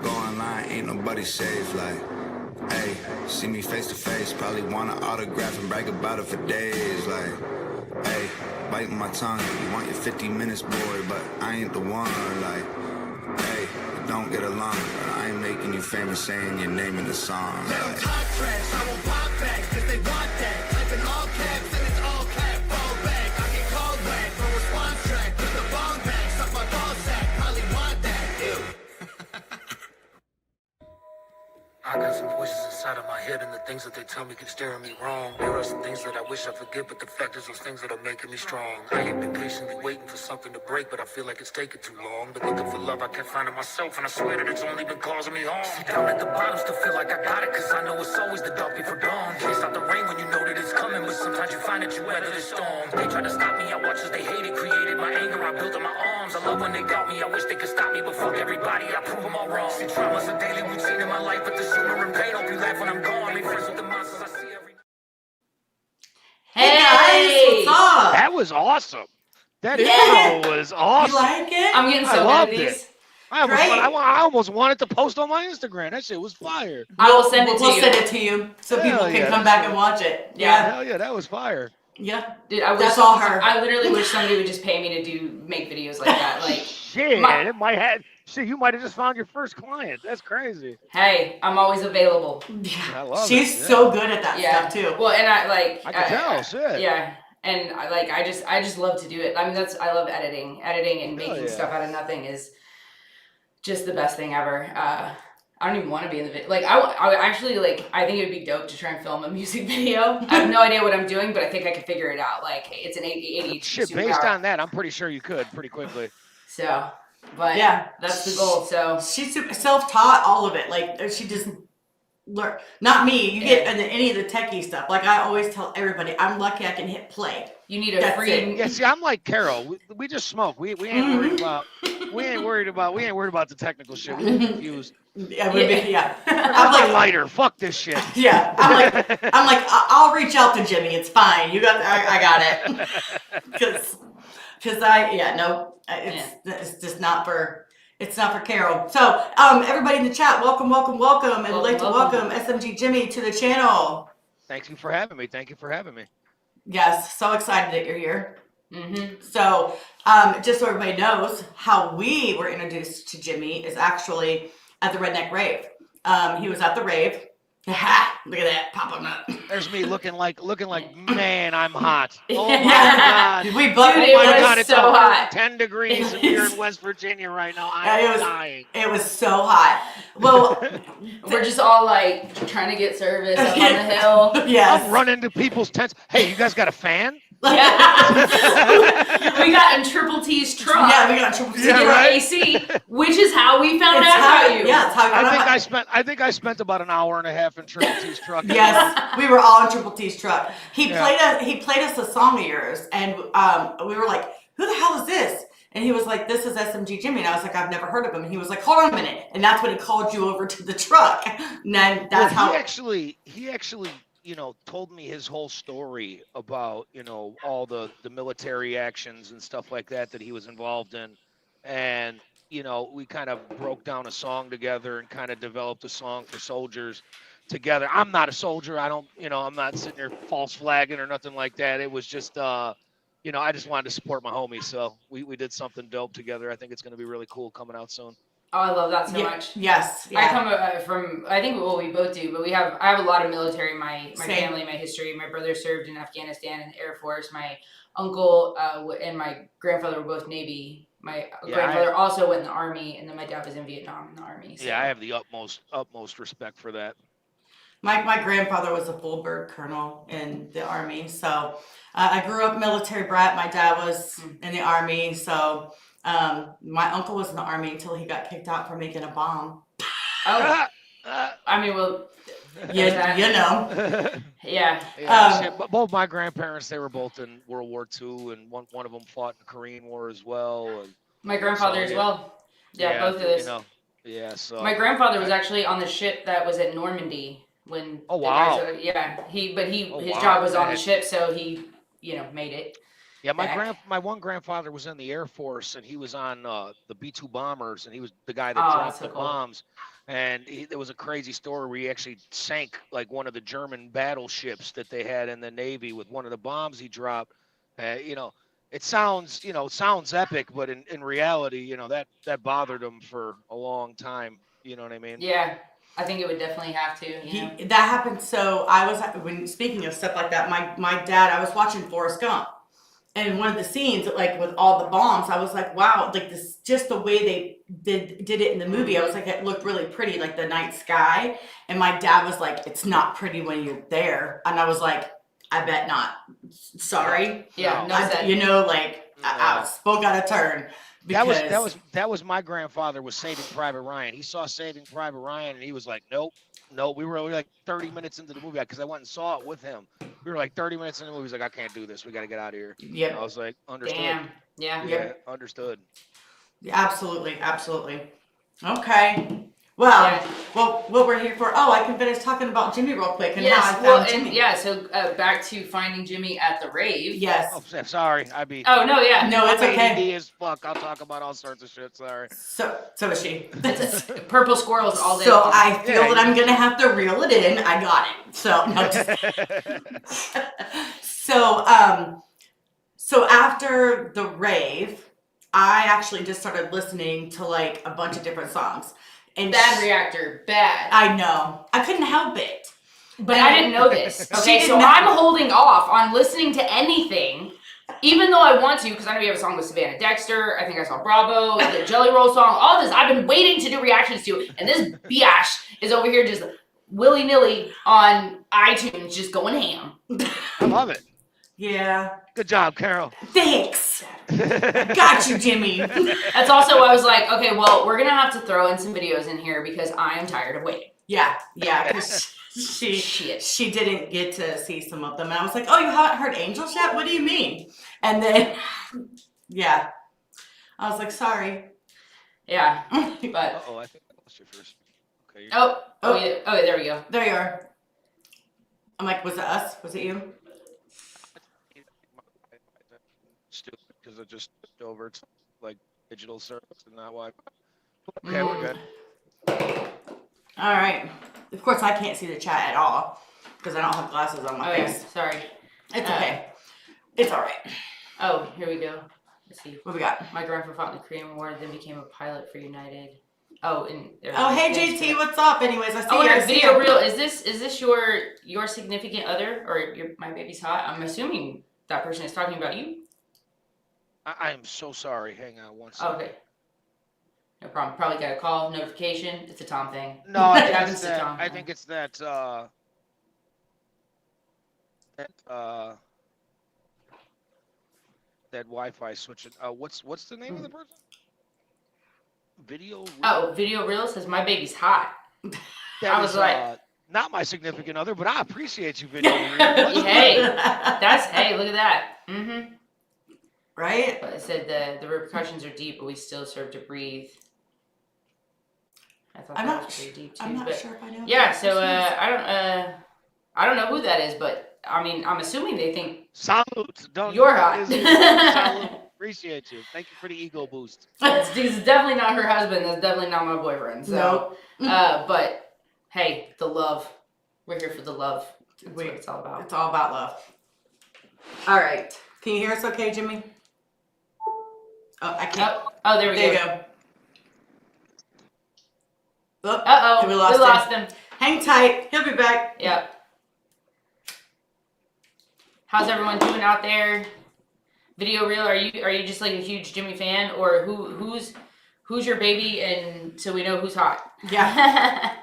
go online, ain't nobody safe. Like, hey, see me face to face, probably want an autograph and brag about it for days. Like, hey, biting my tongue, you want your 50 minutes, boy, but I ain't the one. Like, hey, we don't get along, but I ain't making you famous saying your name in the song. Like, let them talk trash, I won't pop back, cause they want that. Type in all caps and it's all cap, fall back. I get called back, no response track, put the bong back, suck my ball sack, probably want that, ew. I got some voices inside of my head, and the things that they tell me keep steering me wrong. There are some things that I wish I forget, but the fact is those things that are making me strong. I ain't been patiently waiting for something to break, but I feel like it's taking too long. But looking for love, I can't find it myself, and I swear that it's only been causing me harm. Down at the bottom, still feel like I got it, cause I know it's always the dark before dawn. Can't stop the rain when you know that it's coming, but sometimes you find that you weather the storm. They try to stop me, I watch as they hate it, created my anger, I built on my arms. I love when they doubt me, I wish they could stop me, but fuck everybody, I prove them all wrong. See, trauma's a daily routine in my life, but the humor and pain, hope you laugh when I'm gone. Be friends with the monsters I see every night. Hey guys, what's up? That was awesome. That intro was awesome. You like it? I'm getting so good at these. I almost wanted to post on my Instagram. That shit was fire. I will send it to you. We'll send it to you so people can come back and watch it. Yeah. Hell yeah, that was fire. Yeah. Dude, that's all her. I literally wish somebody would just pay me to make videos like that. Like shit, it might have. Shit, you might have just found your first client. That's crazy. Hey, I'm always available. Yeah. I love She's so good at that stuff too. Well, and I can tell. Shit. Yeah. And I just love to do it. I mean, I love editing and making stuff out of nothing is just the best thing ever. I don't even want to be in the video. Like, I actually, like, I think it would be dope to try and film a music video. I have no idea what I'm doing, but I think I could figure it out. Like, it's an ADHD shit, superpower. based on that, I'm pretty sure you could pretty quickly. So, but yeah, that's the goal. So she's self-taught, all of it. Like, she just learn. Not me. You get into any of the techie stuff. Like I always tell everybody, I'm lucky I can hit play. You need a free. Yeah, see, I'm like Carol. We just smoke. We ain't worried about. We ain't worried about the technical shit. We get confused. Yeah. I'm like lighter. Fuck this shit. Yeah. I'm like, I'll reach out to Jimmy. It's fine. You got. I got it. Because it's just not for. It's not for Carol. So, everybody in the chat, welcome. And I'd like to welcome SMG Jimmy to the channel. Thank you for having me. Yes, so excited that you're here. Mm-hmm. So, just so everybody knows, how we were introduced to Jimmy is actually at the Redneck Rave. He was at the rave. Look at that, popping up. There's me looking like, man, I'm hot. Oh my God. We both, dude, it's so hot. 10 degrees here in West Virginia right now. I'm dying. It was so hot. Well, we're just all like trying to get service up on the hill. Yes. I'm running to people's tents. Hey, you guys got a fan? Yeah. We got in Triple T's truck. Yeah, we got Triple T's truck. Right? AC, which is how we found out about you. Yeah, it's how I think I spent about an hour and a half in Triple T's truck. Yes, we were all in Triple T's truck. He played us a song of yours, and we were like, "Who the hell is this?" And he was like, "This is SMG Jimmy." And I was like, "I've never heard of him." And he was like, "Hold on a minute." And that's when he called you over to the truck. And then that's how he actually told me his whole story about, all the military actions and stuff like that he was involved in. And, we kind of broke down a song together and kind of developed a song for soldiers together. I'm not a soldier. I don't, I'm not sitting there false flagging or nothing like that. It was just, I just wanted to support my homies. So we did something dope together. I think it's going to be really cool coming out soon. Oh, I love that so much. Yes. Yeah. I come from, I think we both do, but I have a lot of military in my family, my history. My brother served in Afghanistan in the Air Force. My uncle and my grandfather were both Navy. My grandfather also went in the Army, and then my dad was in Vietnam in the Army. So. Yeah, I have the utmost respect for that. My grandfather was a full bird colonel in the Army, so I grew up military brat. My dad was in the Army, so my uncle was in the Army until he got kicked out for making a bomb. Oh, I mean, well, yeah, yeah. But both my grandparents, they were both in World War II, and one of them fought in the Korean War as well. And my grandfather as well. Yeah, both of those. Yeah, so my grandfather was actually on the ship that was at Normandy when. Oh wow. His job was on the ship, so he, made it. Yeah, back. my one grandfather was in the Air Force, and he was on the B-2 bombers, and he was the guy that Oh, that's dropped so the cool. bombs. And there was a crazy story where he actually sank like one of the German battleships that they had in the Navy with one of the bombs he dropped. You know, it sounds, sounds epic, but in reality, that bothered him for a long time. You know what I mean? Yeah, I think it would definitely have to. That happened. So I was when speaking of stuff like that, my dad. I was watching Forrest Gump, and one of the scenes, like with all the bombs, I was like, wow, like this, just the way they did it in the movie. I was like, it looked really pretty, like the night sky. And my dad was like, it's not pretty when you're there, and I was like, I bet not. Sorry. Yeah, no I, said. you know, like I No. spoke out of turn because That was my grandfather was Saving Private Ryan. He saw Saving Private Ryan and he was like, nope, no. We were like 30 minutes into the movie because I went and saw it with him. We were like 30 minutes into the movie. He's like, I can't do this. We got to get out of here. yep, I was like, understood. Damn. Yeah. Yeah, understood. absolutely, absolutely. Okay. Well, Yeah. well, what we're here for? Oh, I can finish talking about Jimmy real quick and how I Yes. found Well, Jimmy. and yeah. So back to finding Jimmy at the rave. Yes. Oh, sorry. Oh no, yeah. No, it's I'm okay. ADD as fuck. I'll talk about all sorts of shit. Sorry. So is she. It's purple squirrels all day So long. I feel Yeah, that I'm gonna have to reel it in. I got it. So no, just so after the rave, I actually just started listening to like a bunch of different songs. And Bad reactor. Bad. I know. I couldn't help it. But I didn't know this. She Okay, so didn't know. I'm holding off on listening to anything, even though I want to, because I know you have a song with Savannah Dexter. I think I saw Bravo, the Jelly Roll song. All this I've been waiting to do reactions to, and this biatch is over here just willy nilly on iTunes, just going ham. I love it. Yeah. Good job, Carol. Thanks. Got you, Jimmy. That's also why I was like, okay, well, we're gonna have to throw in some videos in here because I am tired of waiting. Yeah, 'cause Shit. she didn't get to see some of them, and I was like, "Oh, you haven't heard Angels yet? What do you mean?" And then, yeah, I was like, "Sorry." Yeah, but Uh-oh, I think I lost you first. Okay. oh yeah, there we go. There you are. I'm like, was it us? Was it you? Stupid because I just switched over to like digital service and not Wi-Fi. Okay, we're good. All right. Of course, I can't see the chat at all because I don't have glasses on my Oh yeah, face. sorry. It's okay. It's all right. Oh, here we go. Let's see. What we got? My grandpa fought in the Korean War, then became a pilot for United. Oh, and Oh, hey JT, what's up? Anyways, I see Oh, you. yeah, video real. Is this your significant other or my baby's hot? I'm assuming that person is talking about you. I am so sorry. Hang on one Oh, second. okay. No problem. Probably got a call notification. It's a Tom thing. No, I think happens it's to that. Tom. I think it's that. That Wi-Fi switching. What's the name of the person? Video. Real? Oh, video real says my baby's hot. That I was like, not my significant other, but I appreciate you, video. Real. hey, hey, look at that. Mm-hmm. Right? But it said the repercussions are deep, but we still serve to breathe. I thought I'm that not was pretty deep too. I'm not but sure if I know. yeah, so I don't know who that is, but I mean, I'm assuming they think Salute. Don't, you're hot. Salute. Appreciate you. Thank you for the ego boost. It's definitely not her husband. That's definitely not my boyfriend. So, but hey, the love. We're here for the love. That's what it's all about. It's all about love. All right. Can you hear us okay, Jimmy? Oh, I can't. Oh, there we There go. you go. Oh, Uh-oh, we we lost lost him. hang tight. He'll be back. Yep. How's everyone doing out there? Video real, are you just like a huge Jimmy fan, or who's your baby, and so we know who's hot? Yeah.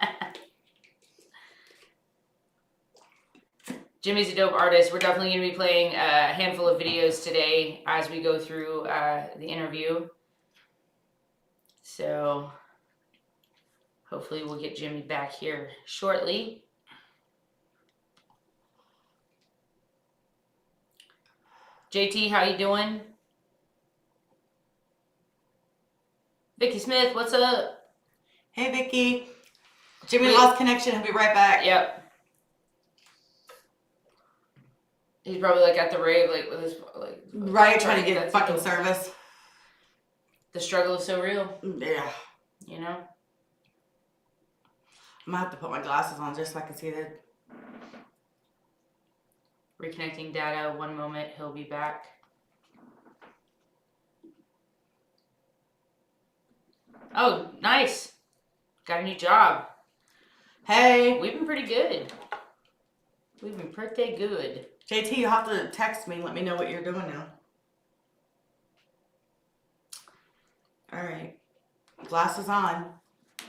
Jimmy's a dope artist. We're definitely going to be playing a handful of videos today as we go through the interview. So hopefully we'll get Jimmy back here shortly. JT, how you doing? Vicky Smith, what's up? Hey, Vicky. Jimmy lost connection. He'll be right back. Yep. He's probably like at the rave, like with his like. Right, trying to get fucking service. The struggle is so real. Yeah. You know. I'm gonna have to put my glasses on just so I can see that. Reconnecting data. One moment, he'll be back. Oh, nice. Got a new job. Hey. We've been pretty good. We've been pretty good. JT, you have to text me and let me know what you're doing now. All right. Glasses on.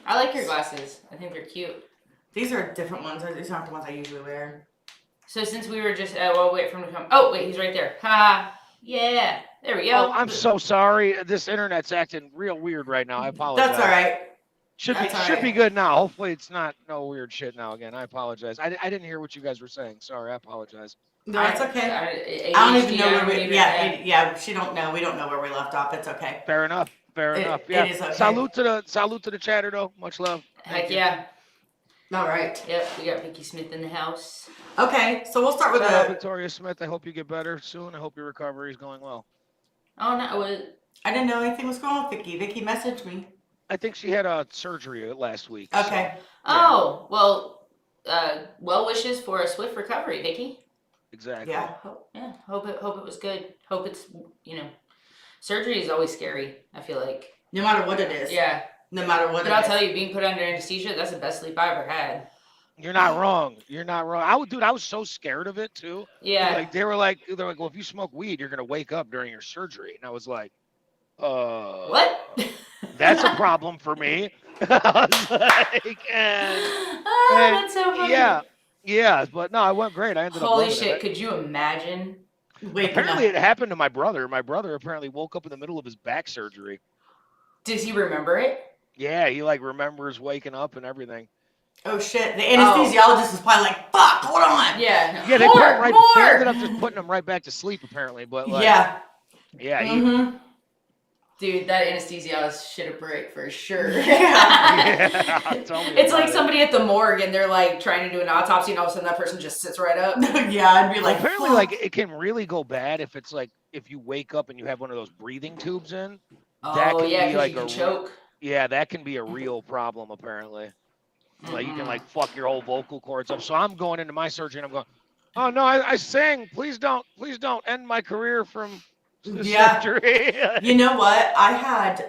I like your glasses. I think they're cute. These are different ones. These aren't the ones I usually wear. So since we were just, well, wait for him to come. Oh, wait, he's right there. Ha! Yeah. There we go. Oh, I'm so sorry. This internet's acting real weird right now. I apologize. That's all right. Should be good now. Hopefully it's not no weird shit now again. I apologize. I didn't hear what you guys were saying. Sorry, I apologize. No, it's okay. I I don't even know where we. Yeah, she don't know. We don't know where we left off. It's okay. Fair enough. Yeah. It is okay. Salute to the chatter though. Much love. Heck yeah. All right. Yep, we got Vicky Smith in the house. Okay, so we'll start with Shout out Victoria Smith. I hope you get better soon. I hope your recovery is going well. Oh no, I didn't know anything was going on with Vicky. Vicky messaged me. I think she had a surgery last week. Okay. So, oh well, well wishes for a swift recovery, Vicky. Exactly. Yeah. Hope it was good. Hope it's surgery is always scary. I feel like. No matter what it is. Yeah. No matter what. But I'll tell you, being put under anesthesia, that's the best sleep I ever had. You're not wrong. I was so scared of it too. Yeah. Like they're like, well, if you smoke weed, you're gonna wake up during your surgery, and I was like, what? That's a problem for me. I was like, that's so funny. Yeah, but no, I went great. I ended up Holy loving shit! it. Could you imagine? Apparently, it happened to my brother. My brother apparently woke up in the middle of his back surgery. Does he remember it? Yeah, he like remembers waking up and everything. Oh shit! The anesthesiologist was probably like, "Fuck, hold on." Yeah. Yeah, they ended up just putting him right back to sleep apparently. But like, yeah. Mm-hmm. Dude, that anesthesiologist should have break for sure. It's like somebody at the morgue and they're like trying to do an autopsy and all of a sudden that person just sits right up. Yeah, I'd be like, apparently, like it can really go bad if it's like if you wake up and you have one of those breathing tubes in. That can be like you can choke. Yeah, that can be a real problem apparently. Like you can like fuck your whole vocal cords up. So I'm going into my surgery and I'm going, oh no, I sang. Please don't end my career from surgery. You know what? I had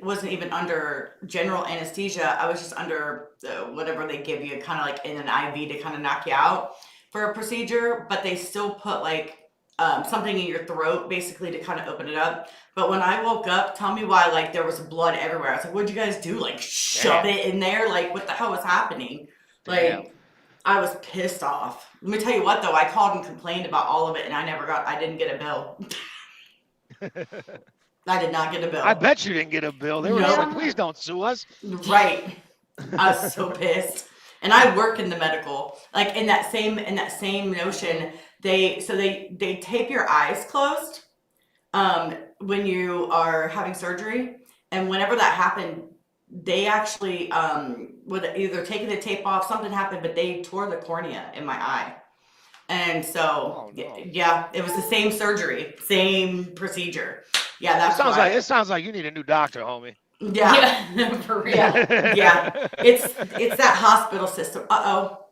wasn't even under general anesthesia. I was just under whatever they give you, kind of like in an IV to kind of knock you out for a procedure. But they still put like something in your throat basically to kind of open it up. But when I woke up, tell me why like there was blood everywhere. I was like, what'd you guys do? Like shove it in there? Like what the hell was happening? Like I was pissed off. Let me tell you what though, I called and complained about all of it and I didn't get a bill. I did not get a bill. I bet you didn't get a bill. They were like, please don't sue us. Right. I was so pissed. And I work in the medical. Like in that same notion, they tape your eyes closed when you are having surgery. And whenever that happened, they actually would either taking the tape off, something happened, but they tore the cornea in my eye. And so, yeah, it was the same surgery, same procedure. Yeah, that sounds like you need a new doctor, homie. Yeah, for real. Yeah. It's that hospital system. Oh.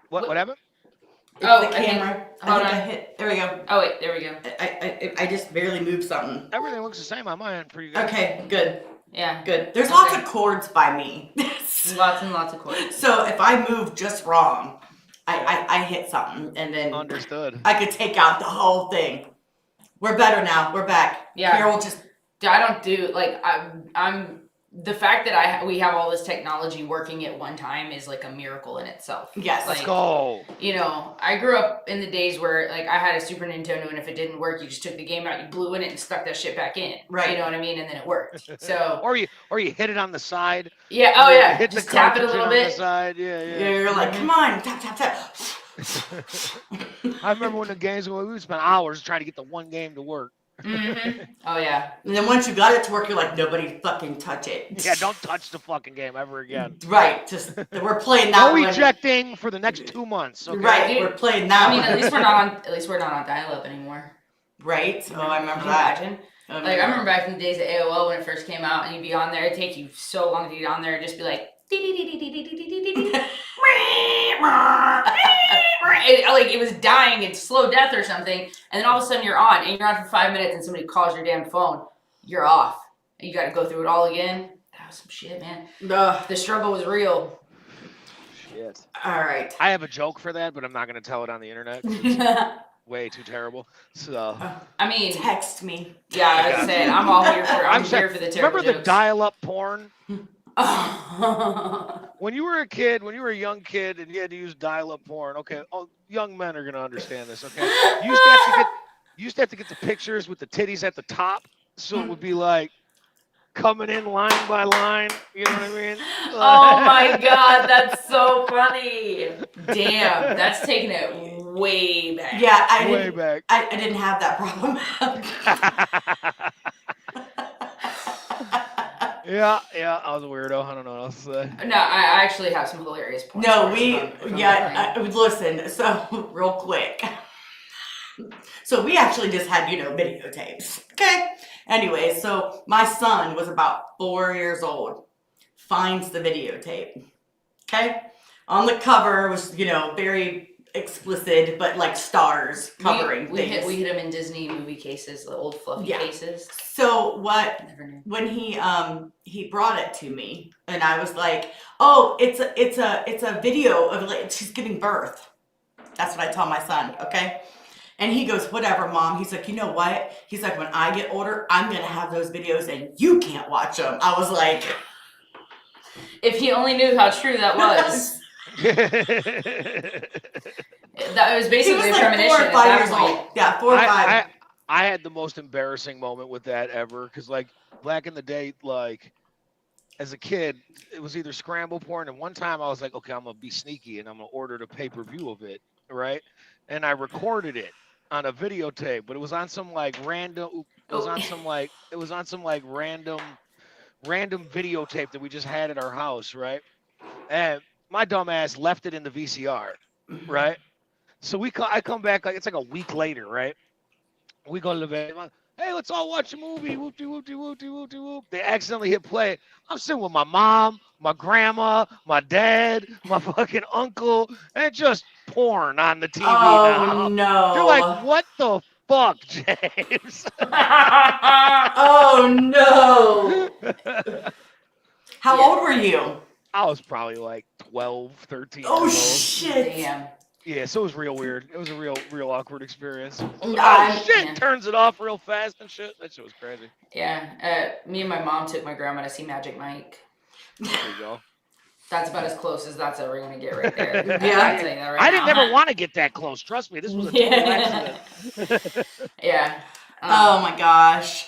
What happened? It's the camera. I think I hit. There we go. Oh wait, there we go. I just barely moved something. Everything looks the same on my end for you guys. Okay, good. Yeah. Good. There's lots of cords by me. Lots and lots of cords. So if I move just wrong, I hit something and then understood. I could take out the whole thing. We're better now. We're back. Yeah. Carol just. I don't do like I'm the fact that we have all this technology working at one time is like a miracle in itself. Yes. Like, let's go. You know, I grew up in the days where like I had a Super Nintendo and if it didn't work, you just took the game out, you blew in it and stuck that shit back in. Right. You know what I mean? And then it worked. So. or you hit it on the side. Yeah. Oh yeah. Hit just the tap it a little bit. On the side. Yeah. You're like, come on, tap tap tap. I remember when the games we would spend hours trying to get the one game to work. Oh yeah. And then once you got it to work, you're like, nobody fucking touch it. Yeah, don't touch the fucking game ever again. Right. Just we're playing that No one. ejecting for the next 2 months. Okay. Right. Dude, We're playing that I mean, one. at least we're not on dial-up anymore. Right. Oh, I remember Can you that. imagine? Like, I remember back in the days of AOL when it first came out, and you'd be on there. It'd take you so long to get on there, and just be like, like it was dying, it's slow death or something, and then all of a sudden you're on, and you're on for 5 minutes, and somebody calls your damn phone. You're off. You got to go through it all again. That was some shit, man. The struggle was real. Shit. All right. I have a joke for that, but I'm not going to tell it on the internet. It's way too terrible. So. I mean, text me. Yeah, I was saying, I'm all here for. I'm here for the terrible Remember jokes. the dial-up porn? When you were a kid, when you were a young kid, and you had to use dial-up porn. Okay, young men are gonna understand this. Okay, you used to have to get the pictures with the titties at the top, so it would be like coming in line by line. You know what I mean? Oh my god, that's so funny. Damn, that's taking it way back. Yeah, I didn't have that problem. Yeah, I was a weirdo. I don't know what else to say. No, I actually have some hilarious points. No, listen, so real quick. So we actually just had, videotapes. Okay. Anyway, so my son was about 4 years old, finds the videotape. Okay. On the cover was, very explicit, but like stars covering things. We hit them in Disney movie cases, the old fluffy cases. So when he brought it to me, and I was like, oh, it's a video of like she's giving birth. That's what I tell my son. Okay. And he goes, whatever, Mom. He's like, you know what? He's like, when I get older, I'm going to have those videos and you can't watch them. I was like, if he only knew how true that was. That was basically he was a premonition. 4 or 5 years old. Yeah, 4 or 5. I had the most embarrassing moment with that ever, because like back in the day, like as a kid, it was either scramble porn, and one time I was like, okay, I'm gonna be sneaky and I'm gonna order the pay-per-view of it, right? And I recorded it on a videotape, but it was on some like random. It was on some like random videotape that we just had at our house, right? And my dumb ass left it in the VCR, right? So I come back like it's like a week later, right? We go to the bed. Hey, let's all watch a movie. Whoop de whoop de whoop de whoop de whoop. They accidentally hit play. I'm sitting with my mom, my grandma, my dad, my fucking uncle, and just porn on the TV now. No. They're like, what the fuck, James? Oh no. How old were you? I was probably like 12, 13 years Oh old. shit. Damn. Yeah, so it was real weird. It was a real awkward experience. Oh shit! Yeah. Turns it off real fast and shit. That shit was crazy. Yeah. Me and my mom took my grandma to see Magic Mike. There you go. That's about as close as that's ever gonna get right there. Yeah. I'll tell you that right I didn't now. ever want to get that close. Trust me, this was a total accident. Yeah. Oh my gosh.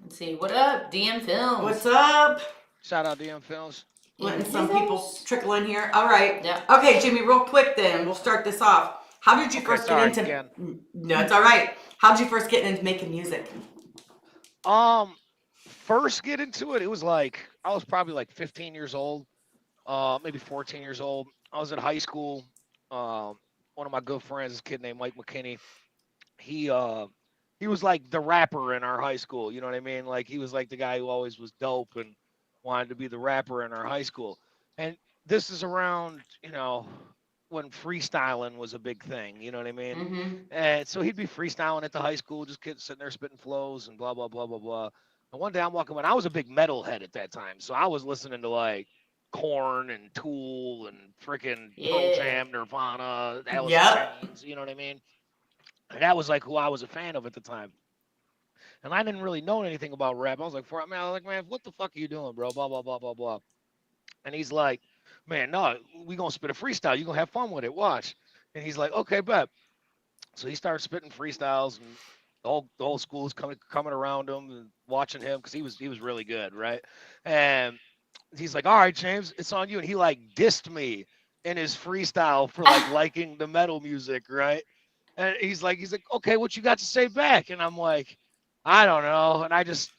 Let's see. What up, DM Films? What's up? Shout out DM Films. Letting some people trickle in here. All right. Yeah. Okay, Jimmy, real quick then. We'll start this off. How did you first get into again. No, it's all right. How did you first get into making music? First get into it, it was like I was probably like 15 years old, maybe 14 years old. I was in high school. One of my good friends, this kid named Mike McKinney, he was like the rapper in our high school. You know what I mean? Like he was like the guy who always was dope and wanted to be the rapper in our high school. And this is around, when freestyling was a big thing, you know what I mean? Mm-hmm. And so he'd be freestyling at the high school, just sitting there spitting flows and blah, blah, blah, blah, blah. And one day I'm walking, when I was a big metal head at that time. So I was listening to like Korn and Tool and freaking Pearl Jam, Nirvana, Alice in Chains, you know what I mean? And that was like who I was a fan of at the time. And I didn't really know anything about rap. I was like, man, what the fuck are you doing, bro? Blah, blah, blah, blah, blah. And he's like, man, no, we gonna spit a freestyle. You gonna have fun with it. Watch. And he's like, okay, bet. So he started spitting freestyles, and the whole school is coming around him and watching him because he was really good, right? And he's like, all right, James, it's on you. And he like dissed me in his freestyle for like liking the metal music, right? And he's like, okay, what you got to say back? And I'm like, I don't know. And I just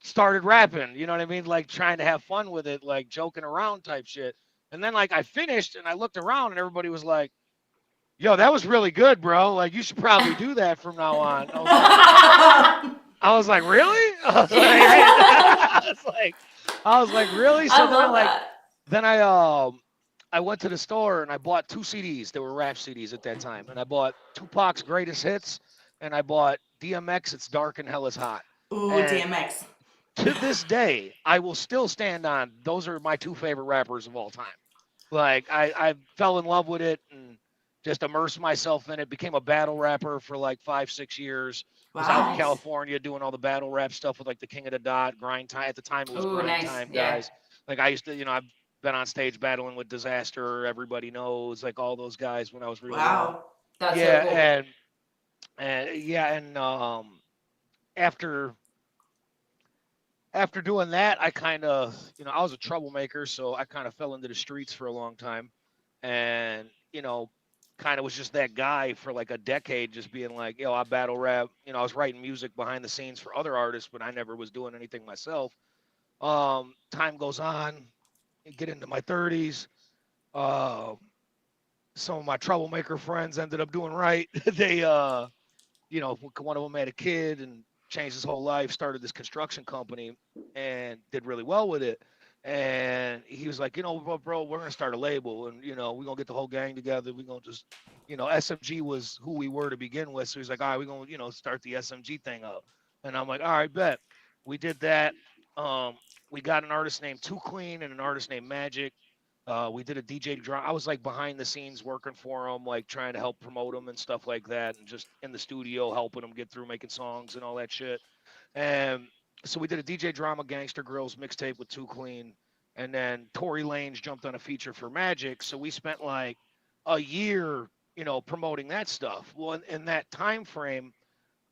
started rapping, you know what I mean? Like trying to have fun with it, like joking around type shit. And then like I finished and I looked around and everybody was like, yo, that was really good, bro. Like you should probably do that from now on. And I was like, really? I was like, really? So I then love that. I went to the store and I bought 2 CDs. They were rap CDs at that time. And I bought Tupac's Greatest Hits and I bought DMX It's Dark and Hell is Hot. Ooh, And DMX. to this day, I will still stand on those are my 2 favorite rappers of all time. Like I fell in love with it and just immersed myself in it, became a battle rapper for like 5, 6 years. Was out in Wow. Nice. California doing all the battle rap stuff with like the King of the Dot, Grind Time. At the time, it was Ooh, Grind nice. Time Yeah. guys. Like I used to, I've been on stage battling with Disaster. Everybody knows, like all those guys when I was real young. Wow. That's so Yeah, cool. and after after doing that, I kind of, I was a troublemaker, so I kind of fell into the streets for a long time, and kind of was just that guy for like a decade, just being like, yo, I battle rap. I was writing music behind the scenes for other artists, but I never was doing anything myself. Time goes on, I get into my 30s. Uh, some of my troublemaker friends ended up doing right. They one of them had a kid and changed his whole life, started this construction company and did really well with it. And he was like, bro, we're gonna start a label and we're gonna get the whole gang together. We're gonna just SMG was who we were to begin with. So he's like, all right, we're gonna, start the SMG thing up. And I'm like, all right, bet. We did that. Um, we got an artist named Too Clean and an artist named Magic. We did a DJ drama. I was like behind the scenes working for him, like trying to help promote him and stuff like that, and just in the studio helping him get through making songs and all that shit. And so we did a DJ drama, Gangster Grills mixtape with Too Clean, and then Tory Lanez jumped on a feature for Magic. So we spent like a year, promoting that stuff. Well, in that time frame,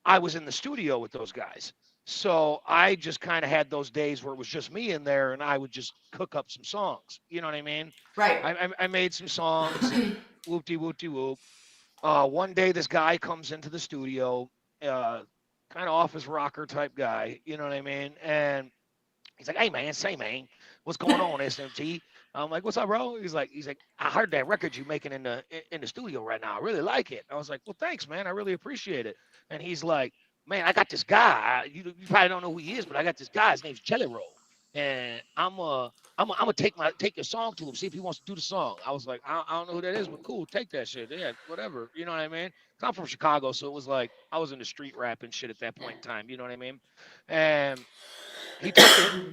I was in the studio with those guys. So I just kind of had those days where it was just me in there and I would just cook up some songs. You know what I mean? Right. I made some songs and whoop de whoop de whoop. One day this guy comes into the studio, kind of off his rocker type guy. You know what I mean? And he's like, hey man, say man, what's going on, SMT? I'm like, what's up, bro? He's like, I heard that record you making in the studio right now. I really like it. I was like, well, thanks, man. I really appreciate it. And he's like, man, I got this guy. You probably don't know who he is, but I got this guy. His name's Jelly Roll, and I'm gonna take your song to him, see if he wants to do the song. I was like, I don't know who that is, but cool, take that shit. Yeah, whatever. You know what I mean? 'Cause I'm from Chicago, so it was like I was in the street rapping shit at that point in time. You know what I mean? And he took it,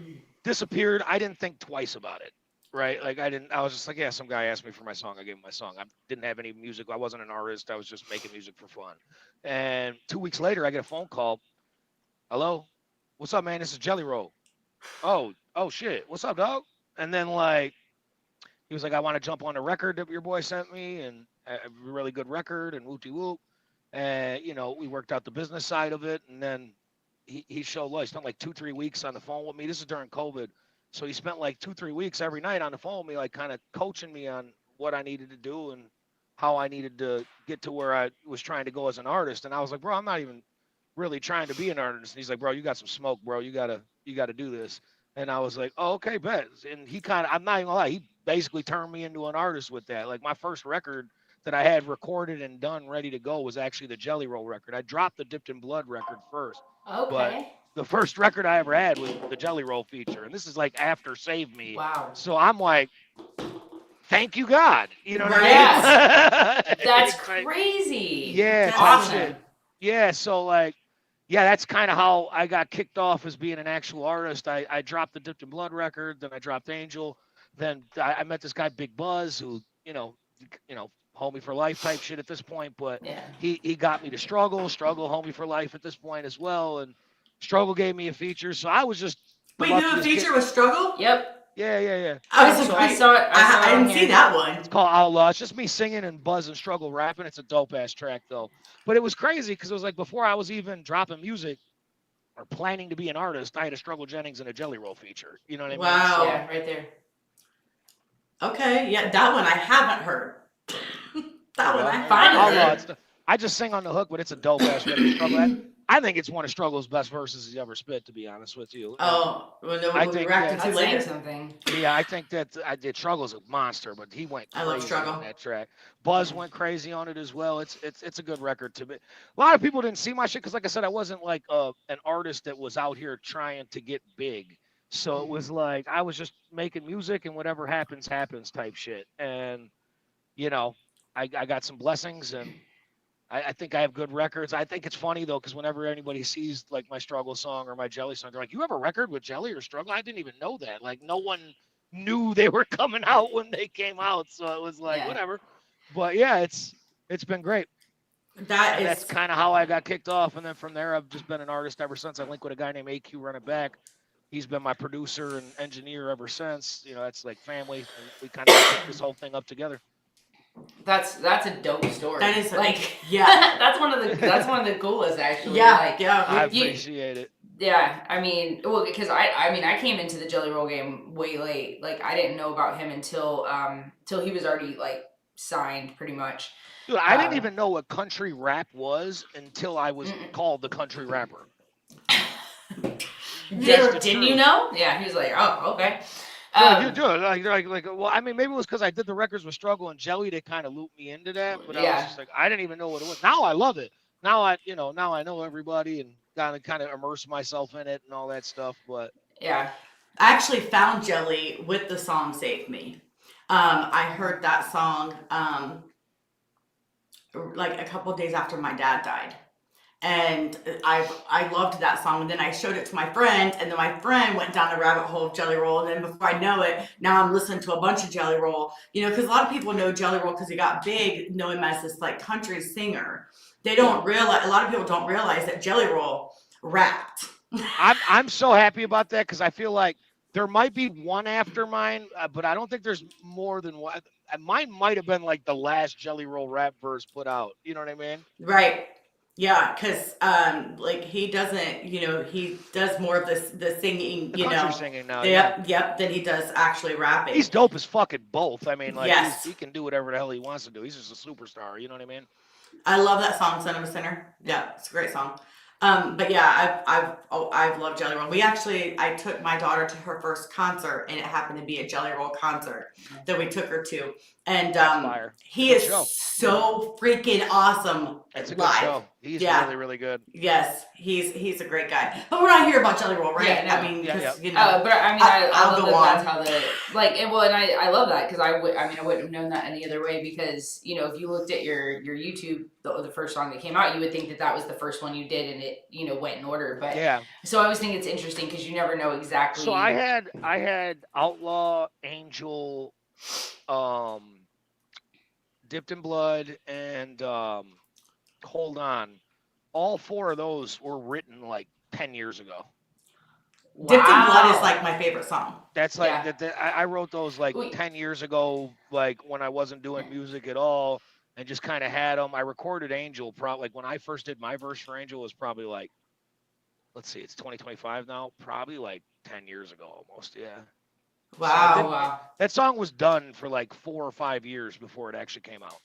disappeared. I didn't think twice about it. Right. Like I was just like, yeah, some guy asked me for my song. I gave him my song. I didn't have any music. I wasn't an artist. I was just making music for fun. And 2 weeks later, I get a phone call. Hello? What's up, man? This is Jelly Roll. Oh shit. What's up, dog? And then like, he was like, I want to jump on the record that your boy sent me and a really good record and whoop whoop. And, we worked out the business side of it. And then he showed love. He spent like 2, 3 weeks on the phone with me. This is during COVID. So he spent like 2, 3 weeks every night on the phone with me, like kind of coaching me on what I needed to do and how I needed to get to where I was trying to go as an artist. And I was like, bro, I'm not even really trying to be an artist. And he's like, bro, you got some smoke, bro. You gotta do this. And I was like, oh, okay, bet. And he kind of, I'm not even gonna lie, he basically turned me into an artist with that. Like my first record that I had recorded and done ready to go was actually the Jelly Roll record. I dropped the Dipped in Blood record first. But Okay. the first record I ever had was the Jelly Roll feature. And this is like after Save Me. Wow. So I'm like, thank you, God. You know what Yes. I mean? That's It's like, crazy. yeah, That's type awesome. shit. Yeah, so like, yeah, that's kind of how I got kicked off as being an actual artist. I dropped the Dipped in Blood record, then I dropped Angel. Then I met this guy, Big Buzz, who, homie for life type shit at this point. But Yeah. he got me to Struggle, homie for life at this point as well. And Struggle gave me a feature. So I was just the We do a luckiest feature kid. with Struggle? Yep. Yeah. I was So like, I saw it. I on didn't see here. that one. It's called Outlaw. It's just me singing and Buzz and Struggle rapping. It's a dope ass track though. But it was crazy because it was like before I was even dropping music or planning to be an artist, I had a Struggle Jennings and a Jelly Roll feature. You know what I mean? Wow. So, Yeah, right there. Okay, yeah, that one I haven't heard. That one I Finally. haven't Outlaw. heard. I just sing on the hook, but it's a dope ass record. Struggle. I think it's one of Struggle's best verses he's ever spit, to be honest with you. Oh, well, no, I we'll think react that, to That's saying later. something. yeah, I think that I did. Struggle's a monster, but he went I love crazy Struggle. on that track. Buzz went crazy on it as well. It's a good record to be. A lot of people didn't see my shit because, like I said, I wasn't like an artist that was out here trying to get big. So it was like I was just making music and whatever happens, happens type shit. And you know, I got some blessings and I think I have good records. I think it's funny though, because whenever anybody sees like my Struggle song or my Jelly song, they're like, "You have a record with Jelly or Struggle?" I didn't even know that. Like, no one knew they were coming out when they came out, so it was like Yeah. whatever. But yeah, it's been great. And that's kind of how I got kicked off. And then from there, I've just been an artist ever since. I linked with a guy named AQ Run It Back. He's been my producer and engineer ever since. You know, that's like family, and we kind of picked this whole thing up together. That's a dope story. That is like yeah. that's one of the coolest actually. Yeah, Like, yeah. I appreciate it. Yeah, I mean, well, because I came into the Jelly Roll game way late. Like, I didn't know about him until he was already like signed, pretty much. Dude, I didn't even know what country rap was until I was called the country rapper. Didn't you know? Yeah, he was like, oh, okay. Well, I mean, maybe it was because I did the records with Struggle and Jelly. They kind of looped me into that, but I was just like, I didn't even know what it was. Now I love it. Now I know everybody and kind of immerse myself in it and all that stuff. But yeah, I actually found Jelly with the song "Save Me." I heard that song like a couple of days after my dad died. And I loved that song. And then I showed it to my friend, and then my friend went down the rabbit hole of Jelly Roll. And then before I know it, now I'm listening to a bunch of Jelly Roll. You know, because a lot of people know Jelly Roll because he got big, know him as this like country singer. They don't realize. A lot of people don't realize that Jelly Roll rapped. I'm so happy about that because I feel like there might be one after mine, but I don't think there's more than one. Mine might have been like the last Jelly Roll rap verse put out. You know what I mean? Right. Yeah, because like he doesn't, you know, he does more of the singing, The you country know. singing now. Yep, than he does actually rapping. He's dope as fucking both. I mean, like Yes. he can do whatever the hell he wants to do. He's just a superstar. You know what I mean? I love that song, "Son of a Sinner." Yeah, it's a great song. But yeah, I've loved Jelly Roll. I took my daughter to her first concert, and it happened to be a Jelly Roll concert that we took her to. And he Good is show. so freaking awesome It's a good live. show. He's Yeah. really, really good. Yes, he's a great guy. But we're not here about Jelly Roll, right? Yeah, no. I mean, Yeah. you know. but I mean, I I'll love go that on. that's how and I love that because I wouldn't have known that any other way because, you know, if you looked at your YouTube, the first song that came out, you would think that was the first one you did and it, you know, went in order. But Yeah. so I always think it's interesting because you never know exactly. So I had Outlaw, Angel, Dipped in Blood, and Hold On. All four of those were written like 10 years ago. Dipped in Blood is like my favorite song. That's like I wrote those like Wait. 10 years ago, like when I wasn't doing music at all, and just kind of had them. I recorded Angel probably like when I first did my verse for Angel was probably like, let's see, it's 2025 now, probably like 10 years ago almost, yeah. Wow. So wow. That song was done for like 4 or 5 years before it actually came out.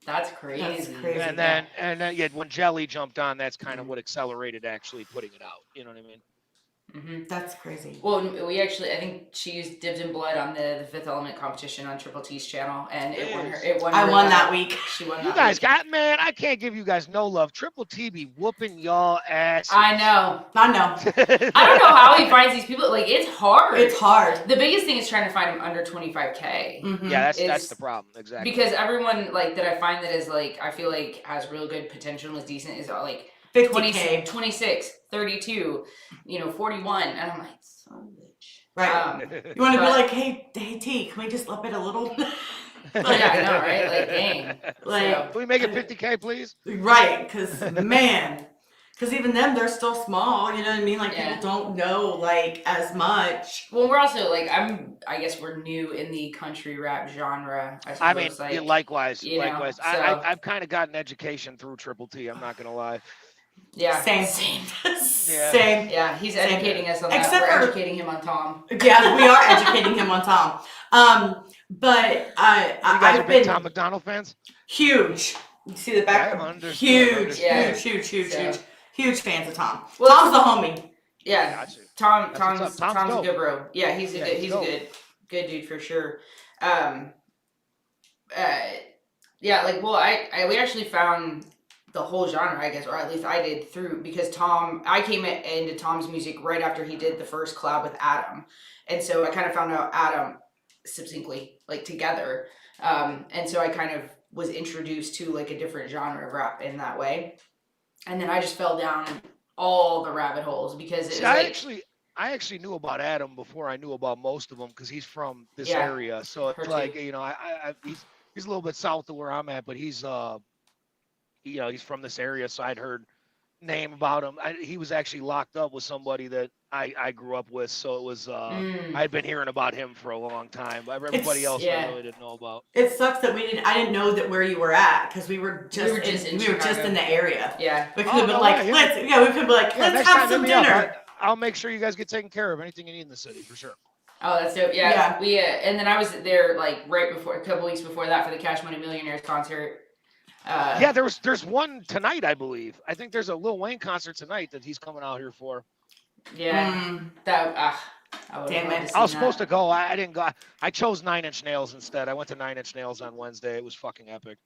That's crazy. That's crazy. And then yeah, when Jelly jumped on, that's kind of what accelerated actually putting it out. You know what I mean? Mm-hmm. That's crazy. Well, we actually, I think she used Dipped in Blood on the Fifth Element competition on Triple T's channel, and it won her. I won that week. She won. You guys man, I can't give you guys no love. Triple T be whooping y'all ass. I know. I know. I don't know how he finds these people. Like, it's hard. It's hard. The biggest thing is trying to find them under 25K. Mm-hmm. Yeah, that's the problem. Exactly. Because everyone like that I find that is like I feel like has real good potential and is decent is like 50K. 26, 32, 41, and I'm like, son of a bitch. Right. You want to be like, hey T, can we just up it a little? Yeah, I know, right? Like, dang. Like, can we make it 50K, please? right? Because because even them, they're still small. You know what I mean? Like people don't know like as much. Well, we're also like I guess we're new in the country rap genre. I mean, likewise. So, I've kind of gotten education through Triple T. I'm not gonna lie. Yeah. Same. Yeah. Same. Yeah, he's educating us on that. Except We're for- educating him on Tom. Yeah, we are educating him on Tom. But You guys are I've big been Tom McDonald fans? huge. You see the back? Understood. Huge fans of Tom. Well, Tom's the homie. Yeah, Gotcha. Tom's a dope. good bro. Yeah, he's a dope. good dude for sure. Yeah, like we actually found the whole genre, I guess, or at least I did because I came into Tom's music right after he did the first collab with Adam, and so I kind of found out Adam succinctly, like together, and so I kind of was introduced to like a different genre of rap in that way, and then I just fell down all the rabbit holes because it was I actually knew about Adam before I knew about most of them because he's from this area. So it's like, you know, he's a little bit south of where I'm at, but he's he's from this area. So I'd heard name about him. He was actually locked up with somebody that I grew up with. So it was I'd been hearing about him for a long time. But everybody else I really didn't know about. It sucks that I didn't know that where you were at because we were just in the area. Yeah. We could have been like, let's have some dinner. I'll make sure you guys get taken care of. Anything you need in the city, for sure. Oh, that's dope. Yeah. We and then I was there like a couple weeks before that for the Cash Money Millionaires concert. There's one tonight, I believe. I think there's a Lil Wayne concert tonight that he's coming out here for. Yeah. Damn it! I was supposed to go. I didn't go. I chose 9 Inch Nails instead. I went to 9 Inch Nails on Wednesday. It was fucking epic.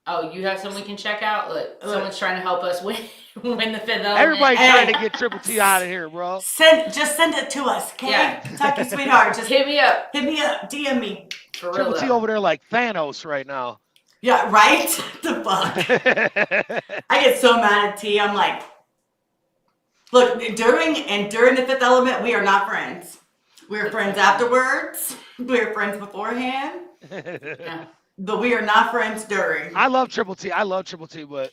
Oh, you have someone we can check out? Look, someone's trying to help us win the fifth element. Everybody's trying to get Triple T out of here, bro. Just send it to us, okay? Yeah. Kentucky sweetheart. Just hit me up. DM me. For Triple real, T over there like Thanos right now. Yeah, right? The fuck? I get so mad at T. I'm like, look, during the fifth element, we are not friends. We're friends afterwards. We're friends beforehand. Yeah. But we are not friends during. I love Triple T, but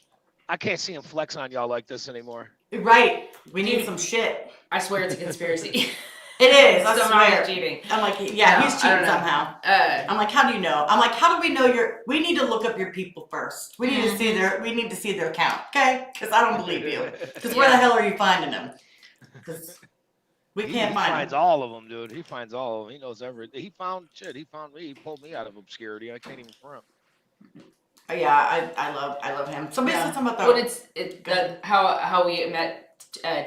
I can't see him flex on y'all like this anymore. Right. We need some shit. I swear it's a conspiracy. It is. I Somehow swear. he's cheating. I'm like, he's cheating somehow. I'm like, how do you know? I'm like, how do we know we need to look up your people first. We need to see their account, okay? Because I don't believe you. Because where the hell are you finding them? Because we can't find them. He finds all of them, dude. He finds all of them. He knows everything. He found me. He pulled me out of obscurity. I can't even front. Yeah, I love him. Somebody said something about that. But how we met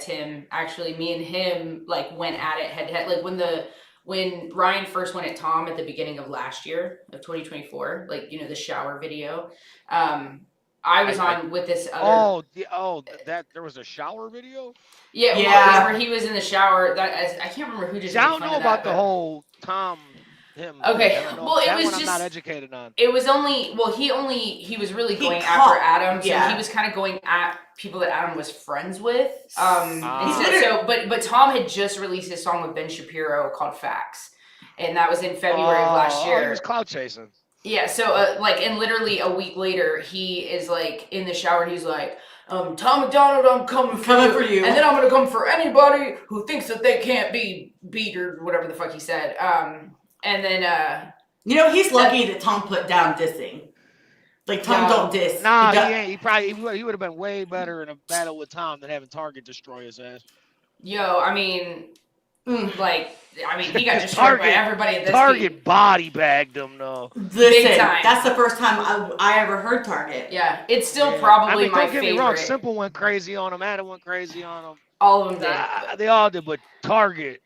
Tim, actually, me and him like went at it head to head. Like when Ryan first went at Tom at the beginning of last year of 2024, like the shower video. I was on with this other. That there was a shower video. Yeah. Where he was in the shower. I can't remember who just. I don't know about the whole Tom. Him. Okay. Well, it was I'm just. not educated on. It was only. Well, he was really going after Adam. So he was kind of going at people that Adam was friends with. But Tom had just released his song with Ben Shapiro called Facts, and that was in February of last year. He was cloud chasing. Yeah. So and literally a week later, he is like in the shower and he's like. Tom McDonald, I'm coming for you. And then I'm going to come for anybody who thinks that they can't be beat or whatever the fuck he said. And then... he's lucky that Tom put down dissing. Like, Tom don't diss. Nah, he ain't. He would have been way better in a battle with Tom than having Target destroy his ass. Yo, I mean, he got destroyed by everybody at this Target body bagged him, though. Listen, that's the first time I ever heard Target. Yeah, it's still probably my favorite. Don't get me wrong, Simple went crazy on him, Adam went crazy on him. All of them did. They all did, but Target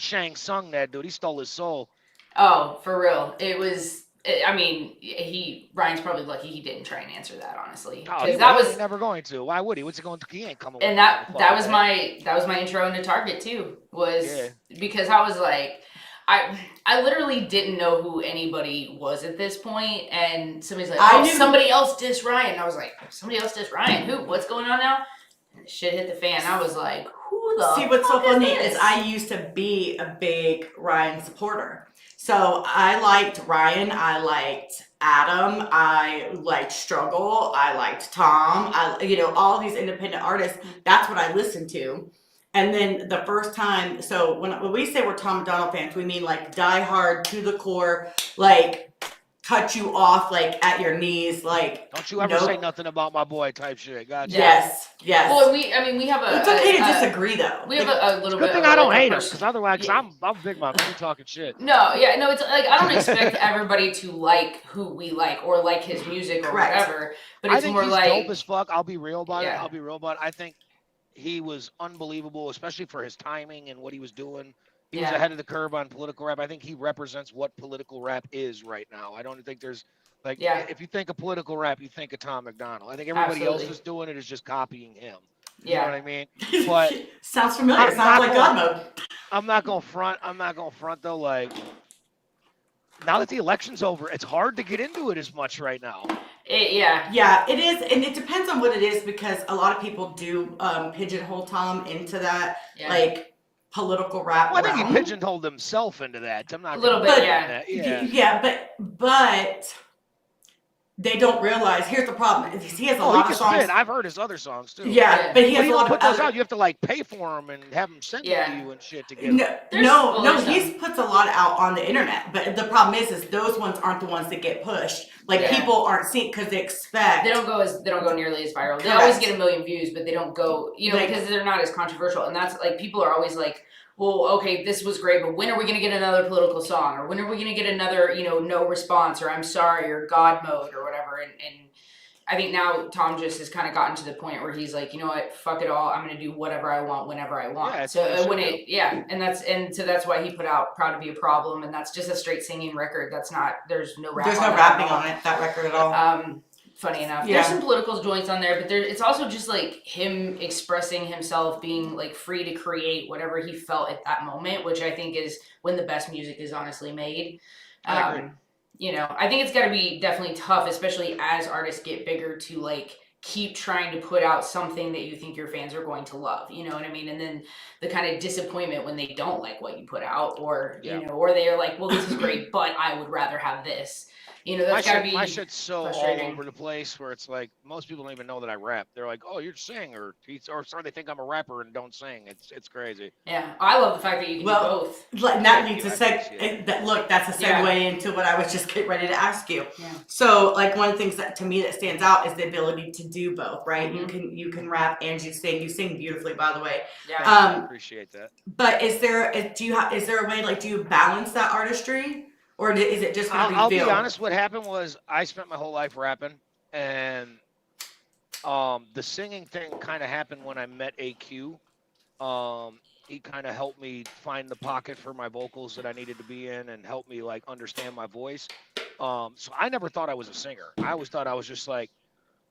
Shang Tsung that dude. He stole his soul. Oh, for real. It was... Ryan's probably lucky he didn't try and answer that, honestly. He was never going to. Why would he? What's he going to? He ain't coming. And that was my intro into Target too. Because I was like, I literally didn't know who anybody was at this point, and somebody's like, somebody else dissed Ryan. And I was like, somebody else dissed Ryan? Who? What's going on now? And shit hit the fan. I was like, who the? See, what's so funny is I used to be a big Ryan supporter. So I liked Ryan, I liked Adam, I liked Struggle, I liked Tom, all these independent artists, that's what I listened to. And then the first time, so when we say we're Tom McDonald fans, we mean like die hard, to the core, like cut you off like at your knees, like Don't you ever say nope. nothing about my boy type shit. Gotcha. Yes, yes. Well, we have it's okay to disagree though. We have a It's little a good bit thing of I don't like a hate him, person. because otherwise, Yeah. I'm big mouth. I be talking shit. No, yeah, no, it's like I don't expect everybody to like who we like or like his music or Correct. whatever. But I it's think more he's like dope as fuck. I'll be real about it. Yeah. I'll be real about it. I think he was unbelievable, especially for his timing and what he was doing. He was Yeah. ahead of the curve on political rap. I think he represents what political rap is right now. I don't think there's like Yeah. if you think of political rap, you think of Tom McDonald. I think everybody else Absolutely. that's doing it is just copying him. You Yeah. know what I mean? But sounds familiar. I'm Sounds not like gonna- God mode. I'm not gonna front. I'm not gonna front though. Like now that the election's over, it's hard to get into it as much right now. Yeah. Yeah, it is, and it depends on what it is because a lot of people do pigeonhole Tom into that Yeah. like political rap Well, I think he realm. pigeonholed himself into that. I'm not A little gonna bit, deny yeah. that. Yeah, but they don't realize. Here's the problem: he has a Oh, lot he of can songs. spit. I've heard his other songs too. Yeah, but he But has you a don't lot of put those other. out. You have to like pay for them and have them sent Yeah. to you and shit to get No, them. no, there's he puts a lot out on the internet. But the problem is those ones aren't the ones that get pushed. Like Yeah. people aren't seeing because they expect. They don't go nearly as viral. They Correct. always get a million views, but they don't go, Like- because they're not as controversial. And that's like people are always like, well, okay, this was great, but when are we gonna get another political song? Or when are we gonna get another, no response or I'm sorry or God mode or whatever? And I think now Tom just has kind of gotten to the point where he's like, you know what, fuck it all. I'm gonna do whatever I want whenever I want. Yeah, so that's when true. that's why he put out "Proud to Be a Problem," and that's just a straight singing record. That's not there's no rap. There's on no that rapping at all. on it. That record at all. Funny enough, Yeah. there's some political joints on there, but it's also just like him expressing himself, being like free to create whatever he felt at that moment, which I think is when the best music is honestly made. I agree. I think it's got to be definitely tough, especially as artists get bigger, to like keep trying to put out something that you think your fans are going to love. You know what I mean? And then the kind of disappointment when they don't like what you put out, or or they are like, well, this is great, but I would rather have this. That's gotta be My shit's so frustrating. all over the place where it's like most people don't even know that I rap. They're like, "Oh, you're sing," or they think I'm a rapper and don't sing. It's crazy. Yeah, I love the fact that you can do both. And that leads Thank to you, I appreciate that's a segue Yeah. into what I was just getting ready to ask you. Yeah. So, like one of the things that to me that stands out is the ability to do both, right? Mhm. You can rap and you sing. You sing beautifully, by the way. Yeah. I appreciate that. But is there a way, like, do you balance that artistry, or is it just going to be I'll be feel? honest. What happened was I spent my whole life rapping, and the singing thing kind of happened when I met AQ. He kind of helped me find the pocket for my vocals that I needed to be in, and helped me like understand my voice. So I never thought I was a singer. I always thought I was just like,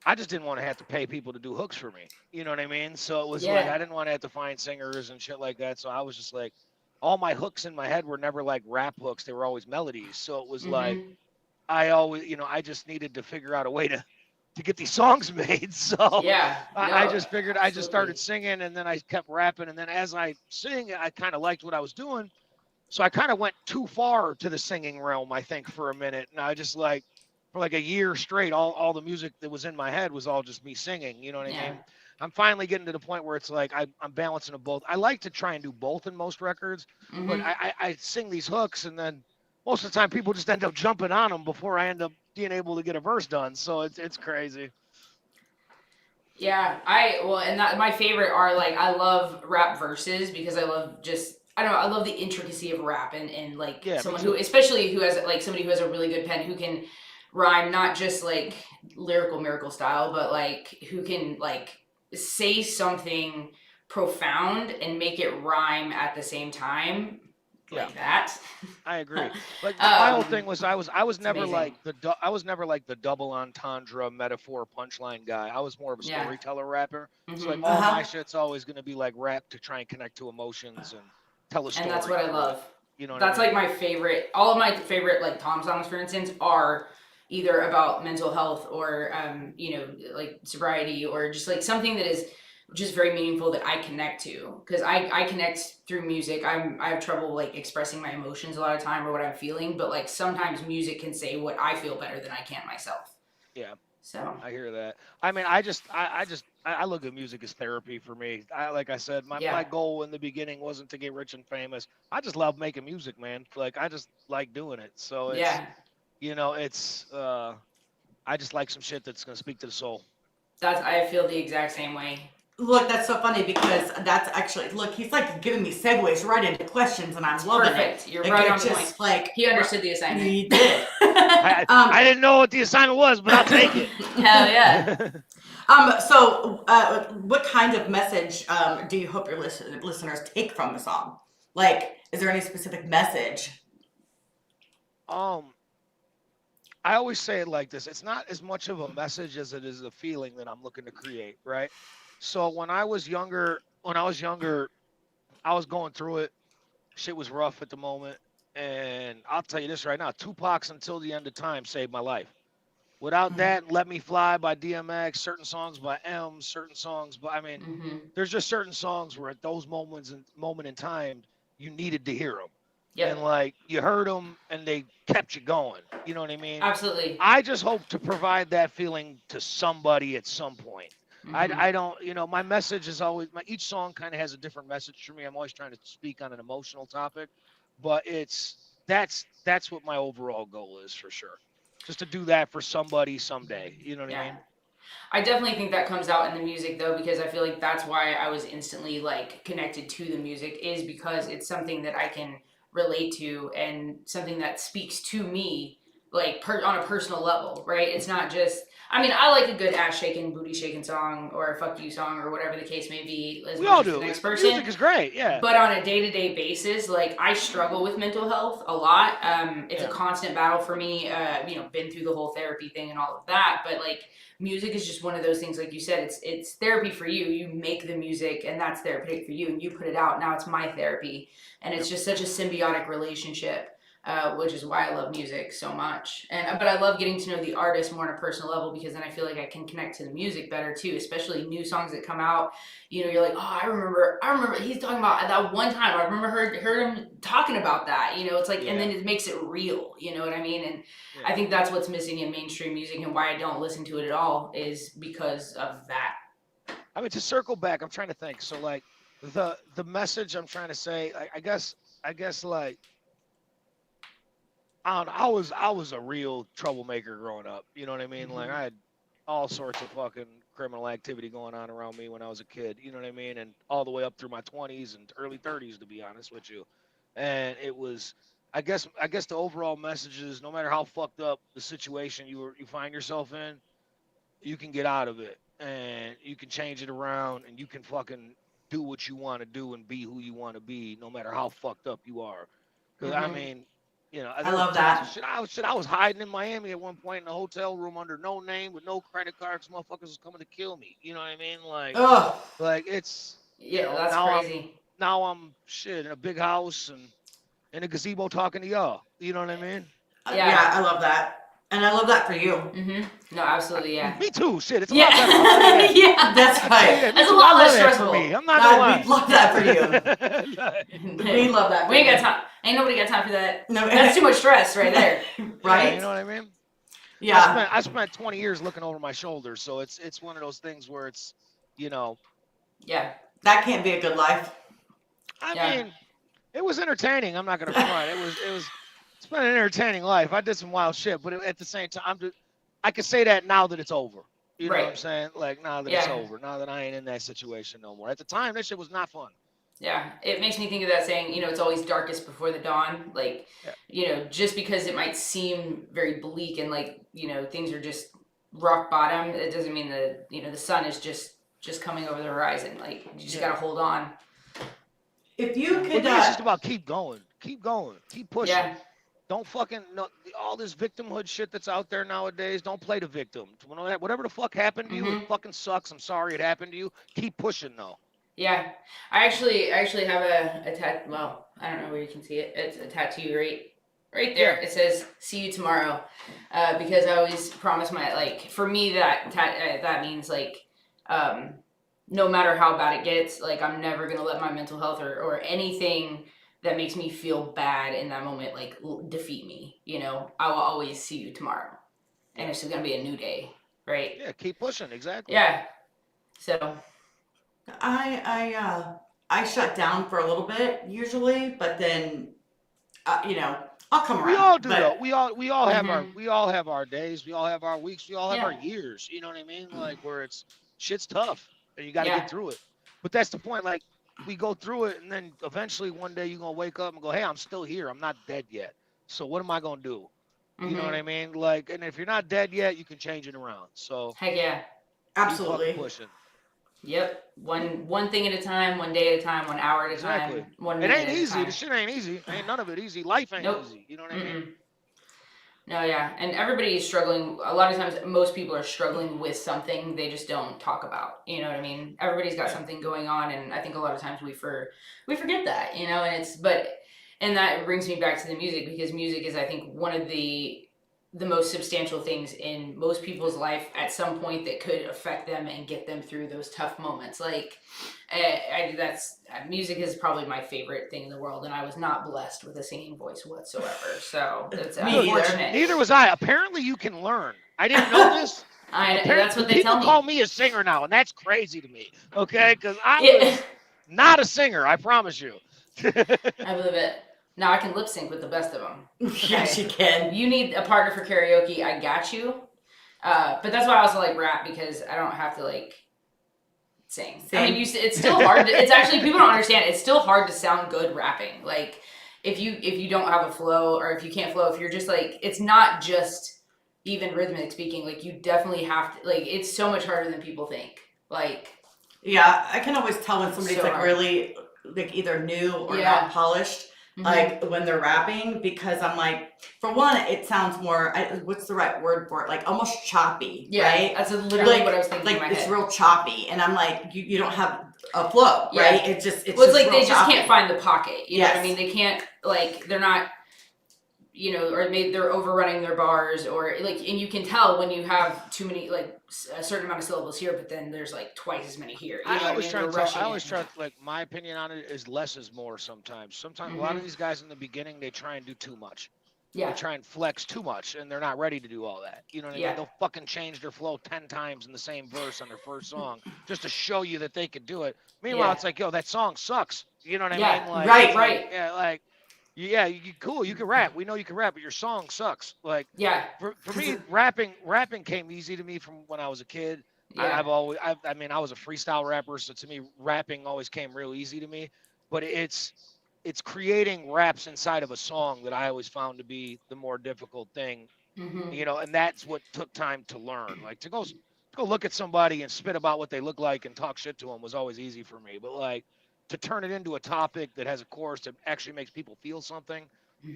I just didn't want to have to pay people to do hooks for me. You know what I mean? So it was like Yeah. I didn't want to have to find singers and shit like that. So I was just like, all my hooks in my head were never like rap hooks. They were always melodies. So it was like Mhm. I always, I just needed to figure out a way to get these songs made. So Yeah. I No, just figured I just started absolutely. singing, and then I kept rapping, and then as I sing, I kind of liked what I was doing. So I kind of went too far to the singing realm, I think, for a minute. And I just like for like a year straight, all the music that was in my head was all just me singing. You know what I Yeah. mean? I'm finally getting to the point where it's like I'm balancing them both. I like to try and do both in most records, but Mhm. I sing these hooks, and then most of the time people just end up jumping on them before I end up being able to get a verse done. So it's crazy. Yeah, and that my favorite are like I love rap verses because I love I love the intricacy of rap and like Yeah, me someone too. who especially who has like somebody who has a really good pen who can rhyme not just like lyrical miracle style but like who can like say something profound and make it rhyme at the same time like that. I agree. Like my whole Um, thing was I was never amazing. like I was never like the double entendre metaphor punchline guy. I was more of a Yeah. storyteller rapper. So like Mhm. all Uh-huh. my shit's always gonna be like rap to try and connect to emotions and tell a story. And that's what I through it. love. You know what That's I mean? like my favorite. All of my favorite like Tom songs, for instance, are either about mental health or like sobriety or just like something that is just very meaningful that I connect to because I connect through music. I have trouble like expressing my emotions a lot of time or what I'm feeling, but like sometimes music can say what I feel better than I can myself. Yeah. So I hear that. I mean, I look at music as therapy for me. Like I said, my Yeah. goal in the beginning wasn't to get rich and famous. I just love making music, man. Like I just like doing it. So it's yeah, You know, it's I just like some shit that's gonna speak to the soul. I feel the exact same way. Look, that's so funny because that's actually look. He's like giving me segues right into questions, and I'm loving Perfect. it. You're Like, right on it's just point. like He understood the assignment. he did. I didn't know what the assignment was, but I'll take it. Hell yeah. So, what kind of message do you hope your listeners take from the song? Like, is there any specific message? um, I always say it like this: it's not as much of a message as it is a feeling that I'm looking to create, right? So when I was younger, I was going through it. Shit was rough at the moment, and I'll tell you this right now: Tupac's "Until the End of Time" saved my life. Without that, "Let Me Fly" by DMX, certain songs by M, certain songs, but I mean, Mm-hmm. there's just certain songs where at those moment in time, you needed to hear them, and Yep. like you heard them, and they kept you going. You know what I mean? Absolutely. I just hope to provide that feeling to somebody at some point. Mm-hmm. I don't, my message is always each song kind of has a different message for me. I'm always trying to speak on an emotional topic, but that's what my overall goal is for sure. Just to do that for somebody someday. You know what I Yeah. mean? I definitely think that comes out in the music though, because I feel like that's why I was instantly like connected to the music, is because it's something that I can relate to and something that speaks to me like on a personal level, right? It's not just, I mean, I like a good ass shaking, booty shaking song or a fuck you song or whatever the case may be as We much all as the do. next The person. music is great. Yeah. But on a day-to-day basis, like I struggle with mental health a lot. It's a Yeah. constant battle for me. Been through the whole therapy thing and all of that, but like music is just one of those things, like you said, it's therapy for you. You make the music and that's therapeutic for you, and you put it out. Now it's my therapy, and it's Yep. just such a symbiotic relationship, which is why I love music so much. And but I love getting to know the artist more on a personal level, because then I feel like I can connect to the music better too, especially new songs that come out. You're like, oh, I remember he's talking about that one time. I remember heard him talking about that. It's like, and Yeah. then it makes it real. You know what I mean? And Yeah. I think that's what's missing in mainstream music, and why I don't listen to it at all is because of that. I mean, to circle back, I'm trying to think. So like the message I'm trying to say, I guess like I don't know, I was a real troublemaker growing up. You know what I mean? Like Mm-hmm. I had all sorts of fucking criminal activity going on around me when I was a kid. You know what I mean? And all the way up through my 20s and early 30s, to be honest with you. And it was, I guess the overall message is no matter how fucked up the situation you find yourself in, you can get out of it and you can change it around and you can fucking do what you want to do and be who you want to be, no matter how fucked up you are. Because I Mm-hmm. mean, I there were love times that. I was hiding in Miami at one point in a hotel room under no name with no credit cards. Motherfuckers was coming to kill me. You know what I mean? Ugh. Like it's Yeah, that's now crazy. I'm shit in a big house and in a gazebo talking to y'all. You know what I mean? Yeah. Yeah, I love that. And I love that for you. Mm-hmm. No, absolutely, yeah. Me too. Shit, it's a Yeah. lot better. I'll tell you that. Yeah. That's I'll tell you right. that. Me That's a too. I lot love less that for me. stressful. I'm not gonna God, lie. we love that for you. We love that for We ain't you. got time. Ain't nobody got time for that. No, That's too much stress right there. Yeah, you right? know what I mean? Yeah, I spent 20 years looking over my shoulder, so it's one of those things where it's, you know, Yeah. that can't be a good life. I Yeah. mean, it was entertaining. I'm not gonna front. It's been an entertaining life. I did some wild shit, but at the same time, I can say that now that it's over. You know what I'm Right. saying? Like now that it's Yeah. over, now that I ain't in that situation no more. At the time, that shit was not fun. Yeah, it makes me think of that saying, it's always darkest before the dawn. Like, Yeah, just because it might seem very bleak and like, things are just rock bottom, it doesn't mean that, the sun is just coming over the horizon. Like, you just yeah. gotta hold on. If you Well, could, to me, it's just about keep going, keep pushing. Yeah. Don't fucking no, all this victimhood shit that's out there nowadays. Don't play the victim. Whatever the fuck happened to you, it Mm-hmm. fucking sucks. I'm sorry it happened to you. Keep pushing though. Yeah. I actually have a well, I don't know where you can see it. It's a tattoo right there. Yeah, It says "See you tomorrow," because I always promise for me that means um, no matter how bad it gets, like I'm never gonna let my mental health or anything that makes me feel bad in that moment defeat me. I will always see you tomorrow, and yeah, it's just gonna be a new day, right? yeah. Keep pushing. Exactly. Yeah. So I shut down for a little bit usually, but then, you know, I'll come around. We all do but, though. We all have our Mhm. we all have our days. We all have our weeks. We all have our Yeah. years. You know what I mean? Like where it's shit's tough and you got to Yeah. get through it. But that's the point. Like we go through it, and then eventually one day you're gonna wake up and go, "Hey, I'm still here. I'm not dead yet. So what am I gonna do?" You know what Mhm. I mean? Like, and if you're not dead yet, you can change it around. So Heck yeah. keep fucking absolutely. pushing. Yep. One thing at a time, one day at a time, 1 hour at a Exactly. time, 1 It minute ain't at a easy. time. The shit ain't easy. Ain't none of it easy. Life ain't Nope. easy. You know what I mean? Mm-mm. No, yeah, and everybody is struggling. A lot of times, most people are struggling with something they just don't talk about. You know what I mean? Everybody's got Yeah. something going on, and I think a lot of times we forget that. You know, and it's but and that brings me back to the music because music is, I think, one of the most substantial things in most people's life at some point that could affect them and get them through those tough moments. Like, that's music is probably my favorite thing in the world, and I was not blessed with a singing voice whatsoever. So it's Me neither. unfortunate. Neither was I. Apparently, you can learn. I didn't know this. That's what they People tell call me. me a singer now, and that's crazy to me. Okay, because I Yeah, was not a singer. I promise you. I believe it. Now I can lip sync with the best of them. Yes, you can. You need a partner for karaoke. I got you. But that's why I also like rap because I don't have to like sing. I mean, it's still hard. It's actually people don't understand. It's still hard to sound good rapping. Like if you don't have a flow or if you can't flow, if you're just like it's not just even rhythmic speaking. Like you definitely have to like it's so much harder than people think. Like Yeah, I can always tell when somebody's so like hard. really like either new or Yeah. not polished, Mhm. like when they're rapping, because I'm like, for one, it sounds more, what's the right word for it? Like almost choppy, Yeah, right? that's literally Like- what I was thinking in Like my it's head. real choppy, and I'm like, you don't have a flow, Yeah. right? It's Well, it's just like real they just choppy. can't find the pocket. You know what I Yes. mean? They can't like they're not, or maybe they're overrunning their bars or like, and you can tell when you have too many like a certain amount of syllables here, but then there's like twice as many here. You know I what I always mean? try They're to tell. rushing I always it. try to, like my opinion on it is less is more. Sometimes a lot of Mhm. these guys in the beginning they try and do too much. They Yeah, try and flex too much, and they're not ready to do all that. You know what I Yeah. mean? They'll fucking change their flow 10 times in the same verse on their first song just to show you that they could do it. Meanwhile, Yeah. it's like, yo, that song sucks. You know what I Yeah, mean? Like, right, it's like, right. yeah, like, yeah, you cool, you can rap. We know you can rap, but your song sucks. Like, Yeah, for me, rapping came easy to me from when I was a kid. yeah. I mean, I was a freestyle rapper, so to me, rapping always came real easy to me. But it's creating raps inside of a song that I always found to be the more difficult thing, Hmm. and that's what took time to learn. Like to go look at somebody and spit about what they look like and talk shit to them was always easy for me. But like to turn it into a topic that has a chorus that actually makes people feel something, Hmm.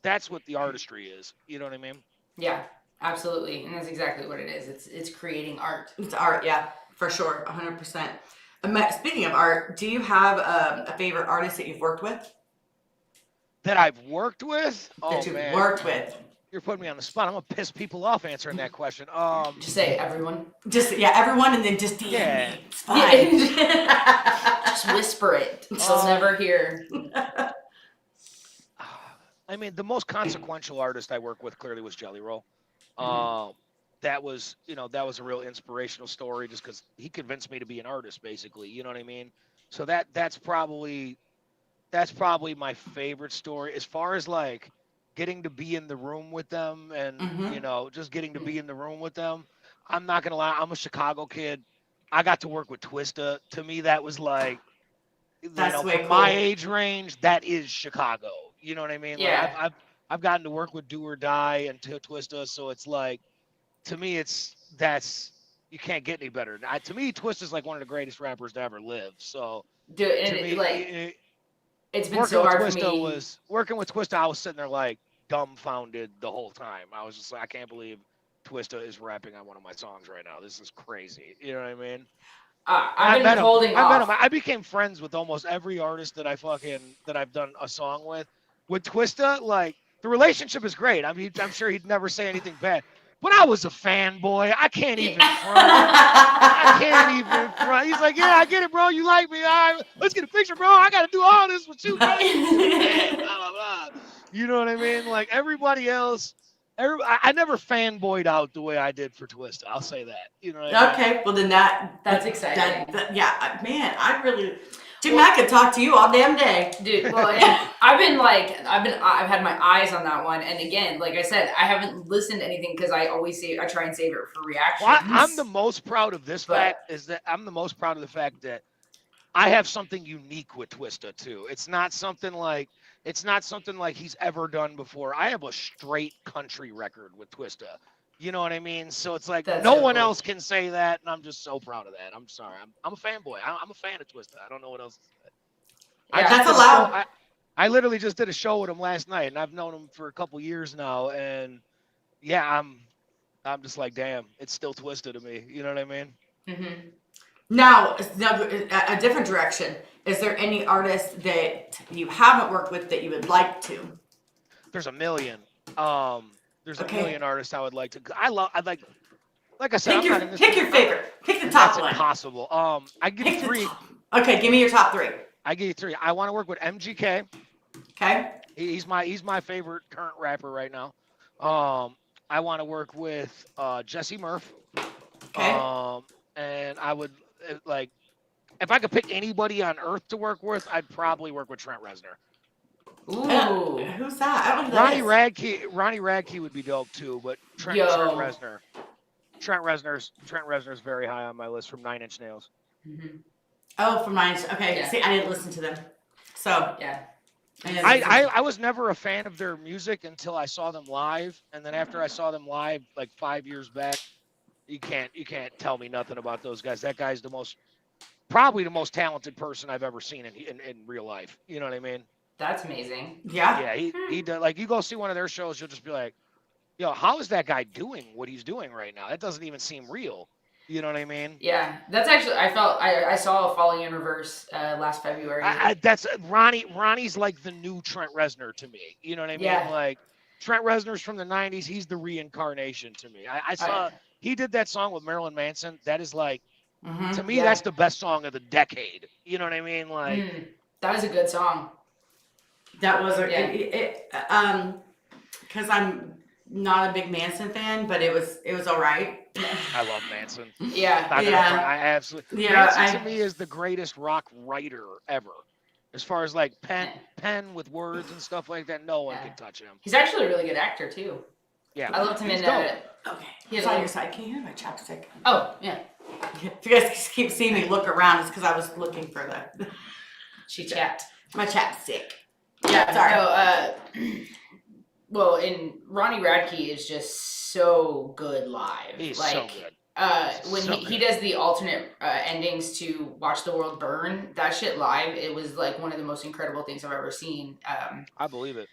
that's what the artistry is. You know what I mean? Yeah, absolutely, and that's exactly what it is. It's creating art. It's art, yeah, for sure, 100%. Speaking of art, do you have a favorite artist that you've worked with? That I've worked with? That Oh you've man, worked with? you're putting me on the spot. I'm gonna piss people off answering that question. Just say everyone. Just, yeah, everyone, and then just DM Yeah. me. It's fine. Just whisper it. They'll never hear. I mean, the most consequential artist I worked with clearly was Jelly Roll. Mhm. That was, that was a real inspirational story just because he convinced me to be an artist, basically. You know what I mean? So that's probably my favorite story as far as like getting to be in the room with them and Mhm. just getting to be in the room with them. I'm not gonna lie, I'm a Chicago kid. I got to work with Twista. To me, that was like, That's way from my cool. age range, that is Chicago. You know what I mean? Like Yeah. I've gotten to work with Do or Die and Twista, so it's like to me, that's you can't get any better. To me, Twista's like one of the greatest rappers to ever live. So Dude, to and like me, it's been so hard for me. working with Twista. I was sitting there like dumbfounded the whole time. I was just like, I can't believe Twista is rapping on one of my songs right now. This is crazy. You know what I mean? And I've been holding I met him. off. I became friends with almost every artist that I've done a song with. With Twista, like the relationship is great. I mean, I'm sure he'd never say anything bad. But I was a fanboy. I can't even front. I can't even front. He's like, yeah, I get it, bro. You like me. All right, let's get a picture, bro. I got to do all this with you, bro. Blah, blah, blah. You know what I mean? Like everybody else, I never fanboyed out the way I did for Twista. I'll say that. You know what I mean? Okay, well then That's exciting. yeah, man, I really. Jimmy, I could talk to you all damn day. Dude, well, I've had my eyes on that one, and again, like I said, I haven't listened to anything because I try and save it for reactions. Well, I'm the most proud of this But- fact is that I'm the most proud of the fact that I have something unique with Twista too. It's not something like he's ever done before. I have a straight country record with Twista. You know what I mean? So it's like That's no so one cool. else can say that, and I'm just so proud of that. I'm sorry. I'm a fanboy. I'm a fan of Twista. I don't know what else to say. Yeah, That's allowed. I literally just did a show with him last night, and I've known him for a couple years now, and yeah, I'm just like, damn, it's still Twista to me. You know what I mean? Mm-hmm. Now, a different direction. Is there any artist that you haven't worked with that you would like to? There's a million. There's Okay. a million artists I would like to. I'd like I said, Pick your favorite. Pick the top That's one. impossible. I give you Pick the three. Okay, give me your top three. I give you three. I want to work with MGK. Okay. He's my favorite current rapper right now. I want to work with Jesse Murph. Okay. And I would like if I could pick anybody on earth to work with, I'd probably work with Trent Reznor. Ooh. Who's that? I don't know who that is. Ronnie Radke would be dope too, but Trent Reznor's very high on my list from 9 Inch Nails. Mm-hmm. Oh, from mine. Okay. Yeah. See, I didn't listen to them. So Yeah. I was never a fan of their music until I saw them live, and then after I saw them live like 5 years back, you can't tell me nothing about those guys. That guy's probably the most talented person I've ever seen in real life. You know what I mean? That's amazing. yeah. Yeah, he does. Like you go see one of their shows, you'll just be like, yo, how is that guy doing what he's doing right now? That doesn't even seem real. You know what I mean? Yeah, that's actually I saw Falling in Reverse last February. That's Ronnie's like the new Trent Reznor to me. You know what I mean? Yeah. Like Trent Reznor's from the 90s. He's the reincarnation to me. I saw he did that song with Marilyn Manson. That is like to me, that's the best song of the decade. You know what I mean? Like that was a good song. That was because I'm not a big Manson fan, but it was all right. I love Manson. Yeah. I absolutely. Yeah, Manson to me is the greatest rock writer ever. As far as like pen with words and stuff like that, no one can touch him. He's actually a really good actor too. Yeah, I loved him in Okay, He's he's on your side. Can you hear my chapstick? Oh yeah. If you guys keep seeing me look around, it's because I was looking for She chapped. my chapstick. Yeah. Sorry. No, well, and Ronnie Radke is just so good live. He's like, so good. When he does the alternate endings to Watch the World Burn, that shit live, it was like one of the most incredible things I've ever seen. I believe it.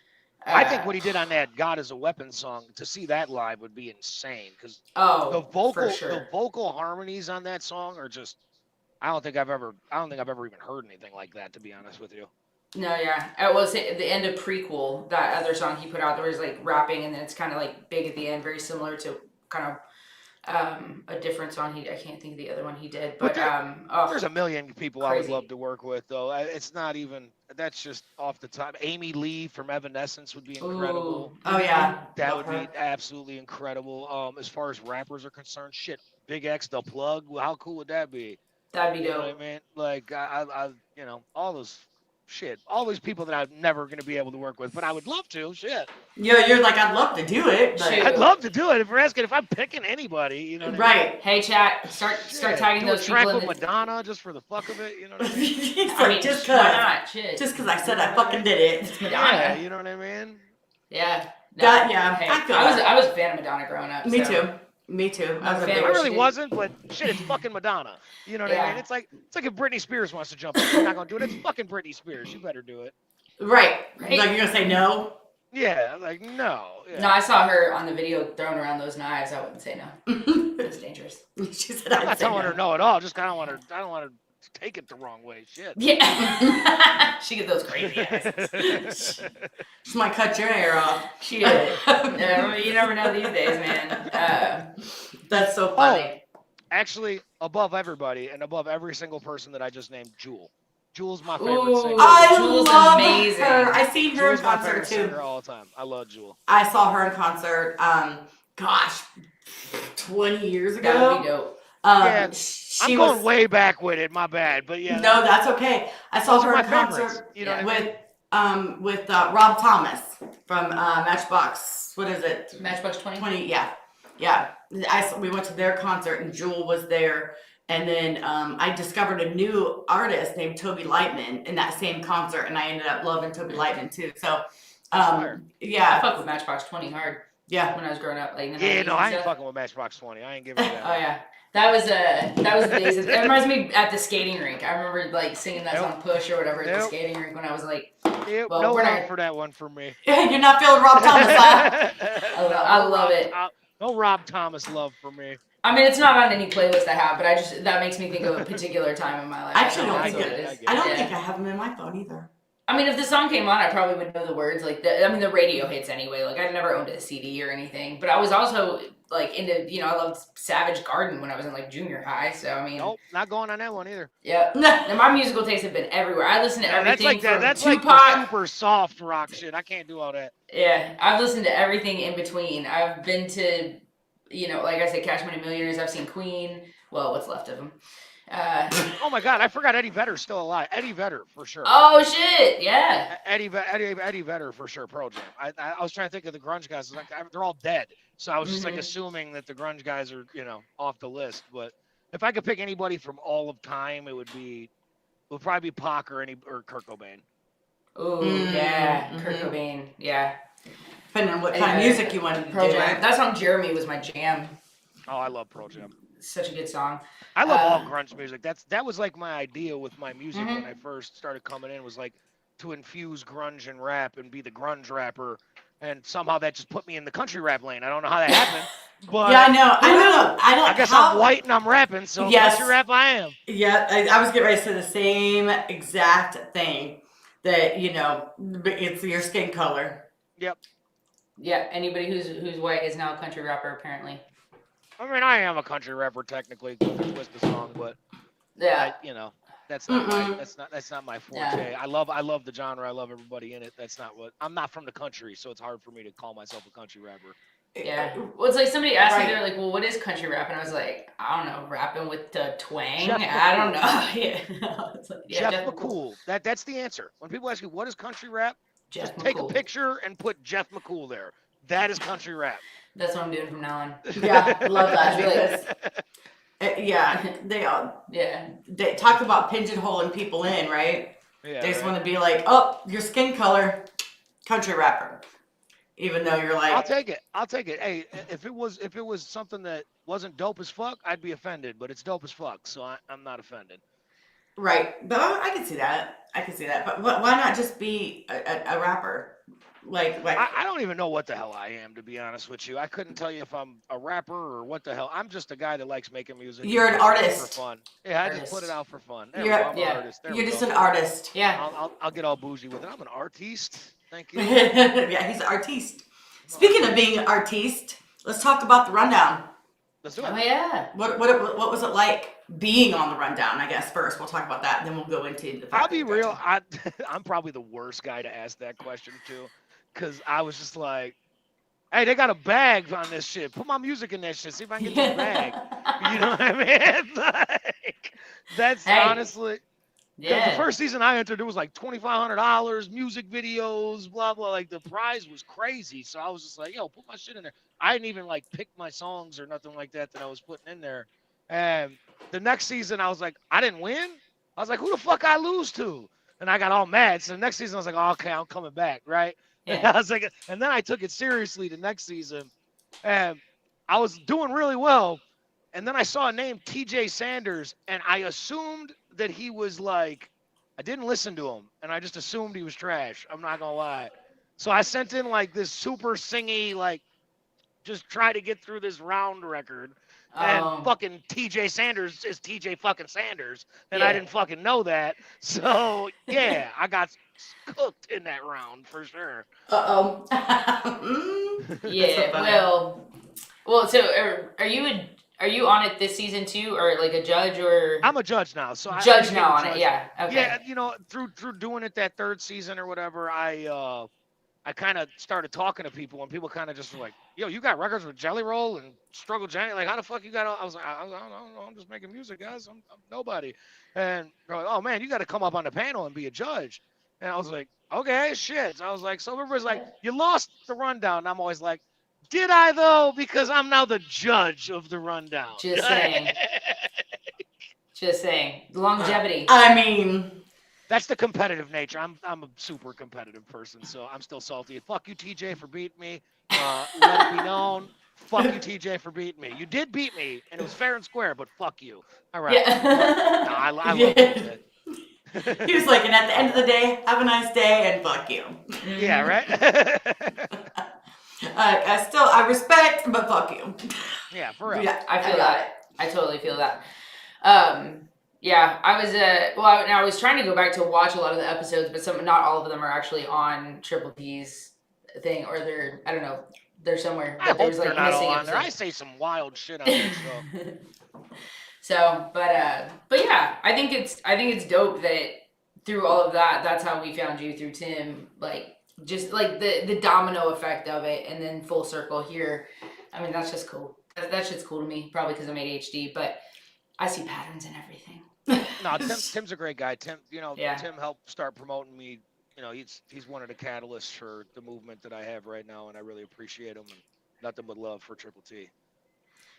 I think what he did on that "God Is a Weapon" song, to see that live would be insane because the vocal harmonies on that song are just. I don't think I've ever even heard anything like that, to be honest with you. No, yeah. It was at the end of Prequel, that other song he put out, there was like rapping and then it's kind of like big at the end, very similar to kind of a different song I can't think of the other one he did, but there's a million people crazy. I would love to work with though. It's not even that's just off the top. Amy Lee from Evanescence would be incredible. Ooh. Oh yeah, That would be absolutely incredible. As far as rappers are concerned, Big X, The Plug. How cool would that be? That'd be You know dope. what I mean? Like all these people that I'm never gonna be able to work with, but I would love to. you're like I'd love to do it, but Shoot. I'd love to do it. If you're asking if I'm picking anybody, you know what I mean? right. Hey chat, start tagging Do a those track people in with the Madonna just for the fuck of it, you know what I mean? He's I mean, like, just why cause, not? Shit. just cause I said I fucking did it. Yeah, you know what I mean? Yeah. No. That- yeah, Hey, I feel I was a fan of Madonna growing up. Me so. too. Me too. I was a fan big I of really she wasn't, but shit, it's fucking Madonna. You know what I mean? It's like if Britney Spears wants to jump in, she's not gonna do it. It's fucking Britney Spears. You better do it. right. Right. Like you're gonna say no. Yeah, like no. Yeah. No, I saw her on the video throwing around those knives. I wouldn't say no. It's dangerous. She said I'm I'd not say telling no. her no at all. Just kind of want her. I don't want her to take it the wrong way. Shit. Yeah. She get those crazy eyes. She might cut your hair off. She did. You never know these days, man. That's so funny. Actually, above everybody and above every single person that I just named, Jewel. Jewel's my favorite Ooh. singer. I Jewel's love amazing. her. I seen her in Jewel's my concert favorite too. singer all the time. I love Jewel. I saw her in concert. Gosh, 20 years ago. That would be dope. Yeah. I'm She going was way back with it. My bad, but yeah, no, that's okay. I saw those are her my in favorites. concert You know what I mean? with Rob Thomas from Matchbox. What is it? Matchbox 20. 20. Yeah, yeah. We went to their concert and Jewel was there, and then I discovered a new artist named Toby Lightman in that same concert, and I ended up loving Toby Lightman too. So, I yeah, fuck with Matchbox 20 hard yeah. when I was growing up, like in the Yeah, 90s no, and I ain't stuff. fucking with Matchbox 20. I ain't giving you Oh that. yeah, that was the days. It reminds me at the skating rink. I remember like singing that song "Push" or whatever at the skating rink when I was like, Yep, well, no we're love not. for that one for me. You're not feeling Rob Thomas, huh? I love it. No Rob Thomas love for me. I mean, it's not on any playlist I have, but that makes me think of a particular time in my life. I actually That's don't what think it is. I don't Yeah. think I have them in my phone either. I mean, if the song came on, I probably would know the words. Like, the radio hits anyway. Like, I never owned a CD or anything. But I was also, like, into, I loved Savage Garden when I was in, like, junior high. So, I mean. Nope, not going on that one either. Yeah. And my musical tastes have been everywhere. I listen to everything from That's Tupac. like the super soft rock shit. I can't do all that. Yeah, I've listened to everything in between. I've been to, like I said, Cash Money Millionaires. I've seen Queen. Well, what's left of them. Oh my God, I forgot Eddie Vedder's still alive. Eddie Vedder for sure. Oh shit, yeah. Eddie Vedder for sure. Pearl Jam. I was trying to think of the grunge guys. Like they're all dead, so I was just like assuming that the grunge guys are off the list. But if I could pick anybody from all of time, it would probably be Pac or Kurt Cobain. Ooh, yeah, Kurt Cobain, yeah. Depending on what kind of music you wanted to do. Jam. That song Jeremy was my jam. Oh, I love Pearl Jam. Such a good song. I love all grunge music. That was like my idea with my music when I first started coming in, was like to infuse grunge and rap and be the grunge rapper, and somehow that just put me in the country rap lane. I don't know how that happened, but yeah, I know. I guess I'm white and I'm rapping, so country rap I am. Yeah, I was getting ready to say the same exact thing. That it's your skin color. Yep. Yeah, anybody who's white is now a country rapper apparently. I mean, I am a country rapper technically, twist the song, but yeah, that's not my forte. Yeah. I love the genre. I love everybody in it. I'm not from the country, so it's hard for me to call myself a country rapper. Yeah. Well, it's like somebody asked me, they're like, well, what is country rap? And I was like, I don't know, rapping with the twang. I don't know. Yeah. It's like, Jeff McCool. That's the answer. When people ask you what is country rap, just take a picture and put Jeff McCool there. That is country rap. That's what I'm doing from now on. Yeah, I love that. They talk about pigeonholing people in, right? Yeah, they just want to be like, oh, your skin color, country rapper. Even though you're like, I'll take it. Hey, if it was something that wasn't dope as fuck, I'd be offended. But it's dope as fuck, so I'm not offended. Right, but I can see that. But why not just be a rapper? Like I don't even know what the hell I am, to be honest with you. I couldn't tell you if I'm a rapper or what the hell. I'm just a guy that likes making music. You're an artist. For fun. Yeah, I just put it out for fun. You're an artist. You're just an artist. Yeah. I'll get all bougie with it. I'm an artiste. Thank you. Yeah, he's an artiste. Speaking of being an artiste, let's talk about the rundown. Let's do it. Oh yeah. What was it like being on the rundown? I guess first we'll talk about that, and then we'll go into the. I'll be real. I'm probably the worst guy to ask that question to, because I was just like, hey, they got a bag on this shit. Put my music in that shit. See if I can get the bag. You know what I mean? Like, that's honestly. Yeah. The first season I entered, it was like $2,500, music videos, blah blah. Like the prize was crazy, so I was just like, "Yo, put my shit in there." I didn't even like pick my songs or nothing like that I was putting in there. And the next season, I was like, I didn't win. I was like, who the fuck I lose to? And I got all mad. So the next season, I was like, oh, okay, I'm coming back, right? Yeah. And I was like, and then I took it seriously the next season, and I was doing really well. And then I saw a name, TJ Sanders, and I assumed that he was like, I didn't listen to him, and I just assumed he was trash. I'm not gonna lie. So I sent in like this super singy, like, just try to get through this round record. And fucking TJ Sanders is TJ fucking Sanders, and I didn't fucking know that. So yeah, I got cooked in that round for sure. Yeah. Well. So are you on it this season too, or like a judge, or? I'm a judge now, so judge now on it. Yeah. Okay. Yeah, through doing it that third season or whatever, I I kind of started talking to people, and people kind of just were like, "Yo, you got records with Jelly Roll and Struggle Jenny? Like, how the fuck you got?" I was like, I don't know. I'm just making music, guys. I'm nobody." And they're like, "Oh man, you got to come up on the panel and be a judge." And I was like, "Okay, shit." So I was like, so everybody's like, "You lost the rundown." And I'm always like, "Did I though?" Because I'm now the judge of the rundown. Just saying. Just saying. Longevity. I mean, That's the competitive nature. I'm a super competitive person, so I'm still salty. Fuck you, TJ, for beating me. Let it be known. Fuck you, TJ, for beating me. You did beat me, and it was fair and square, but fuck you. All right. Yeah. No, I love TJ. he was like, and at the end of the day, have a nice day and fuck you. Yeah, right? I respect, but fuck you. Yeah, for real. Yeah, I feel got that. I totally feel that. Yeah, I was I was trying to go back to watch a lot of the episodes, but not all of them are actually on Triple P's thing, or they're, I don't know, they're somewhere. I But there hope was they're like not missing all on there. I episodes. say some wild shit on this show. So, but yeah, I think it's dope that through all of that, that's how we found you, through Tim, like just like the domino effect of it, and then full circle here. I mean, that's just cool. That shit's cool to me, probably because I'm ADHD, but I see patterns in everything. No, Tim's a great guy. Tim, Yeah. Tim helped start promoting me. He's one of the catalysts for the movement that I have right now, and I really appreciate him. And nothing but love for Triple T.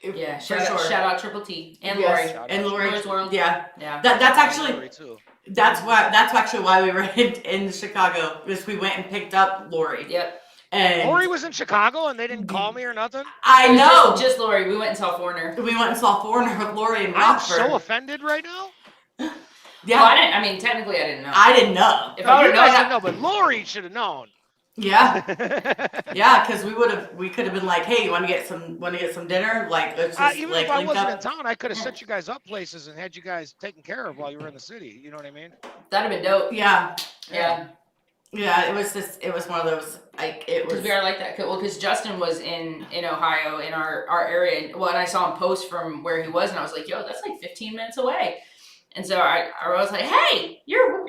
Yeah, for shout sure. out Triple T and Yes, Lori. and Lori. Lori's World. Yeah, Yeah. that's actually Lori too. that's actually why we were in Chicago, because we went and picked up Lori. Yep. And Lori was in Chicago and they didn't call me or nothing. I know. Just Lori. We went and saw Foreigner. We went and saw Foreigner with Lori and I'm Rockford. so offended right now. Yeah. Well, I mean, technically, I didn't know. I didn't know. If I would You have known guys that, didn't know, but Lori should have known. Yeah. Yeah, because we could have been like, hey, you want to get some dinner? Like, let's just Even like if I link wasn't up. in town, I could have set you guys up places and had you guys taken care of while you were in the city. You know what I mean? that'd have been dope. Yeah. Yeah. Yeah, it was one of those, like, it was. Because we are like that. Well, because Justin was in Ohio, in our area. Well, and I saw him post from where he was, and I was like, yo, that's like 15 minutes away. And so I was like, hey, you're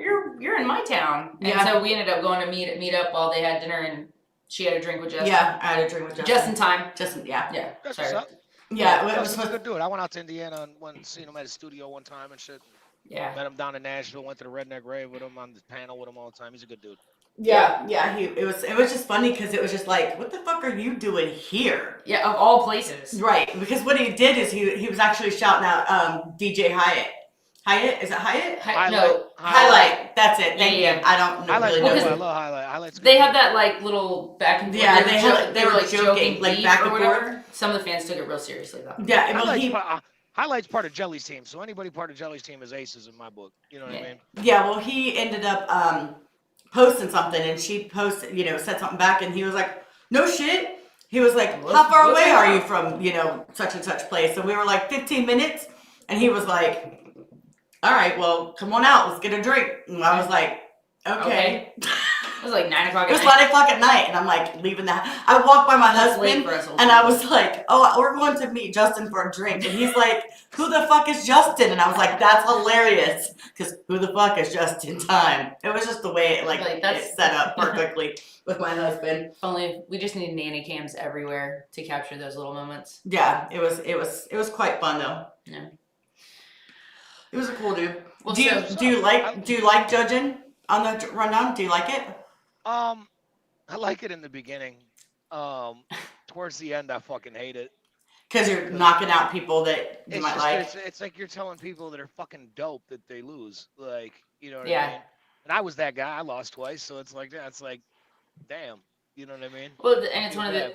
in my town. And so we ended up going to meet up while they had dinner, and she had a drink with Justin. Yeah, I had a drink with Justin. Just in time. Yeah. Yeah. That's Sorry. what's up. Yeah, it was was good to do it. I went out to Indiana and went and seen him at his studio one time and shit. Yeah. Met him down in Nashville. Went to the Redneck Rave with him, on the panel with him all the time. He's a good dude. Yeah. It was just funny because it was just like, what the fuck are you doing here? Yeah, of all places. Right, because what he did is he was actually shouting out DJ Hyatt. Hyatt? Is it Hyatt? Highlight. That's it. Thank you. I don't know. Highlight's Really know. I love Highlight. Highlight's good. They had that like little back and forth. Yeah, they were like joking like beef back or and whatever. forth. Some of the fans took it real seriously though. Yeah, well, Highlight's part of Jelly's team, so anybody part of Jelly's team is aces in my book. You know what I mean? Yeah, well, he ended up posting something, and she posted, said something back, and he was like, no shit. He was like, how far away are you from, such and such place? And we were like, 15 minutes. And he was like, all right, well, come on out. Let's get a drink. And I was like, okay. It was like 9 o'clock. It was 9 o'clock at night, and I'm like leaving the house. I walked by my husband, and I was like, oh, we're going to meet Justin for a drink. And he's like, who the fuck is Justin? And I was like, that's hilarious, because who the fuck is Justin time? It was just the way it set up perfectly with my husband. Only we just need nanny cams everywhere to capture those little moments. Yeah, it was quite fun though. Yeah. It was a cool dude. Well, do you like judging on the rundown? Do you like it? I like it in the beginning. Towards the end, I fucking hate it. Because you're knocking out people that you might like. It's like you're telling people that are fucking dope that they lose. Like, you know what I Yeah. mean? And I was that guy. I lost twice, so it's like damn. You know what I mean? Well, and it's one of the,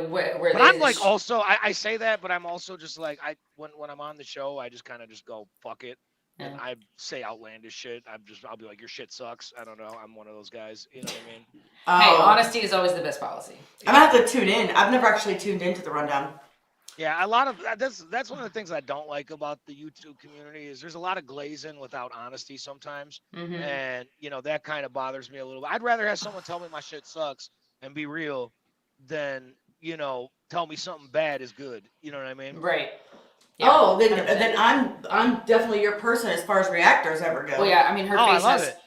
where. But I'm like also, I say that, but I'm also just like when I'm on the show, I just kind of just go fuck it. And I say outlandish shit. I'll be like, your shit sucks. I don't know. I'm one of those guys. You know what I mean? Hey, honesty is always the best policy. I'm gonna have to tune in. I've never actually tuned into the rundown. Yeah, a lot of that's one of the things I don't like about the YouTube community is there's a lot of glazing without honesty sometimes, and that kind of bothers me a little bit. I'd rather have someone tell me my shit sucks and be real than tell me something bad is good. You know what I mean? Right. Yeah, then I'm definitely your person as far as reactors ever go. Well, yeah, I mean her face I love has it.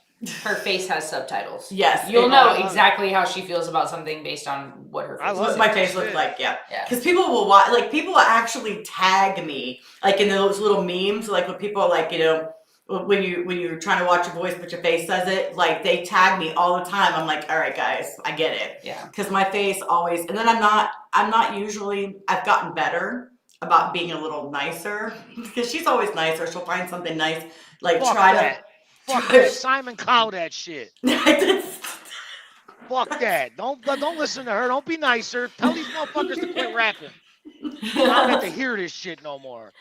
her face has subtitles. Yes, You'll it- know I love exactly how she feels about something based on what her face I looks love what it. like. my face looks Shit. like, yeah. Yeah. Because people will watch, like people will actually tag me, like in those little memes, like when people like, you know, when you're trying to watch your voice but your face says it, like they tag me all the time. I'm like, all right, guys, I get it. Yeah. Because my face always, and then I'm not usually. I've gotten better about being a little nicer because she's always nicer. She'll find something nice, like Fuck try that. Fuck try- that. Simon Cowell that shit. to. Fuck that. Don't listen to her. Don't be nicer. Tell these motherfuckers to quit rapping. I don't have to hear this shit no more.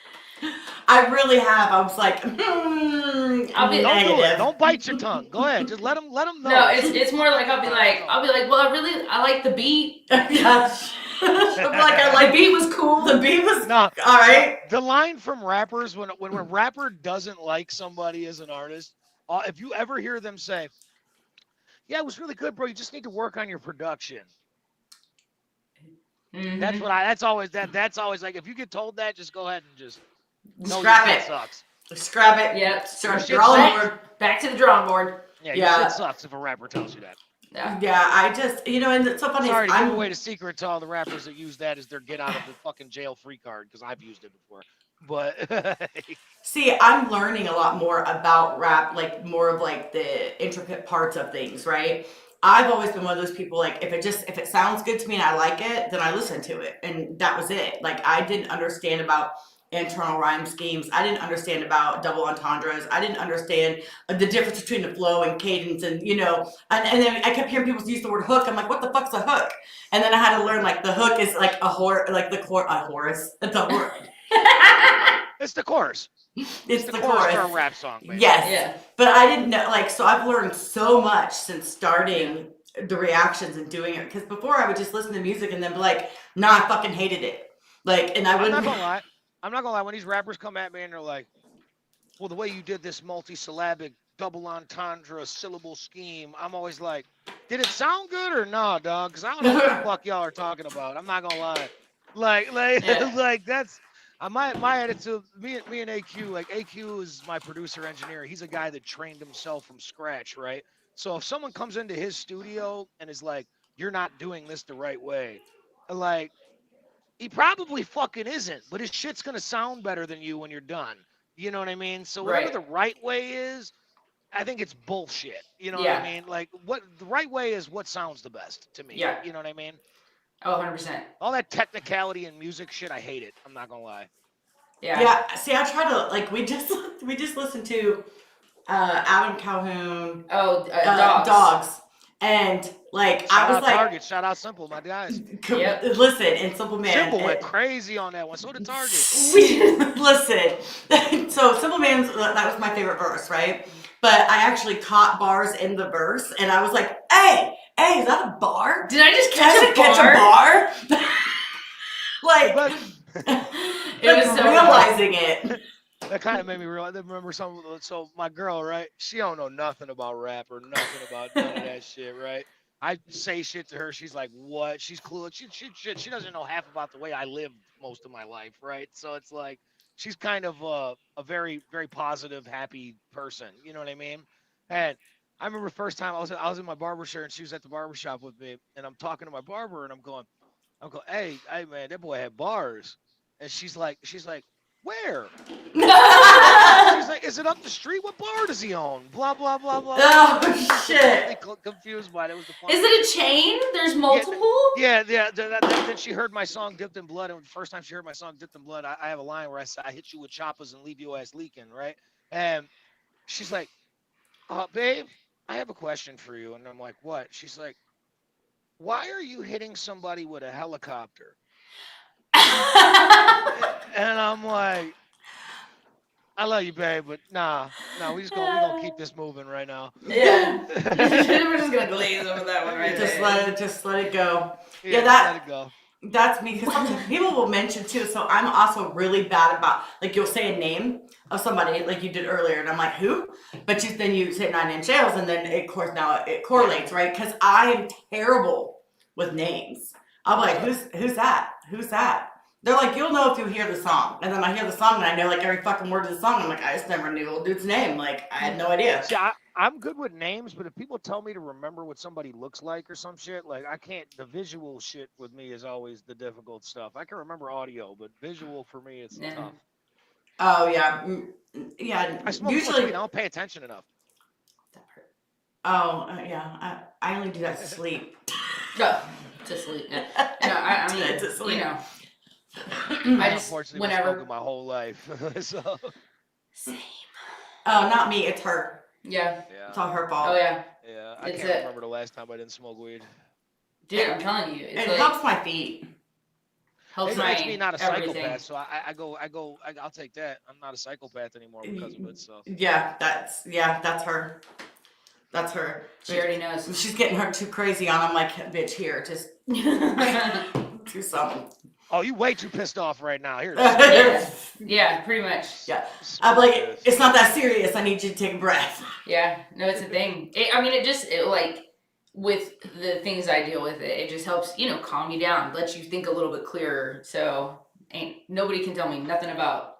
I really have. I was like, I'll be- Don't do it. negative. Don't bite your tongue. Go ahead. Just let them know. No, it's more like I'll be like, well, I like the beat. Yes. I'm like, I The like beat was cool. the beat was No, all right. the line from rappers when a rapper doesn't like somebody as an artist, if you ever hear them say, "Yeah, it was really good, bro. You just need to work on your production." Mhm. That's always like if you get told that, just go ahead and just know Scrap your shit it. sucks. Scrap it. Yep. Start Your drawing shit more. Back to the drawing board. Yeah, Yeah. your shit sucks if a rapper tells you that. Yeah. Yeah, I just, you know, and it's so funny. Sorry to I'm, give away the secret to all the rappers that use that as their get out of the fucking jail free card because I've used it before. But See, I'm learning a lot more about rap, like more of like the intricate parts of things, right? I've always been one of those people, like if it sounds good to me and I like it, then I listen to it. And that was it. Like I didn't understand about internal rhyme schemes. I didn't understand about double entendres. I didn't understand the difference between the flow and cadence and, you know, and then I kept hearing people use the word hook. I'm like, what the fuck's a hook? And then I had to learn like the hook is like a chorus. It's a horse. it's the chorus. It's the the chorus chorus. for a rap song, man. Yes. Yeah. But I didn't know, like, so I've learned so much since starting the reactions and doing it. Because before I would just listen to music and then be like, nah, I fucking hated it. Like, and I I'm wouldn't. not gonna lie. I'm not gonna lie. When these rappers come at me and they're like, "Well, the way you did this multi-syllabic double entendre syllable scheme," I'm always like, "Did it sound good or nah, dog? Because I don't know what the fuck y'all are talking about. I'm not gonna lie. Like, Yeah. like that's my attitude. Me and AQ. Like AQ is my producer engineer. He's a guy that trained himself from scratch, right? So if someone comes into his studio and is like, "You're not doing this the right way," like he probably fucking isn't, but his shit's gonna sound better than you when you're done. You know what I mean? So whatever Right. the right way is, I think it's bullshit. You know what Yeah. I mean? Like what the right way is what sounds the best to me. Yeah. You know what I mean? Oh, 100%. All that technicality and music shit, I hate it. I'm not gonna lie. Yeah. Yeah. See, I try to, like, we just listened to Adam Calhoun, Oh, dogs. Dogs. And, like, Shout I was out like, Target. Shout out Simple, my guys. Yep. listen, and Simple Man. Simple went it- crazy on that one. So did Target. Listen. So Simple Man's that was my favorite verse, right? But I actually caught bars in the verse, and I was like, "Hey, is that a bar? Did I just Did I catch just a bar? catch a bar?" Like, But It was so realizing it. that kind of made me realize. I remember some. So my girl, right? She don't know nothing about rap or nothing about none of that shit, right? I say shit to her. She's like, "What?" She's clueless. She doesn't know half about the way I lived most of my life, right? So it's like she's kind of a very very positive, happy person. You know what I mean? And I remember first time I was in my barber chair and she was at the barber shop with me, and I'm talking to my barber and I'm going, "Hey, man, that boy had bars," and she's like, "Where?" She's like, "Is it up the street? What bar does he own?" Blah blah blah blah. Oh shit! Confused by it. It was the Is it a chain? There's multiple? Yeah. Then she heard my song "Dipped in Blood," and the first time she heard my song "Dipped in Blood," I have a line where I say, "I hit you with choppers and leave your ass leaking," right? And she's like, "Babe, I have a question for you," and I'm like, "What?" She's like, "Why are you hitting somebody with a helicopter?" And I'm like, "I love you, babe, but nah, we gonna keep this moving right now." Yeah. We're just gonna glaze over that one right Just there. let it go. Yeah, that- let it go. That's me because sometimes people will mention too. So I'm also really bad about, like, you'll say a name of somebody like you did earlier, and I'm like, who? But then you say 9 Inch Nails, and then of course now it correlates, right? Because I am terrible with names. I'm like, who's that? Who's that? They're like, you'll know if you hear the song. And then I hear the song and I know like every fucking word of the song. I'm like, I just never knew old dude's name. Like, I had no idea. See, I'm good with names, but if people tell me to remember what somebody looks like or some shit, like I can't. The visual shit with me is always the difficult stuff. I can remember audio, but visual for me, it's Yeah. tough. Oh yeah, yeah. I smoke too much Usually, weed. I don't pay attention enough. oh yeah. I only do that to sleep. No, to sleep. No, I mean, To sleep. you know, I just unfortunately been whenever. smoking my whole life, so Same. Oh, not me. It's her. Yeah. It's yeah, all her fault. Oh yeah. yeah. I It's can't remember the last time I didn't smoke weed. Dude, I'm telling you, it's It like helps my feet. helps It my makes me not a everything. psychopath, so I'll take that. I'm not a psychopath anymore because of it. So Yeah, that's her. That's her. She already knows. She's getting her too crazy on. I'm like, bitch, here, just do something. oh, you way too pissed off right now. Here, Yeah, pretty much. Yeah. I'm like, it's not that serious. I need you to take a breath. Yeah, no, it's a thing. I mean, it like with the things I deal with, it just helps, calm you down, lets you think a little bit clearer. So nobody can tell me nothing about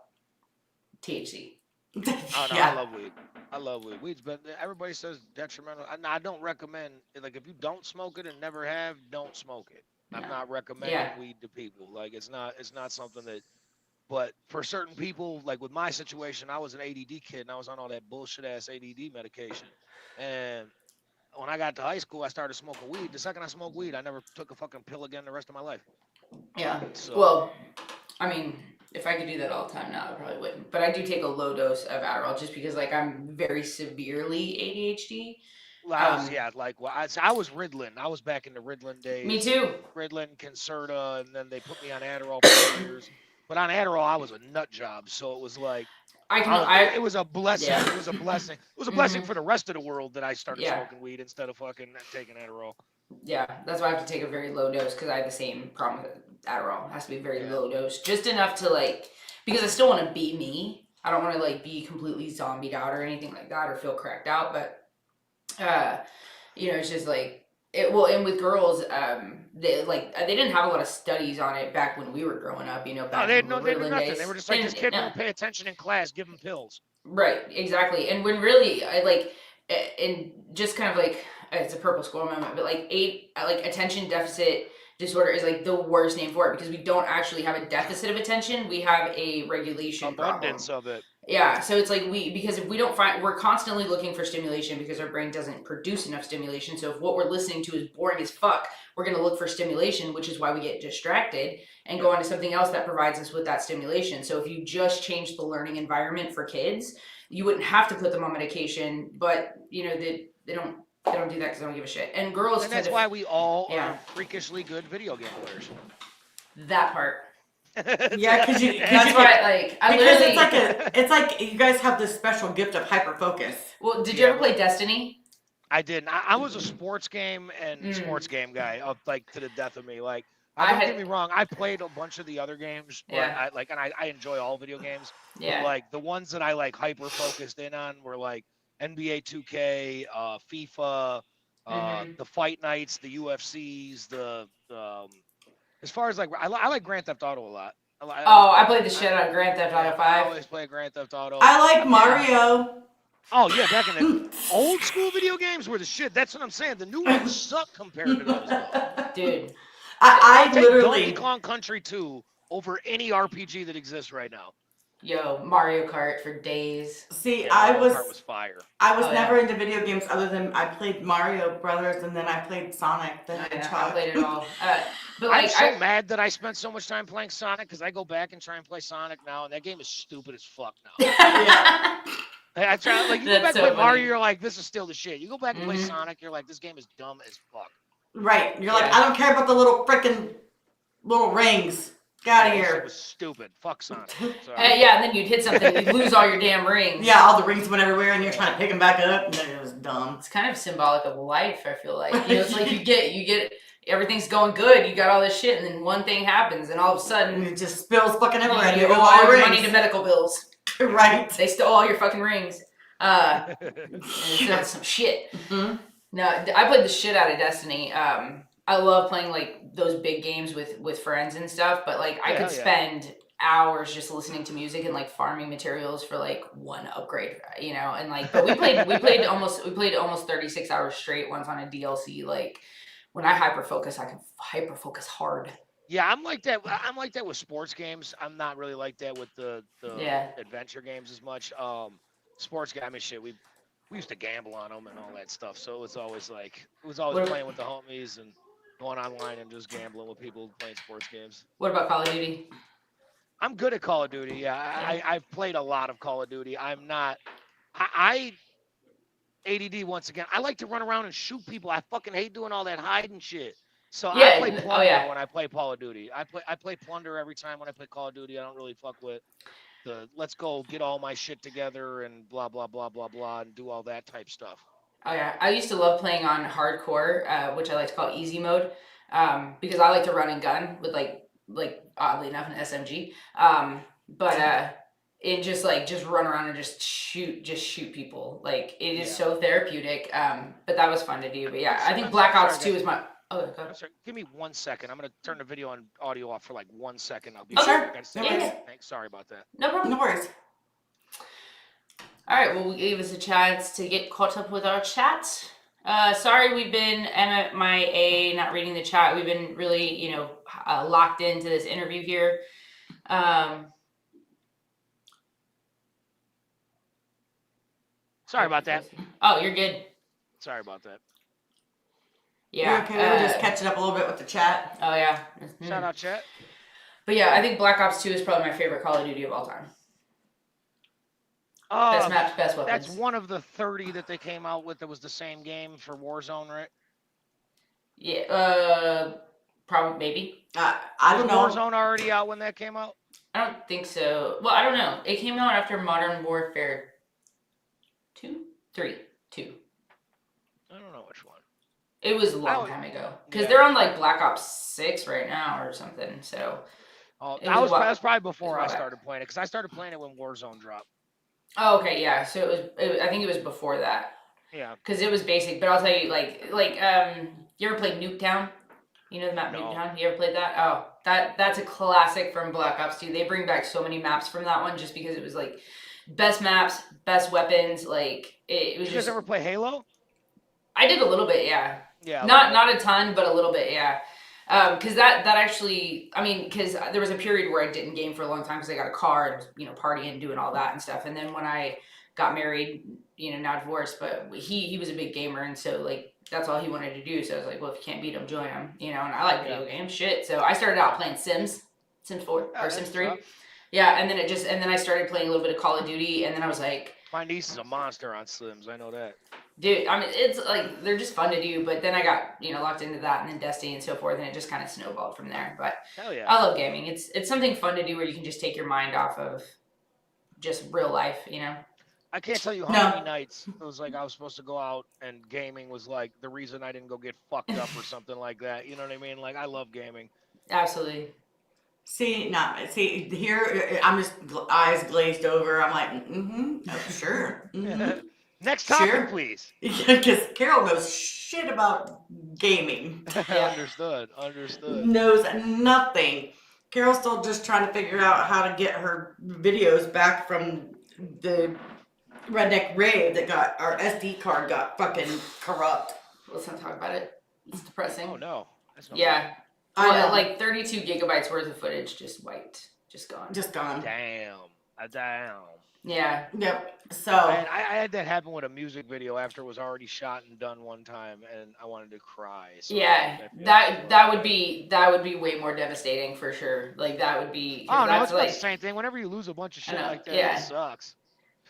THC. Oh no, Yeah. I love weed. I love weed. Weeds, but everybody says detrimental. I don't recommend. Like, if you don't smoke it and never have, don't smoke it. I'm No. not recommending weed to people. Like, it's not something that. But for certain people, like with my situation, I was an ADD kid and I was on all that bullshit ass ADD medication. And when I got to high school, I started smoking weed. The second I smoked weed, I never took a fucking pill again the rest of my life. Yeah. So, Well, I mean, if I could do that all the time now, I probably wouldn't. But I do take a low dose of Adderall just because, like, I'm very severely ADHD. I was Ritalin. I was back in the Ritalin days. Me too. Ritalin, Concerta, and then they put me on Adderall for years. But on Adderall, I was a nut job, so it was like it was a blessing. Yeah. It was a blessing. It was a blessing for the rest of the world that I started smoking weed instead of fucking taking Adderall. Yeah, that's why I have to take a very low dose because I have the same problem with Adderall. It has to be very low dose, just enough to because I still want to be me. I don't want to be completely zombied out or anything like that or feel cracked out. But it's just and with girls, they didn't have a lot of studies on it back when we were growing up. Back they in the did Ritalin nothing. days. They were just like, this kid won't pay attention in class. Give him pills. Right, exactly. And when really, and just kind of it's a purple squirrel moment, but attention deficit disorder is the worst name for it because we don't actually have a deficit of attention. We have a regulation abundance problem. of it. Yeah, so it's because if we don't we're constantly looking for stimulation because our brain doesn't produce enough stimulation. So if what we're listening to is boring as fuck, we're going to look for stimulation, which is why we get distracted and go on to something else that provides us with that stimulation. So if you just change the learning environment for kids, you wouldn't have to put them on medication, but they don't do that because they don't give a shit. And girls, and that's why we all are freakishly good video game players. That part. Yeah, because that's why it's like you guys have this special gift of hyper focus. Well, did you ever play Destiny? I didn't. I was a sports game guy up to the death of me. Don't get me wrong, I played a bunch of the other games, but I enjoy all video games. Yeah. But the ones that I hyper focused in on were NBA 2K, FIFA, the fight nights, the UFCs, as far as I like Grand Theft Auto a lot. I played the shit out of Grand Theft Auto 5. I always play Grand Theft Auto. I like Mario. Oh yeah, back in the old school video games were the shit. That's what I'm saying. The new ones suck compared to those, though. Dude. I take literally Donkey Kong Country 2 over any RPG that exists right now. Yo, Mario Kart for days. See, Mario Kart was fire. I was never into video games other than I played Mario Brothers and then I played Sonic the Hedgehog. I played it all. But I'm so mad that I spent so much time playing Sonic because I go back and try and play Sonic now, and that game is stupid as fuck now. Yeah. I try you go back and play Mario, you're like, this is still the shit. You go back and play Sonic, you're like, this game is dumb as fuck. Right. You're like, I don't care about the little freaking little rings. Get out of here. It was stupid. Fuck Sonic. And then you'd hit something, you'd lose all your damn rings. Yeah, all the rings went everywhere, and you're trying to pick them back up, and then it was dumb. It's kind of symbolic of life, I feel like. It's like you get everything's going good, you got all this shit, and then one thing happens, and all of a sudden it just spills fucking everywhere. You owe all your money to medical bills. Right. They stole all your fucking rings. It's some shit. Mm-hmm. No, I played the shit out of Destiny. I love playing those big games with friends and stuff, but I could spend hours just listening to music and like farming materials for like one upgrade, you know, and like, but we played almost 36 hours straight once on a DLC. Like when I hyper focus, I can hyper focus hard. Yeah, I'm like that. I'm like that with sports games. I'm not really like that with the Yeah. adventure games as much. Sports game, I mean, shit. We used to gamble on them and all that stuff. So it was always What, playing with the homies and going online and just gambling with people playing sports games. what about Call of Duty? I'm good at Call of Duty. Yeah, I've played a lot of Call of Duty. I'm not. I ADD once again. I like to run around and shoot people. I fucking hate doing all that hiding shit. So I play Yeah. Plunder Oh yeah. when I play Call of Duty. I play Plunder every time when I play Call of Duty. I don't really fuck with the let's go get all my shit together and blah blah blah blah blah and do all that type stuff. Oh yeah, I used to love playing on hardcore, which I like to call easy mode, because I like to run and gun with like oddly enough an SMG. But it just run around and just shoot people. Like it is so therapeutic. But that was fun to do. But yeah, I think Black Ops 2 is my. Oh, go ahead. Sorry, give me 1 second. I'm gonna turn the video and audio off for like 1 second. I'll be Sure. Yeah. Thanks. Sorry about that. No problem. No worries. All right, well, we gave us a chance to get caught up with our chat. Sorry, we've been MIA, not reading the chat. We've been really, locked into this interview here. Sorry about that. Oh, you're good. Sorry about that. Yeah. You're okay. We were just catching up a little bit with the chat. Oh, yeah. Shout out, chat. But yeah, I think Black Ops 2 is probably my favorite Call of Duty of all time. Best maps, best weapons. That's one of the 30 that they came out with that was the same game for Warzone, right? Yeah, probably, maybe. I don't know. Was Warzone already out when that came out? I don't think so. Well, I don't know. It came out after Modern Warfare 2? 3. 2. I don't know which one. It was a long time ago. Because they're on like Black Ops 6 right now or something, so. That was probably before I started playing it, because I started playing it when Warzone dropped. Oh, okay, yeah. So I think it was before that. Yeah. Because it was basic, but I'll tell you, you ever played Nuketown? You know the map Nuketown? You ever played that? Oh, that's a classic from Black Ops 2. They bring back so many maps from that one just because it was like best maps, best weapons. Like it was. Did you guys ever play Halo? I did a little bit, yeah. Yeah. Not a ton, but a little bit, yeah. Because that actually, I mean, because there was a period where I didn't game for a long time because I got a car and partying, doing all that and stuff. And then when I got married, now divorced, but he was a big gamer, and so like that's all he wanted to do. So I was like, well, if you can't beat him, join him, and I like video games, shit. So I started out playing Sims 4 or Sims 3. Tough. Yeah, and then I started playing a little bit of Call of Duty, and then I was like, my niece is a monster on Sims. I know that. Dude, I mean, it's like they're just fun to do, but then I got locked into that, and then Destiny and so forth, and it just kind of snowballed from there. But hell yeah, I love gaming. It's something fun to do where you can just take your mind off of just real life, I can't tell you how many nights it was like I was supposed to go out and gaming was like the reason I didn't go get fucked up or something like that. You know what I mean? Like I love gaming. Absolutely. See, here I'm just eyes glazed over. I'm like, sure. Mm-hmm. Next topic, please. Because Carol knows shit about gaming. Understood. Knows nothing. Carol's still just trying to figure out how to get her videos back from the Redneck Rave that got our SD card got fucking corrupt. Let's not talk about it. It's depressing. Oh no. Yeah. Well, like 32 gigabytes worth of footage just wiped, just gone. Damn. Yeah. Yep. So I had that happen with a music video after it was already shot and done one time, and I wanted to cry. So yeah, that would be way more devastating for sure. Like that would be. Oh no, it's like the same thing. Whenever you lose a bunch of shit like that, it sucks.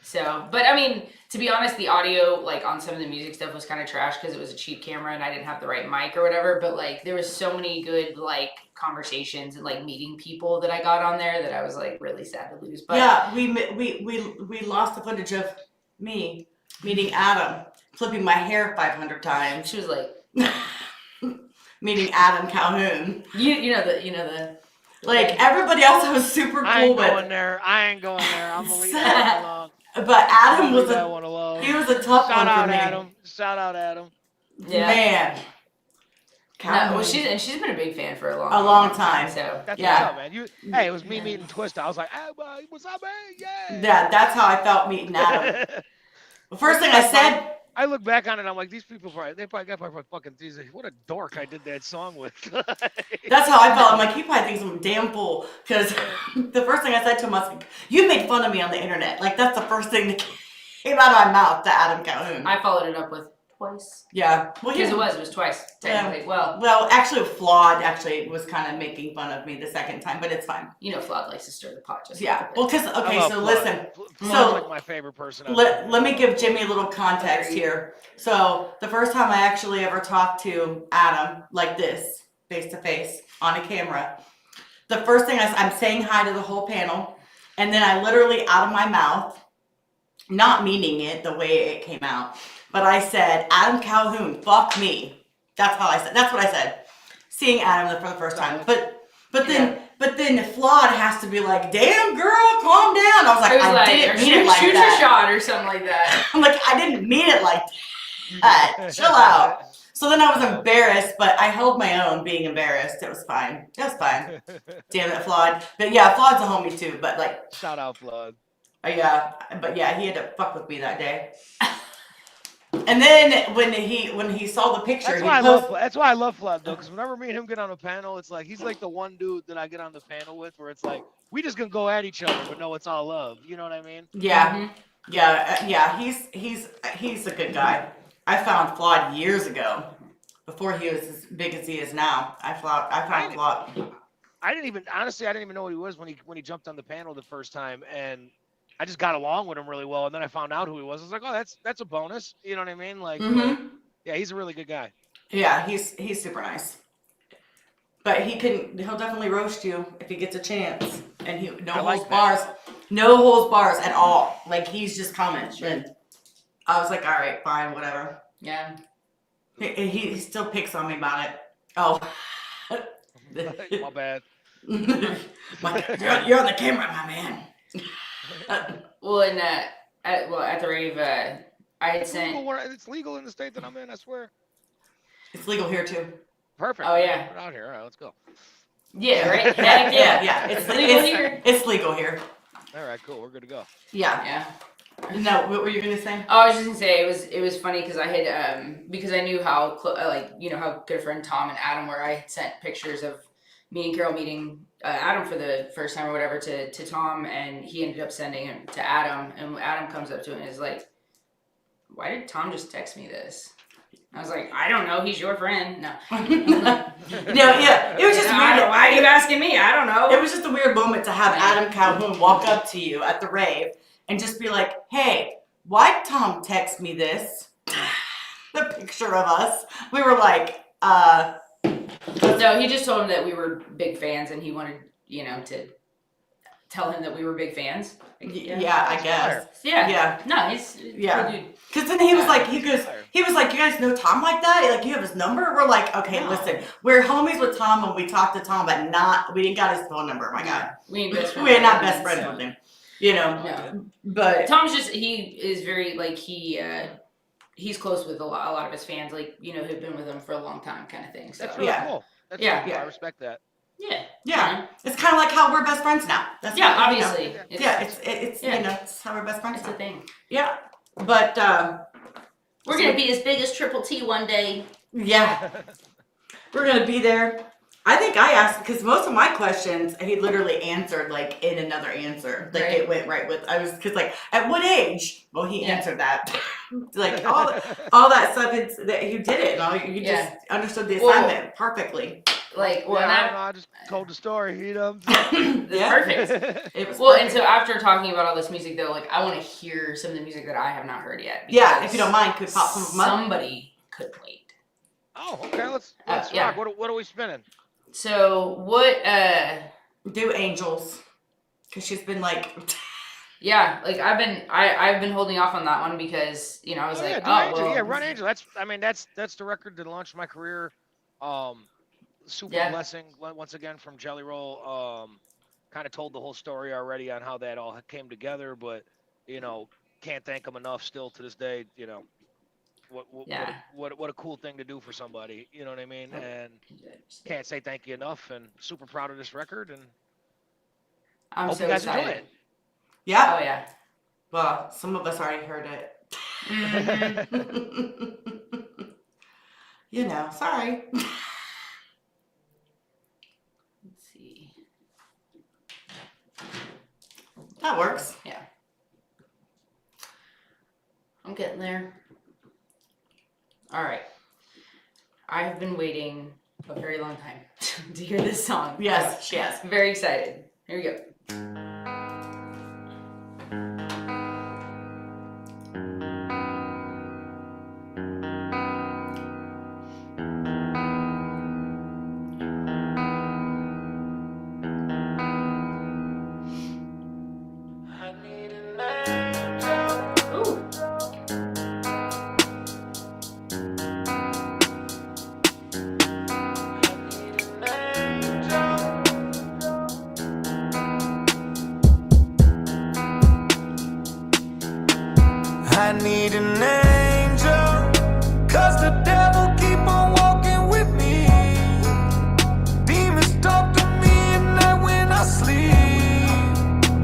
So, but I mean, to be honest, the audio like on some of the music stuff was kind of trash because it was a cheap camera and I didn't have the right mic or whatever. But like, there was so many good like conversations and like meeting people that I got on there that I was like really sad to lose. But yeah, we lost the footage of me meeting Adam, flipping my hair 500 times. She was like meeting Adam Calhoun. You know the. Like everybody else, I was super cool. I ain't going there. I'm gonna leave that alone. But Adam was he was a tough one for me. Shout out Adam. Yeah. Man. No, well, Calhoun. she's been a big fan for a long time. So That's Yeah. what's up, man. Hey, it was me meeting Twista. I was like, hey, boy, what's up, man? Yeah. Yeah, that's how I felt meeting Adam. The first thing I said. I look back on it, I'm like, these people they probably fucking Jesus, what a dork I did that song with. That's how I felt. I'm like, he probably thinks I'm a damn fool. Because the first thing I said to him was, like, you made fun of me on the internet. Like, that's the first thing that came out of my mouth to Adam Calhoun. I followed it up with twice. Yeah. Well, Because it was twice, technically. Yeah. Well, actually, Flawed was kind of making fun of me the second time, but it's fine. You know, Flawed likes to stir the pot just Yeah. Well, because, okay, so listen. Flawed's like my favorite person. Let me give Jimmy a little context here. So, the first time I actually ever talked to Adam like this, face to face, on a camera, the first thing I'm saying hi to the whole panel, and then I literally, out of my mouth, not meaning it the way it came out, but I said, Adam Calhoun, fuck me. That's how I said. That's what I said. Seeing Adam for the first time. But then Flawed has to be like, damn girl, calm down. I was like, I didn't mean it like shoot that. Shoot a shot or something like that. I'm like, I didn't mean it like that. Chill out. So then I was embarrassed, but I held my own being embarrassed. It was fine. It was fine. Damn it, Flawed. But yeah, Flawed's a homie too, but like. Shout out, Flawed. Yeah, but yeah, he had to fuck with me that day. And then when he saw the picture, that's why I love Flawed though, because whenever me and him get on a panel, it's like he's like the one dude that I get on the panel with, where it's like we just gonna go at each other, but no, it's all love. You know what I mean? Yeah, yeah. He's a good guy. I found Flawed years ago, before he was as big as he is now. I found Flawed. I didn't even know what he was when he jumped on the panel the first time, and I just got along with him really well, and then I found out who he was. I was like, oh, that's a bonus. You know what I mean? Like, yeah, he's a really good guy. Yeah, he's super nice. But he'll definitely roast you if he gets a chance. And no holds bars at all. Like, he's just coming. And I was like, all right, fine, whatever. Yeah. He still picks on me about it. Oh. My bad. You're on the camera, my man. Well, at the rave, I had sent. It's legal in the state that I'm in. I swear. It's legal here too. Perfect. Oh yeah. We're out here. All right, let's go. Yeah. Right. Heck yeah. Yeah. It's legal here. It's legal here. All right. Cool. We're good to go. Yeah. Yeah. No, what were you gonna say? Oh, I was just gonna say it was funny because I had because I knew how how good a friend Tom and Adam were. I had sent pictures of me and Carol meeting Adam for the first time or whatever to Tom, and he ended up sending it to Adam, and Adam comes up to him and is like, why did Tom just text me this? I was like, I don't know, he's your friend. No. Yeah, it was just weird. Why are you asking me? I don't know. It was just a weird moment to have Adam Calhoun walk up to you at the rave and just be like, hey, why'd Tom text me this? The picture of us. We were like, No, he just told him that we were big fans, and he wanted, to tell him that we were big fans. Yeah, I guess. Yeah. No, he's yeah. Dude. Because then he was like, you guys know Tom like that? Like, you have his number? We're like, okay, listen, we're homies with Tom, and we talked to Tom, but we didn't got his phone number. My God, we ain't best friends. We are not best friends with him. No. But Tom's he is very he's close with a lot of his fans, who've been with him for a long time, kind of thing. So that's really cool. That's really cool. I respect that. Yeah. It's kind of like how we're best friends now. That's obviously. It's it's how we're best friends. It's now. a thing. Yeah, but we're gonna be as big as Triple T one day. Yeah, we're gonna be there. I think I asked because most of my questions he literally answered like in another answer. Like it went right with because at what age? Well, he answered that. Like all that stuff. That you did it. You just understood the assignment perfectly. I just told the story. You know. Perfect. It was perfect. And so after talking about all this music, though, I want to hear some of the music that I have not heard yet. Yeah, if you don't mind, could pop some of them up. Somebody could wait. Oh, okay. Let's rock. What are we spinning? So what? Do Angels, because she's been like. Yeah, I've been holding off on that one because I was Run Angel. That's the record that launched my career. Super blessing once again from Jelly Roll. Kind of told the whole story already on how that all came together, but can't thank him enough still to this day. Yeah. What a cool thing to do for somebody. You know what I mean? Oh, And can't say thank you enough. And super proud of this record. And I'm hope so you guys excited. enjoy it. Yeah. Oh yeah. Well, some of us already heard it. Mm-hmm. You know, sorry. Let's see. That works. Yeah. I'm getting there. All right. I've been waiting a very long time to hear this song. Yes, she has. I'm very excited. Here we go. Ooh. I need an angel, 'cause the devil keep on walking with me. Demons talk to me at night when I sleep.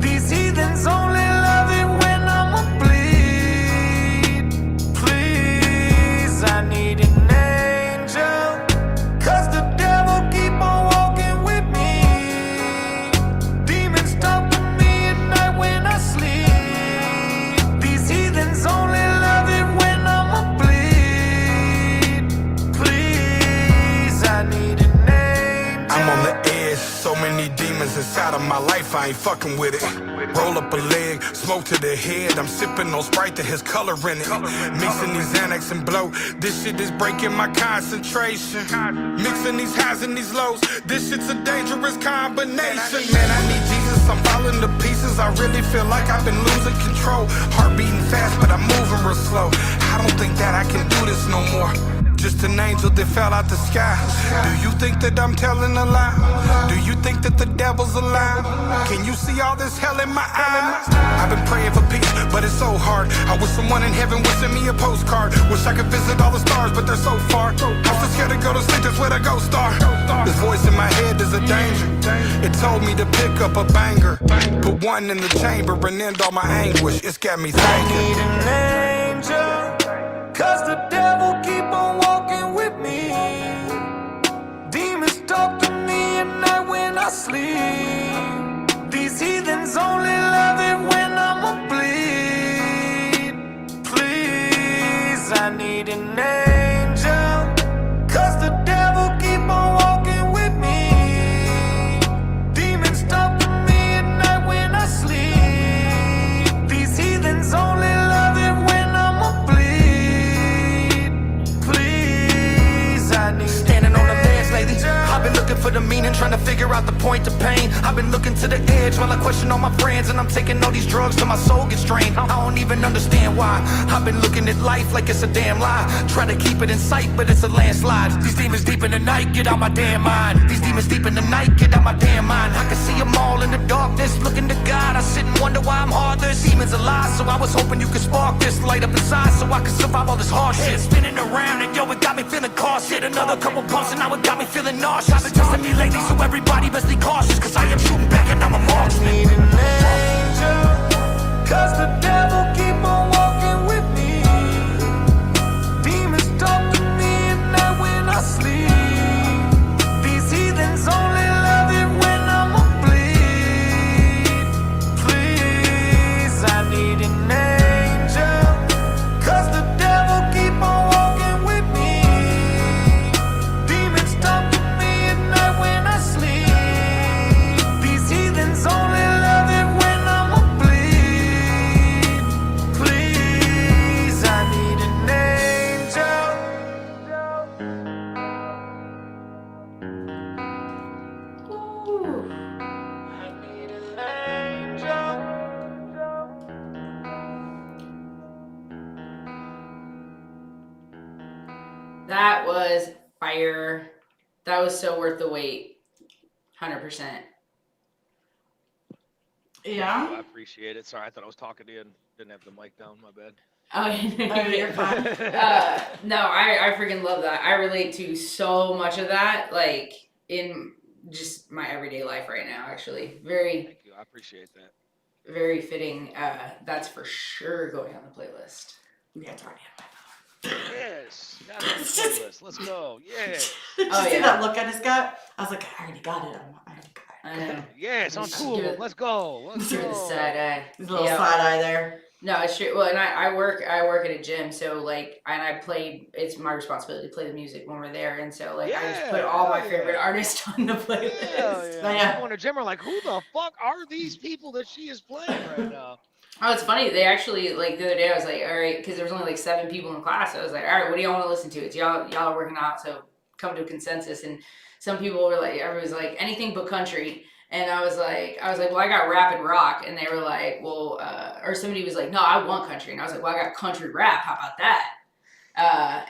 These heathens only love it when I'ma bleed. Please, I need an angel, 'cause the devil keep on walking with me. Demons talk to me at night when I sleep. These heathens only love it when I'ma bleed. Please, I need an angel. I'm on the edge, so many demons inside of my life, I ain't fucking with it. Roll up a leg, smoke to the head, I'm sipping on Sprite that has color in it. Mixing these Xanax and blow, this shit is breaking my concentration. Mixing these highs and these lows, this shit's a dangerous combination. Man, I need Jesus, I'm falling to pieces, I really feel like I've been losing control. Heart beating fast, but I'm moving real slow. I don't think that I can do this no more. Just an angel that fell out the sky. Do you think that I'm telling a lie? Do you think that the devil's alive? Can you see all this hell in my eyes? I've been praying for peace, but it's so hard. I wish someone in heaven would send me a postcard. Wish I could visit all the stars, but they're so far. I'm so scared to go to sleep, that's where the ghosts are. This voice in my head is a danger. It told me to pick up a banger, put one in the chamber and end all my anguish. It's got me I thinking. need an angel, 'cause the devil keep on walking with me. Demons talk to me at night when I sleep. These heathens only love it when I'ma bleed. Please, I need an angel, 'cause the devil keep on walking with me. Demons talk to me at night when I sleep. These heathens only love it when I'ma bleed. Please, I need Standing on the ledge lately, I've been looking for the meaning, trying to figure out the point of pain. I've been looking to the edge while I question all my friends, and I'm taking all these drugs till my soul gets drained. I don't even understand why. I've been looking at life like it's a damn lie. Try to keep it in sight, but it's a landslide. These demons deep in the night, get out my damn mind. These demons deep in the night, get out my damn mind. I can see them all in the darkness, looking to God. I sit and wonder why I'm heartless. Demons alive, so I was hoping you could spark this light up inside, so I could survive all this hardship. Spinning around and yo, it got me feeling cautious. Another couple pumps and now it got me feeling nauseous. I've been trusting me lately, so everybody best be cautious, 'cause I am shooting back and I'm a marksman. need an angel, 'cause the devil keep on walking with me. Demons talk to me at night when I sleep. These heathens only love it when I'ma bleed. Please, I need an angel, 'cause the devil keep on walking with me. Demons talk to me at night when I sleep. These heathens only love it when I'ma bleed. Please, I need an angel. Ooh. I need an angel. That was fire. That was so worth the wait. 100%. Yeah. I appreciate it. Sorry, I thought I was talking to you and didn't have the mic down. My bad. Oh, you're fine. No, I freaking love that. I relate to so much of that, like in just my everyday life right now. Actually, Thank you. I appreciate that. very fitting. That's for sure going on the playlist. Yeah, it's already on my Yes, got it on the playlist. Let's go. Yes. Did you see that look I just got? I was like, I already got it. I already got it. I know. Yes, on Just cool. give it- Let's go. Let's Give it the go. side eye. There's a little side eye there. No, it's true. Well, and I work at a gym, so like, and I play. It's my responsibility to play the music when we're there, and so like, I just put all my favorite artists on the playlist. Yeah. People in the gym are like, who the fuck are these people that she is playing right now? Oh, it's funny. They actually, like, the other day, I was like, all right, because there was only like 7 people in class. So I was like, all right, what do y'all want to listen to? It's y'all are working out, so come to a consensus. And some people were like, everybody was like, anything but country. And I was like, well, I got rap and rock. And they were like, well, or somebody was like, no, I want country. And I was like, well, I got country rap. How about that?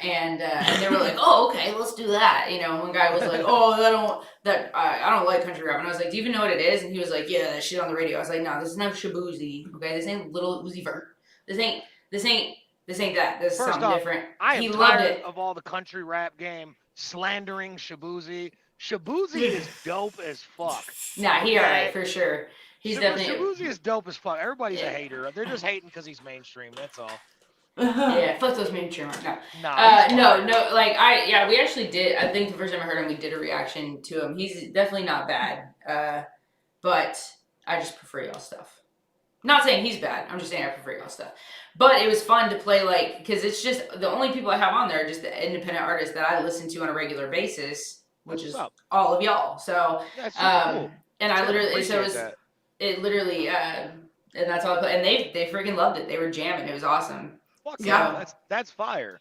And they were like, oh, okay, let's do that. You know, one guy was like, oh, I don't like country rap. And I was like, do you even know what it is? And he was like, yeah, that shit on the radio. I was like, no, this is no Shabuzi. Okay, this ain't Little Uzi Vert. This ain't that. This is First something off, different. I am He loved tired it. of all the country rap game slandering Shabuzi. Shabuzi is dope as fuck. Nah, he alright for sure. He's definitely. Shabuzi is dope as fuck. Everybody's a hater. They're just hating because he's mainstream. That's all. Yeah, fuck those mainstream. No. No. Like we actually did. I think the first time I heard him, we did a reaction to him. He's definitely not bad. But I just prefer y'all stuff. Not saying he's bad. I'm just saying I prefer y'all stuff. But it was fun to play, like, because it's just the only people I have on there are just the independent artists that I listen to on a regular basis, which is all of y'all. So, cool. And I literally, so it literally, and that's all I put. And they freaking loved it. They were jamming. It was awesome. Fuck yeah, that's fire.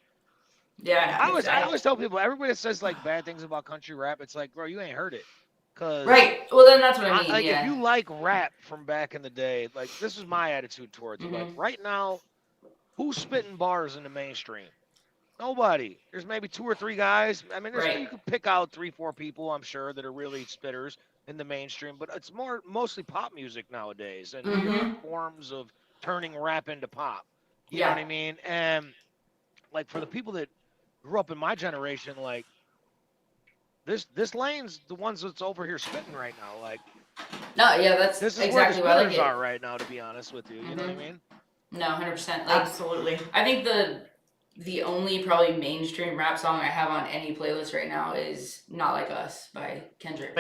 Yeah. I always tell people, everybody that says like bad things about country rap, it's like, bro, you ain't heard it. Right. Well, then that's what I mean. Like, if you like rap from back in the day, like, this is my attitude towards it. Like, right now, who's spitting bars in the mainstream? Nobody. There's maybe 2 or 3 guys. I mean, you could pick out 3, 4 people, I'm sure, that are really spitters in the mainstream, but it's mostly pop music nowadays and different forms of turning rap into pop. You know what I mean? And like, for the people that grew up in my generation, like, this lane's the ones that's over here spitting right now. Like, no, yeah, that's this is exactly where the what I spitters like are right now, to be honest with you. You know what I mean? No, 100%. Like, absolutely. I think the only probably mainstream rap song I have on any playlist right now is "Not Like Us" by Kendrick.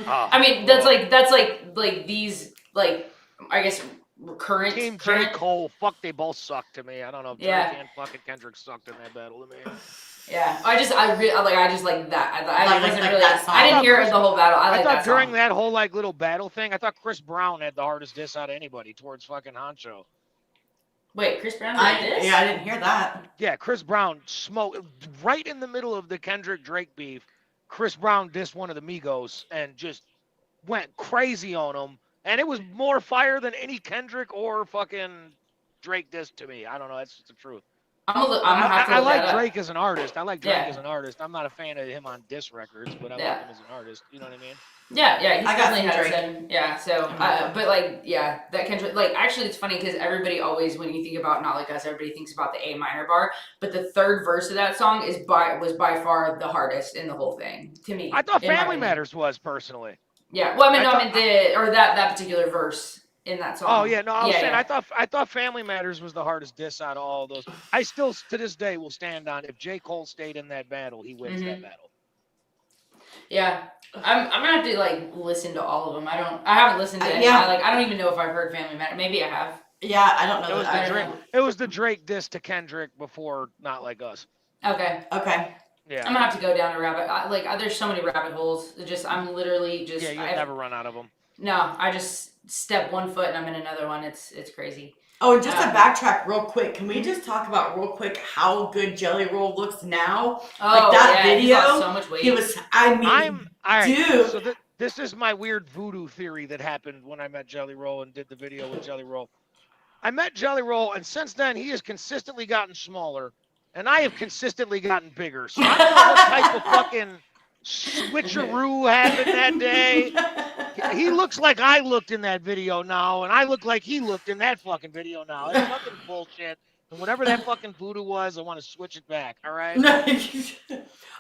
I mean, that's like these, like, I guess current. Team J. Cole, fuck, they both suck to me. I don't know if Drake and fucking Kendrick sucked in that battle to me. Yeah, I just like that. I wasn't really. that song. I didn't hear the whole battle. I like thought that during song. that whole like little battle thing, I thought Chris Brown had the hardest diss out of anybody towards fucking Honcho. Wait, Chris Brown did this? Yeah, I didn't hear that. Yeah, Chris Brown smoked right in the middle of the Kendrick Drake beef. Chris Brown dissed one of the Migos and just went crazy on him, and it was more fire than any Kendrick or fucking Drake diss to me. I don't know. That's just the truth. I like Drake as an artist. I like Drake as an artist. I'm not a fan of him on diss records, but I like him as an artist. You know what I mean? Yeah, he's I got definitely had Drake. some. Yeah, so, but like, yeah, that Kendrick, like, actually, it's funny because everybody always, when you think about Not Like Us, everybody thinks about the A minor bar, but the third verse of that song was by far the hardest in the whole thing to me. I thought Family Matters was personally. Yeah, well, I mean, that particular verse in that song. Oh yeah, no, I was saying I thought Family Matters was the hardest diss out of all of those. I still to this day will stand on, if J. Cole stayed in that battle, he wins that battle. Yeah, I'm gonna have to like listen to all of them. I haven't listened to any. I don't even know if I've heard Family Matter. Maybe I have. Yeah, I don't know. It was the Drake diss to Kendrick before Not Like Us. Okay. Yeah. I'm gonna have to go down a rabbit. There's so many rabbit holes. I'm literally just. Yeah, you'll never run out of them. No, I just step one foot and I'm in another one. It's crazy. Oh, and just to backtrack real quick, can we just talk about real quick how good Jelly Roll looks now? Like that video, he lost so much weight. Dude. So this is my weird voodoo theory that happened when I met Jelly Roll and did the video with Jelly Roll. I met Jelly Roll, and since then he has consistently gotten smaller, and I have consistently gotten bigger. So I don't know what type of fucking switcheroo happened that day. He looks like I looked in that video now, and I look like he looked in that fucking video now. It's fucking bullshit. And whatever that fucking voodoo was, I want to switch it back. All right.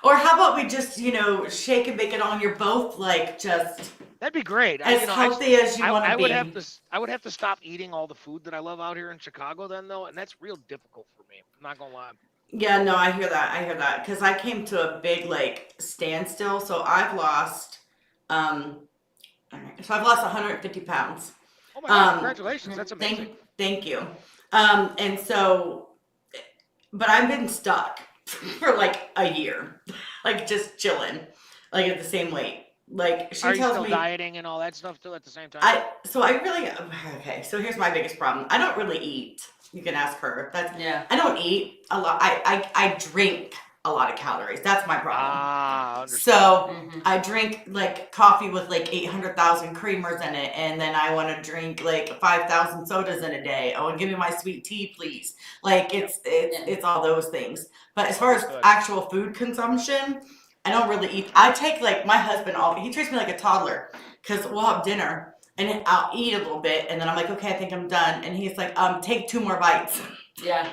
Or how about we just, shake and bake it on? You're both like just That'd be great. as healthy as you want to I be. would have to. I would have to stop eating all the food that I love out here in Chicago then, though, and that's real difficult for me. I'm not gonna lie. Yeah, no, I hear that. I hear that because I came to a big like standstill. So I've lost, all right, so I've lost 150 pounds. Oh my God! Congratulations. That's amazing. Thank you. And so, but I've been stuck for like a year, like just chilling, like at the same weight. Like she Are you tells still me, dieting and all that stuff still at the same time? okay. So here's my biggest problem. I don't really eat. You can ask her. Yeah. I don't eat a lot. I drink a lot of calories. That's my problem. Understand. So I drink like coffee with like 800,000 creamers in it, and then I want to drink like 5,000 sodas in a day. Oh, and give me my sweet tea, please. Like it's all those things. But as far as actual food consumption, I don't really eat. I take like my husband. He treats me like a toddler because we'll have dinner and I'll eat a little bit, and then I'm like, okay, I think I'm done. And he's like, take 2 more bites. Yeah.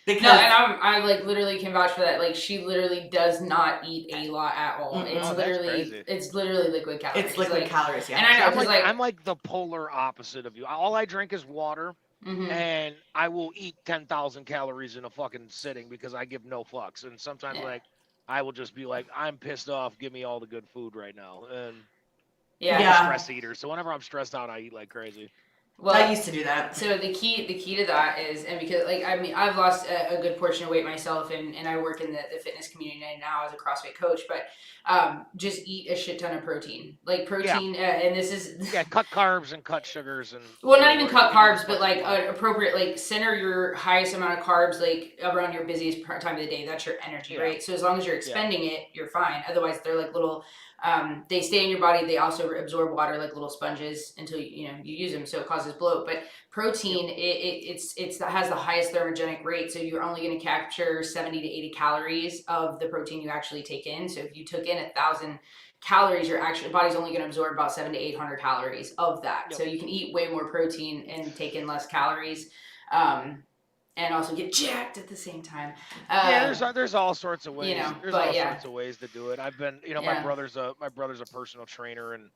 Because no, and I like literally can vouch for that. Like she literally does not eat a lot at all. Mm-mm. It's literally liquid calories. It's liquid calories, yeah. And I know I'm like the polar opposite of you. All I drink is water, and I will eat 10,000 calories in a fucking sitting because I give no fucks. And sometimes like I will just be like, I'm pissed off. Give me all the good food right now. And I'm a stress eater, so whenever I'm stressed out, I eat like crazy. Well, I used to do that. So the key to that is, and because like I mean I've lost a good portion of weight myself, and I work in the fitness community now as a CrossFit coach, but just eat a shit ton of protein, like protein, and this is cut carbs and cut sugars and not even cut carbs, but like appropriate, like center your highest amount of carbs like around your busiest time of the day. That's your energy, right? So as long as you're expending it, you're fine. Otherwise, they're like little. They stay in your body. They also absorb water like little sponges until you use them, so it causes bloat. But protein, it has the highest thermogenic rate, so you're only going to capture 70 to 80 calories of the protein you actually take in. So if you took in 1,000 calories, your body's only going to absorb about 700 to 800 calories of that. Yep. So you can eat way more protein and take in less calories. And also get jacked at the same time. There's all sorts of ways. There's all sorts of ways to do it. I've been, my brother's a personal trainer, and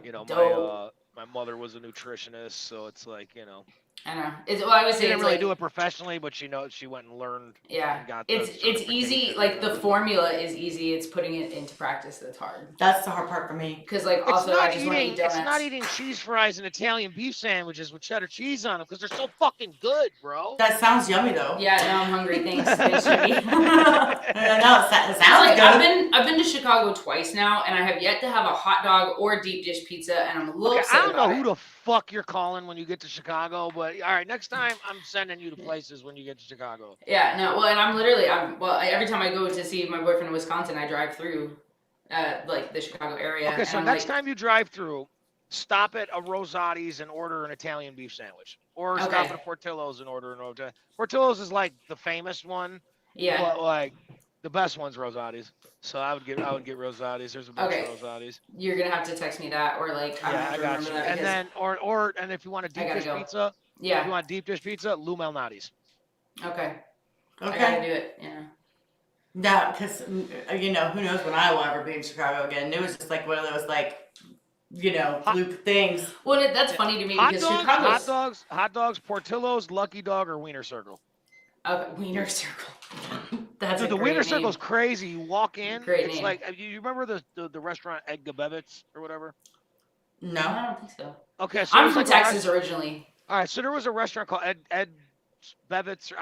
my mother was a nutritionist, so it's like, I know. I would say she didn't really do it professionally, but she went and learned. Yeah, and got it's easy. Like the formula is easy. It's putting it into practice that's hard. That's the hard part for me. Because like also I just want to eat donuts. It's not eating cheese fries and Italian beef sandwiches with cheddar cheese on them because they're so fucking good, bro. That sounds yummy though. Yeah, now I'm hungry. Thanks, Jimmy. No, it sounds good. I've been to Chicago twice now, and I have yet to have a hot dog or deep dish pizza, and I'm a little upset I don't know who the fuck you're calling when you get to Chicago, but all right, next time I'm sending you to places when you get to Chicago. Yeah, no, well, and every time I go to see my boyfriend in Wisconsin, I drive through like the Chicago area. Okay, so next time you drive through, stop at a Rosati's and order an Italian beef sandwich, or stop at a Portillo's and order an Portillo's is like the famous one. Yeah. But like the best one's Rosati's. So I would get Rosati's. There's a bunch of Rosati's. You're gonna have to text me that, or like I got you. And then and if you want a deep dish pizza, if you want deep dish pizza, Lou Malnati's. Okay. I gotta do it. Yeah. Yeah, because who knows when I will ever be in Chicago again. It was just like one of those like fluke things. Well, that's funny to me because Chicago's hot dogs, Portillo's, Lucky Dog, or Wiener Circle. Okay, Wiener Circle. That's the Wiener Circle's crazy. You walk in, great it's name. like you remember the restaurant Edgar Bevitz or whatever? No, I don't think so. Okay, so I'm from Texas originally. All right, so there was a restaurant called Ed Bevitz.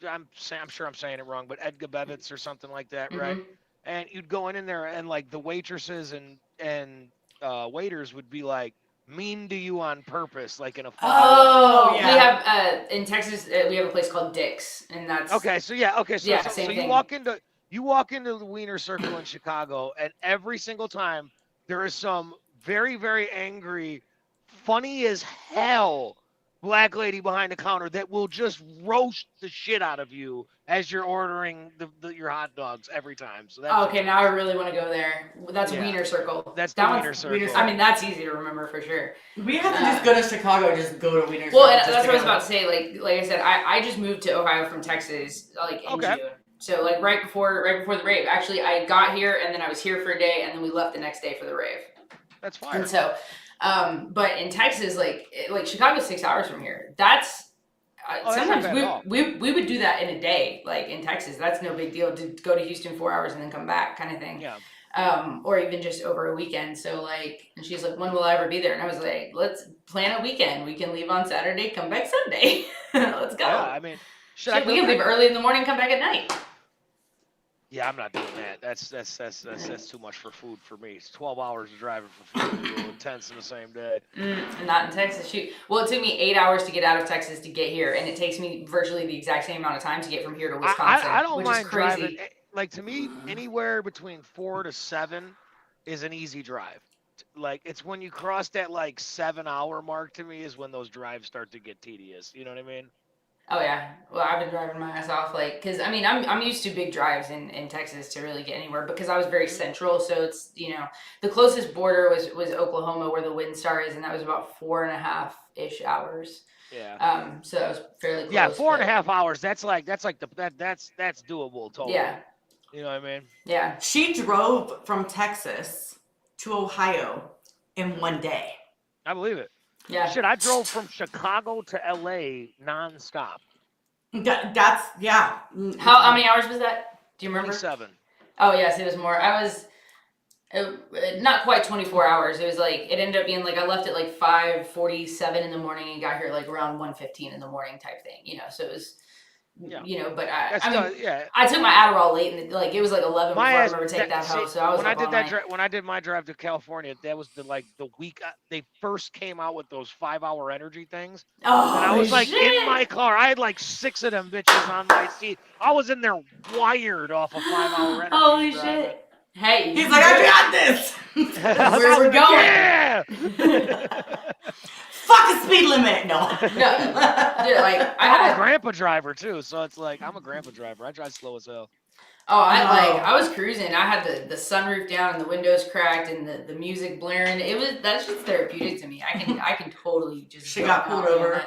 I'm sure I'm saying it wrong, but Edgar Bevitz or something like that, right? And you'd go in there, and like the waitresses and waiters would be like mean to you on purpose, like in a yeah. We have in Texas we have a place called Dick's, and that's so same thing. you walk into the Wiener Circle in Chicago, and every single time there is some very, very angry, funny as hell black lady behind the counter that will just roast the shit out of you as you're ordering your hot dogs every time. So that's Okay, now I really want to go there. That's Yeah. Wiener Circle. That's that the one's Wiener Circle. I mean, that's easy to remember for sure. We have to just go to Chicago and just go to Wiener Well, Circle and just that's what I was to about to say. Like I said, I just moved to Ohio from Texas like in Okay. June. So like right before the rave. Actually, I got here and then I was here for a day and then we left the next day for the rave. That's fire. And so, but in Texas, like Chicago's 6 hours from here. That's sometimes we would do that in a day. Like in Texas, that's no big deal to go to Houston 4 hours and then come back, kind of thing. Yeah. Or even just over a weekend. So like, and she's like, when will I ever be there? And I was like, let's plan a weekend. We can leave on Saturday, come back Sunday. Let's go. Yeah, I mean, we can leave early in the morning, come back at night. Yeah, I'm not doing that. That's too much for food for me. It's 12 hours of driving for food. A little intense in the same day. And not in Texas. Shoot. Well, it took me 8 hours to get out of Texas to get here, and it takes me virtually the exact same amount of time to get from here to Wisconsin. I don't which mind is crazy. driving. Like, to me, anywhere between 4 to 7 is an easy drive. Like, it's when you cross that, like, 7-hour mark to me is when those drives start to get tedious. You know what I mean? Oh, yeah. Well, I've been driving my ass off, like, because, I mean, I'm used to big drives in Texas to really get anywhere because I was very central, so it's, the closest border was Oklahoma where the Windstar is, and that was about 4.5-ish hours. Yeah. So that was fairly close. Yeah, 4.5 hours. That's doable totally. Yeah. You know what I mean? Yeah. She drove from Texas to Ohio in one day. I believe it. Yeah. Shit, I drove from Chicago to LA nonstop. That's yeah. How many hours was that? Do you remember? 27. Oh yes, it was more. I was not quite 24 hours. It was like it ended up being like I left at like 5:47 in the morning and got here like around 1:15 in the morning type thing. So it was. Yeah. But yeah. I took my Adderall late, and it was like 11 before I remember taking that home. So I was when I did my drive to California, that was the week they first came out with those 5-hour energy things. Oh, and I was like shit. in my car. I had like 6 of them bitches on my seat. I was in there wired off a 5-hour energy. Holy drive. Shit! Hey, he's like, I got this. Where we're going? Yeah. Fuck the speed limit. No. Dude, like I'm a grandpa driver too, so it's like I'm a grandpa driver. I drive slow as hell. Oh, I was cruising. I had the sunroof down and the windows cracked and the music blaring. That's just therapeutic to me. I can totally just. She got pulled over.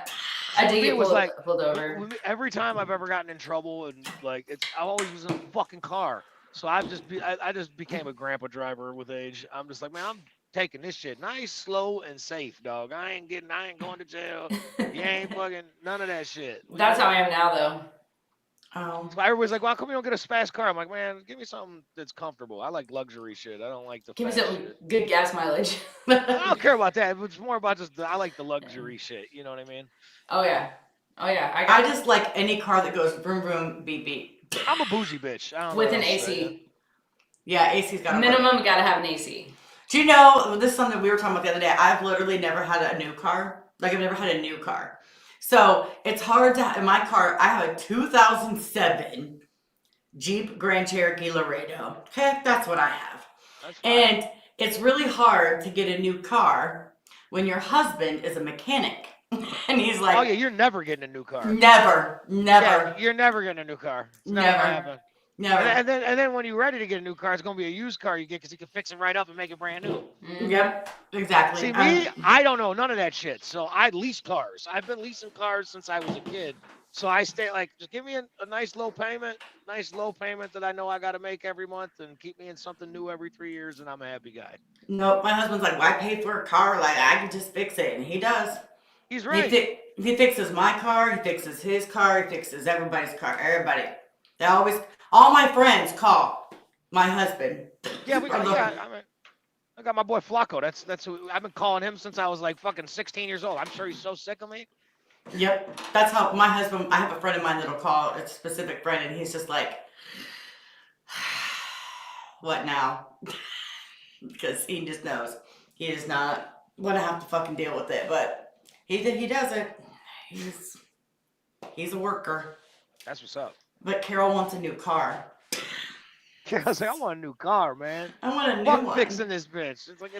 I did get pulled over. Every time I've ever gotten in trouble and like I'm always using a fucking car. So I just became a grandpa driver with age. I'm just like, man, I'm taking this shit nice, slow, and safe, dog. I ain't going to jail. You ain't fucking none of that shit. That's how I am now, though. Oh. So everybody's like, well, how come you don't get a fast car? I'm like, man, give me something that's comfortable. I like luxury shit. I don't like the give me fast some shit. good gas mileage. I don't care about that. It's more about I like the luxury shit. You know what I mean? Oh yeah. I just like any car that goes vroom vroom beep beep. I'm a bougie bitch. I don't with know an what else to AC. say. Yeah, AC's got minimum. Gotta have an AC. Do you know, this is something we were talking about the other day. I've literally never had a new car. Like, I've never had a new car. So, it's hard to, in my car, I have a 2007 Jeep Grand Cherokee Laredo. Okay, that's what I have. And it's really hard to get a new car when your husband is a mechanic. And he's like, oh yeah, you're never getting a new car. Never. Yeah, you're never getting a new car. It's never gonna happen. Never. And then when you're ready to get a new car, it's gonna be a used car you get because you can fix it right up and make it brand new. Yep, exactly. See me, I don't know none of that shit. So I lease cars. I've been leasing cars since I was a kid. So I stay like, just give me a nice low payment that I know I got to make every month, and keep me in something new every 3 years, and I'm a happy guy. No, my husband's like, why pay for a car? Like, I can just fix it, and he does. He's right. He fixes my car. He fixes his car. He fixes everybody's car. Everybody. They always. All my friends call my husband. Yeah, I got my boy Flacco. That's who I've been calling him since I was like fucking 16 years old. I'm sure he's so sick of me. Yep, that's how my husband. I have a friend of mine that'll call a specific friend, and he's just like, "What now?" Because he just knows he does not want to have to fucking deal with it, but he does it. He's a worker. That's what's up. But Carol wants a new car. I was like, I want a new car, man. I want a new Fuck one. fixing this bitch. It's like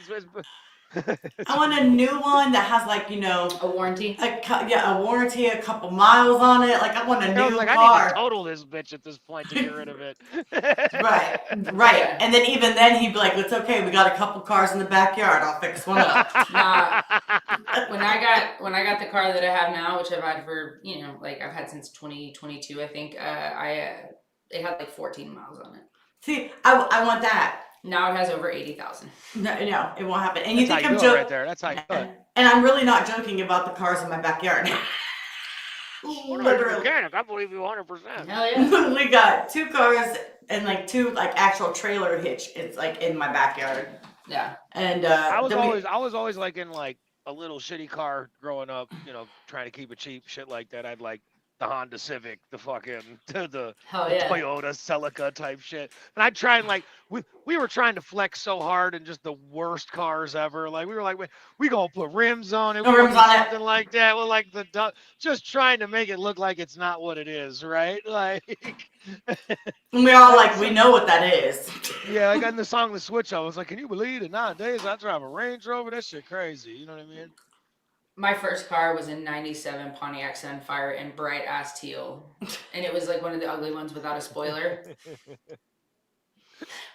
I want a new one that has like A warranty. a warranty, a couple miles on it. Like I want a I was new like, I need to car. total this bitch at this point to get rid of it. Right. Yeah. And then even then he'd be like, "It's okay. We got a couple cars in the backyard. I'll fix one up." Nah. When I got the car that I have now, which I've had for like I've had since 2022, I think. It had like 14 miles on it. See, I want that. Now it has over 80,000. No, it won't happen. And you That's think how I'm you do it joking? right there. That's how you do it. And I'm really not joking about the cars in my backyard. Literally. Mechanic, I believe you 100%. Hell yeah. We got 2 cars and like 2 like actual trailer hitch. It's like in my backyard. Yeah. And I was then always like in like a little shitty car growing up, trying to keep it cheap, shit like that. I'd like the Honda Civic, the fucking the Hell yeah. Toyota Celica type shit. And I'd try and like we were trying to flex so hard in just the worst cars ever. Like we were like, we gonna put rims on it, No we gonna rims do on it. something like that. With like just trying to make it look like it's not what it is, right? Like and we're all like, we know what that is. yeah, like in the song The Switch, I was like, can you believe it? Nowadays I drive a Range Rover, that shit crazy. You know what I mean? My first car was a 97 Pontiac Sunfire in bright ass teal. And it was like one of the ugly ones without a spoiler.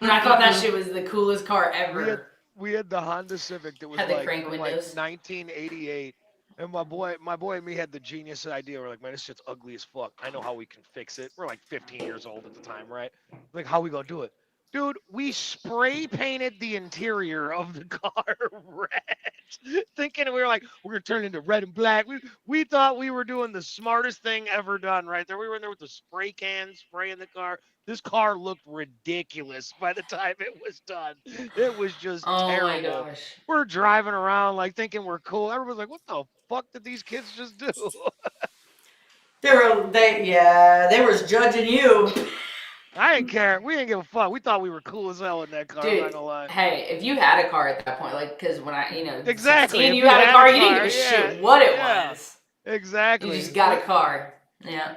And I thought that shit was the coolest car ever. We had the Honda Civic that was Had the like crank from windows. like 1988. And my boy and me had the genius idea. We're like, man, this shit's ugly as fuck. I know how we can fix it. We're like 15 years old at the time, right? Like, how we gonna do it? Dude, we spray painted the interior of the car red, thinking we were like, we're gonna turn it into red and black. We thought we were doing the smartest thing ever done right there. We were in there with the spray can, spraying the car. This car looked ridiculous by the time it was done. It was just terrible. My gosh. We're driving around like thinking we're cool. Everybody's like, what the fuck did these kids just do? They was judging you. I didn't care. We didn't give a fuck. We thought we were cool as hell in that car. Dude, I'm not gonna lie. hey, if you had a car at that point, like, because when I, Exactly. 16, If you had a car, you didn't give a yeah, shit what it yeah. was. Exactly. You just got a car. Yeah.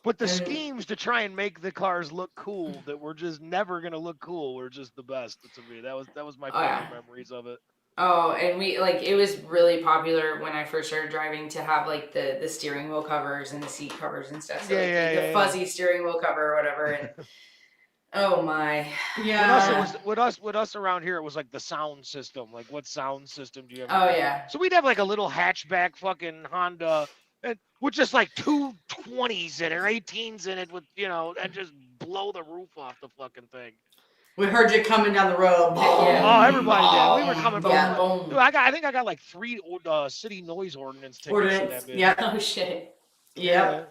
But the schemes to try and make the cars look cool that were just never gonna look cool were just the best to me. That was my favorite memories of it. Oh, and it was really popular when I first started driving to have like the steering wheel covers and the seat covers and stuff. So the fuzzy steering wheel cover or whatever. And oh my. Yeah. With us around here, it was like the sound system. Like, what sound system do you have? Oh yeah. So we'd have like a little hatchback fucking Honda, and with just like 2 20s in it or 18s in it, with and just blow the roof off the fucking thing. We heard you coming down the road. Yeah. Oh, everybody did. We were coming Yeah. from. Dude, I think I got like 3 city noise ordinance tickets in that bitch. Yeah. Oh shit. Yeah.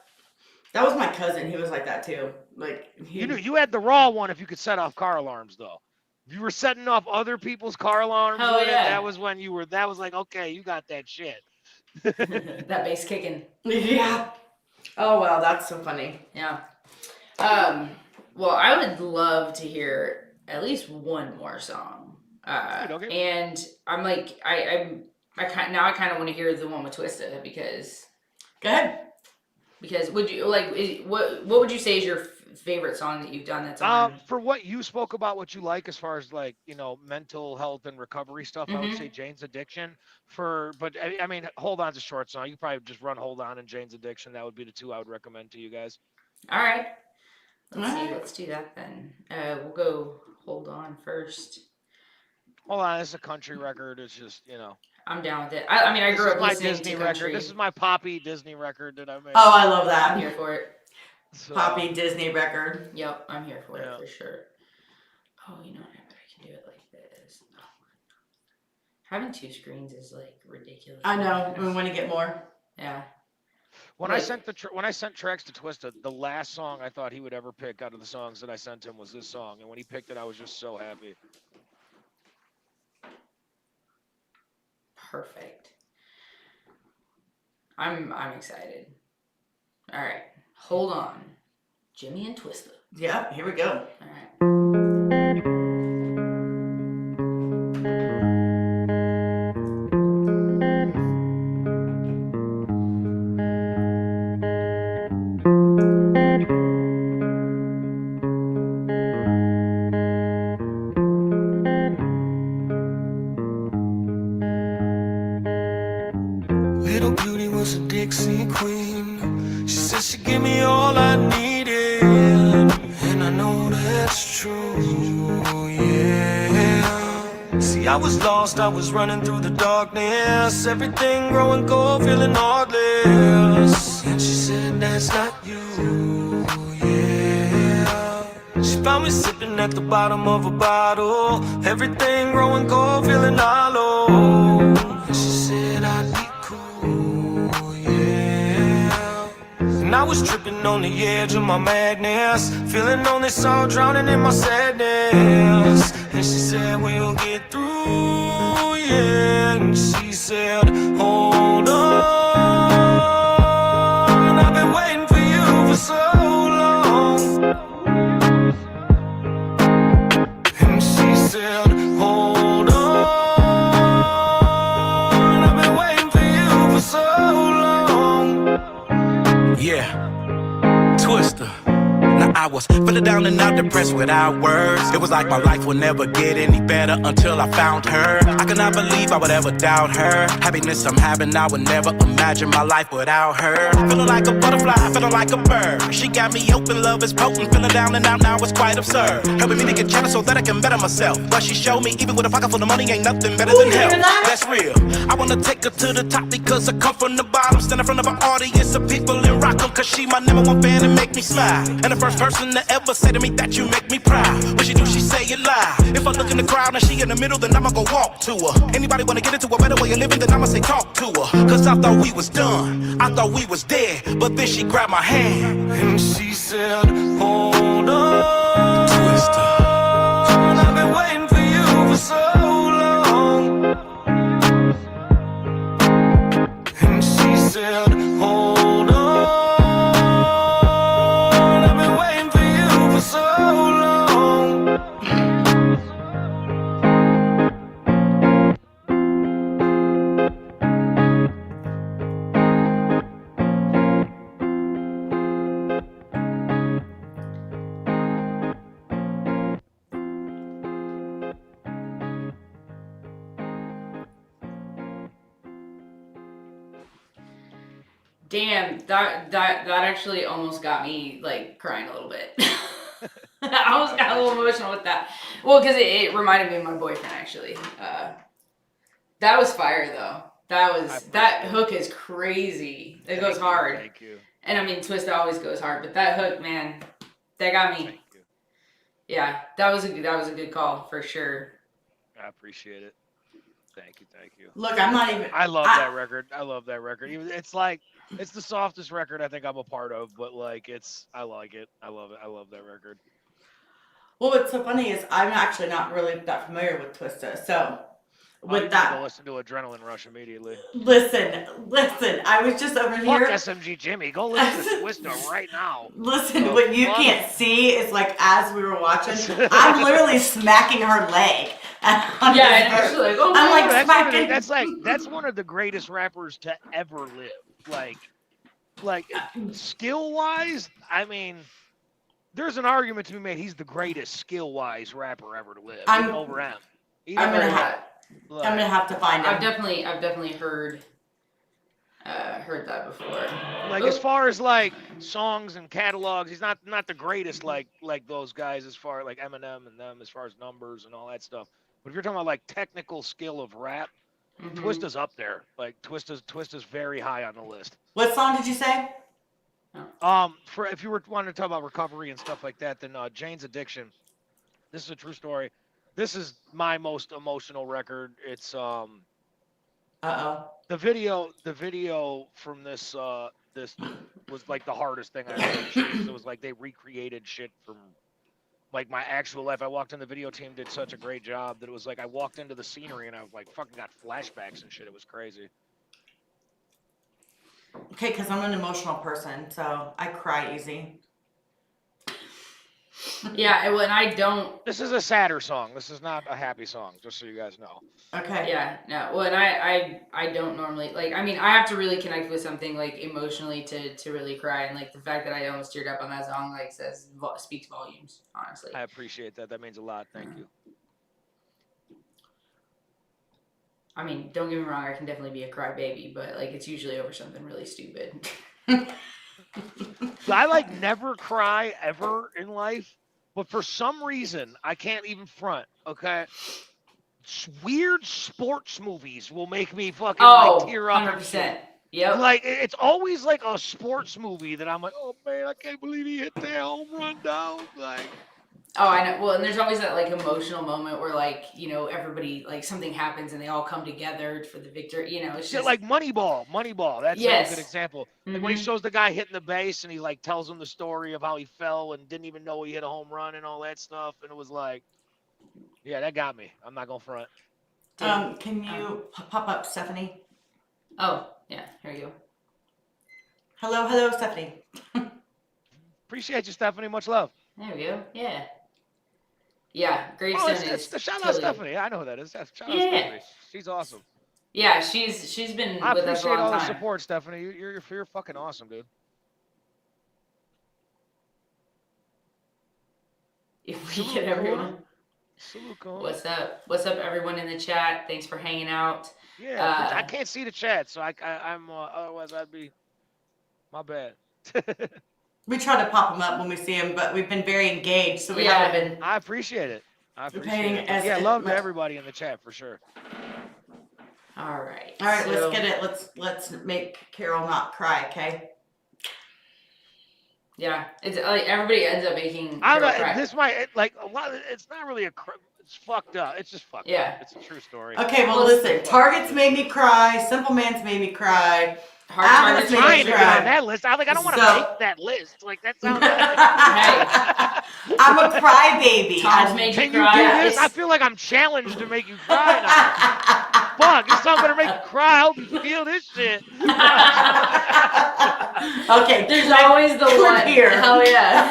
That was my cousin. He was like that too. Like You had the raw one if you could set off car alarms though. If you were setting off other people's car alarms, that was when you were. That was like, okay, you got that shit. That bass kicking. Yeah. Oh wow, that's so funny. Yeah. Well, I would love to hear at least one more song. And I'm like, I kind of want to hear the one with Twista because. Go ahead. Because would you what would you say is your favorite song that you've done that's on? For what you spoke about, what you like as far as like mental health and recovery stuff, I would say Jane's Addiction. But I mean, Hold On's a short song. You probably just run Hold On and Jane's Addiction. That would be the 2 I would recommend to you guys. All right. Let's do that then. We'll go Hold On first. Hold On, it's a country record. It's just I'm down with it. I mean, I grew up listening Disney to record. country. This is my poppy Disney record that I made. Oh, I love that. I'm here for it. So, Poppy Disney record. Yep, I'm here for it for sure. Oh, you know what? I can do it like this. Oh, having 2 screens is like ridiculous. I know. We want to get more. Yeah. When I sent tracks to Twista, the last song I thought he would ever pick out of the songs that I sent him was this song, and when he picked it, I was just so happy. Perfect. I'm excited. All right. Hold On. Jimmy and Twista. Yeah, here we go. All right. little beauty was a Dixie queen. She said she'd give me all I needed, and I know that's true, yeah. See, I was lost, I was running through the darkness, everything growing cold, feeling heartless. And she said, that's not you, yeah. She found me sipping at the bottom of a bottle, everything growing cold, feeling hollow. And she said I'd be cool, yeah. And I was tripping on the edge of my madness, feeling lonely, so drowning in my sadness. And she said we'll get through, yeah. And she said hold on, I've been waiting for you for so long. And she said hold on, I've been waiting for you for so long. Yeah, Twister. Now I was feeling down and out, depressed without words. It was like my life would never get any better until I found her. I could not believe I would ever doubt her. Happiness I'm having, I would never imagine my life without her. Feeling like a butterfly, feeling like a bird. She got me open, love is potent. Feeling down and out, now it's quite absurd. Helping me to get jealous so that I can better myself. But she showed me, even with a pocket full of money, ain't nothing better than help. That's real. I wanna take her to the top because I come from the bottom. Stand in front of an audience of people and rock 'em, cause she my number one fan and make me smile. And the first person to ever say to me that you make me proud. When she do, she say it loud. If I look in the crowd and she in the middle, then I'ma go walk to her. Anybody wanna get into a better way of living, then I'ma say talk to her. Cause I thought we was done, I thought we was dead. But then she grabbed my hand and she said, hold on, Twister. I've been waiting for you for so long. And she said, hold on, I've been waiting for you for so long. Damn, that actually almost got me like crying a little bit. I almost got a little emotional with that. Well, because it reminded me of my boyfriend actually. That was fire though. That hook is crazy. It goes hard. Thank you. And I mean, Twist always goes hard, but that hook, man, that got me. Thank you. Yeah, that was a good call for sure. I appreciate it. Thank you. Look, I'm not even. I love that record. I love that record. It's like it's the softest record I think I'm a part of, but like I like it. I love it. I love that record. Well, what's so funny is I'm actually not really that familiar with Twista, so with You that, go listen to Adrenaline Rush immediately. listen. I was just over Fuck here. SMG Jimmy. Go listen to Twista right now. Listen, what you can't see is like as we were watching, I'm literally smacking her leg. Yeah, and actually, like, oh, I'm like That's smacking. that's one of the greatest rappers to ever live. Like skill wise, I mean, there's an argument to be made. He's the greatest skill wise rapper ever to live. Even over M. I'm gonna have to find him. I've definitely heard that before. Like as far as like songs and catalogs, he's not the greatest like those guys as far like Eminem and them as far as numbers and all that stuff. But if you're talking about like technical skill of rap, Twista's up there. Like Twista's very high on the list. What song did you say? For if you were wanting to talk about recovery and stuff like that, then Jane's Addiction. This is a true story. This is my most emotional record. It's the video from this this was like the hardest thing I ever shoot. It was like they recreated shit from like my actual life. I walked in, the video team did such a great job that it was like I walked into the scenery and I was like fucking got flashbacks and shit. It was crazy. Okay, because I'm an emotional person, so I cry easy. Yeah, and when I don't. This is a sadder song. This is not a happy song, just so you guys know. Okay. Yeah, no. Well, and I don't normally like. I mean, I have to really connect with something like emotionally to really cry, and like the fact that I almost teared up on that song like speaks volumes. Honestly. I appreciate that. That means a lot. Thank you. I mean, don't get me wrong, I can definitely be a crybaby, but like it's usually over something really stupid. I like never cry ever in life, but for some reason I can't even front. Okay, weird sports movies will make me fucking like tear up and shit. 100%. Yep. Like it's always like a sports movie that I'm like, oh man, I can't believe he hit that home run down. Like, Oh, I know. Well, and there's always that like emotional moment where like, you know, everybody like something happens and they all come together for the victory. You know, it's shit just like Moneyball. That's Yes. a good example. Like when he shows the guy hitting the base and he like tells him the story of how he fell and didn't even know he hit a home run and all that stuff, and it was like, yeah, that got me. I'm not gonna front. Can you pop up Stephanie? Oh, yeah, here you go. Hello, Stephanie. Appreciate you, Stephanie. Much love. There we go. Yeah. Yeah, Gravestone it's the shout out totally- Stephanie. I know who that is. Shout out Yeah. Stephanie. She's awesome. Yeah, she's been I with us a appreciate long all the time. support, Stephanie. You're fucking awesome, dude. If we get everyone. Salute, Corona. What's up? What's up, everyone in the chat? Thanks for hanging out. Yeah, I can't see the chat, so I'm otherwise I'd be my bad. We try to pop them up when we see them, but we've been very engaged, so we Yeah. haven't been. I appreciate it. paying as Yeah, love to much- everybody in the chat for sure. All right. All right, so- let's get it. Let's make Carol not cry, okay? Yeah, it's like everybody ends up making. I don't Carol know. cry. This might like a lot. It's not really it's fucked up. It's just fucked Yeah. up. It's a true story. Okay, well listen. Targets made me cry. Simple Man's made me cry. Hard Adam's targets made make Trying me to you get cry. on that list. I don't want to So- make that list. Like that sounds. I'm a crybaby. Tom's made Can you you cry. do this? I feel like I'm challenged to make you cry now. Fuck, it's not gonna make you cry. I hope you feel this shit. Okay, There's always the clip one. here. Hell yeah.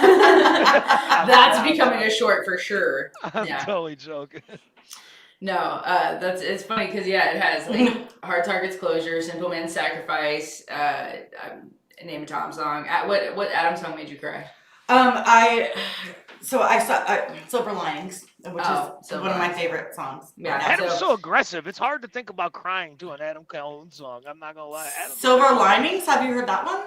That's becoming a short for sure. I'm Yeah. totally joking. No, it's funny because yeah, it has like Hard Targets Closure, Simple Man's Sacrifice, Name a Tom song. What Adam song made you cry? I saw Silver Linings, which Oh, is Silver one of my Linings. favorite songs. Yeah, right now. Adam's so aggressive. It's hard to think about crying to an Adam Calhoun song. I'm not gonna lie. Silver Linings. Have you heard that one?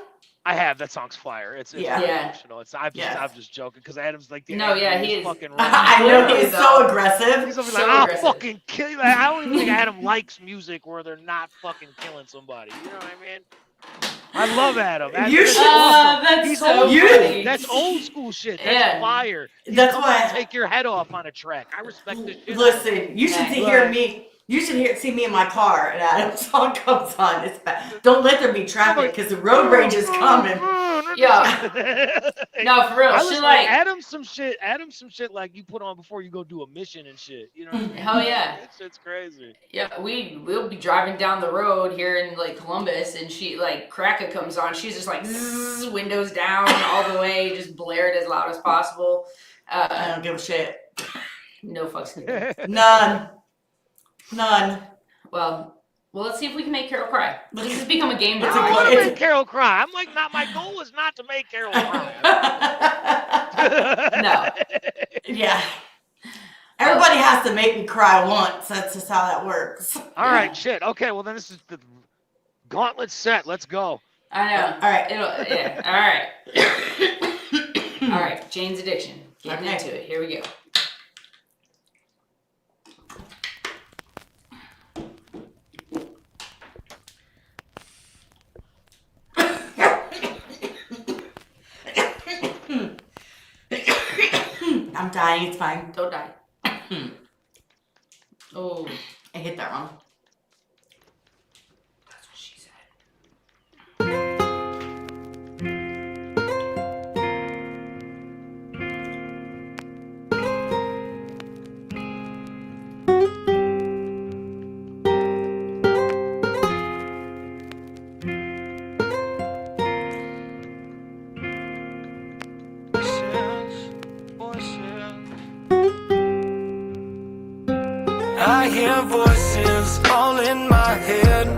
I have. That song's fire. It's Yeah. very Yeah. emotional. I'm just joking because Adam's like the No, yeah, angriest he is. fucking I know he's Literally, so though. aggressive. He's gonna be So like, I'll aggressive. fucking kill you. Like, I don't even think Adam likes music where they're not fucking killing somebody. You know what I mean? I love Adam. You Adam's should- awesome. That's He's so old You- school. funny. That's old school shit. That's Yeah. fire. He's That's coming why- to take your head off on a track. I respect this shit. Listen, you should Yeah. hear me. You should see me in my car and Adam's song comes on. It's bad. Don't let there be traffic because the road rage is coming. Yeah. No, for real. I She was like, like Adam's some shit like you put on before you go do a mission and shit. You know what I mean? hell yeah. That shit's crazy. Yeah, we'll be driving down the road here in like Columbus, and she like Kraka comes on. She's just like zzz, windows down all the way, just blare it as loud as possible. I don't give a shit. No fucks given. None. Well, let's see if we can make Carol cry. This has become a game It's I a now. don't want it's to a- make Carol cry. I'm like, not my goal is not to make Carol cry. No. Yeah. Everybody has to make me cry once. That's just how that works. All right, shit. Okay, well then this is the gauntlet set. Let's go. I know. All right. Yeah. All right. All right. Jane's Addiction. Getting Okay. into it. Here we go. I'm dying. It's fine. Don't die. Oh, I hit that wrong. that's what she said. I hear voices all in my head.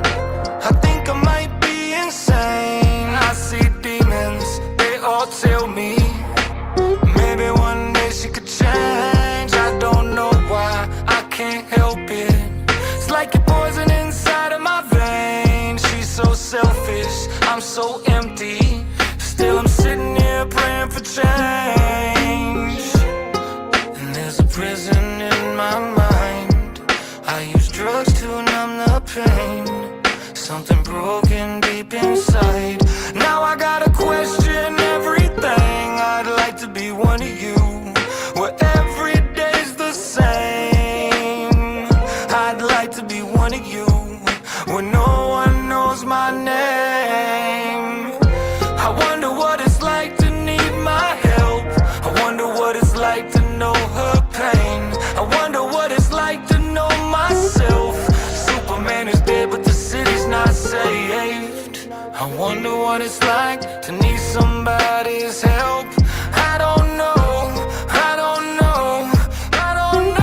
I think I might be insane. I see demons, they all tell me maybe one day she could change. I don't know why, I can't help it. It's like you're poison I'm so empty. Still I'm sitting here praying for change. And there's a prison in my mind. I use drugs to numb the pain. Something broken deep inside. Now I gotta question everything. I'd like to be one of you, where every day's the same. I'd like to be one of you, where no one knows my name. I wonder what it's like to need my help. I wonder what it's like to know her pain. I wonder what it's like to know myself. Superman is dead, but the city's not saved. I wonder what it's like to need somebody's help. I don't know, I don't know, I don't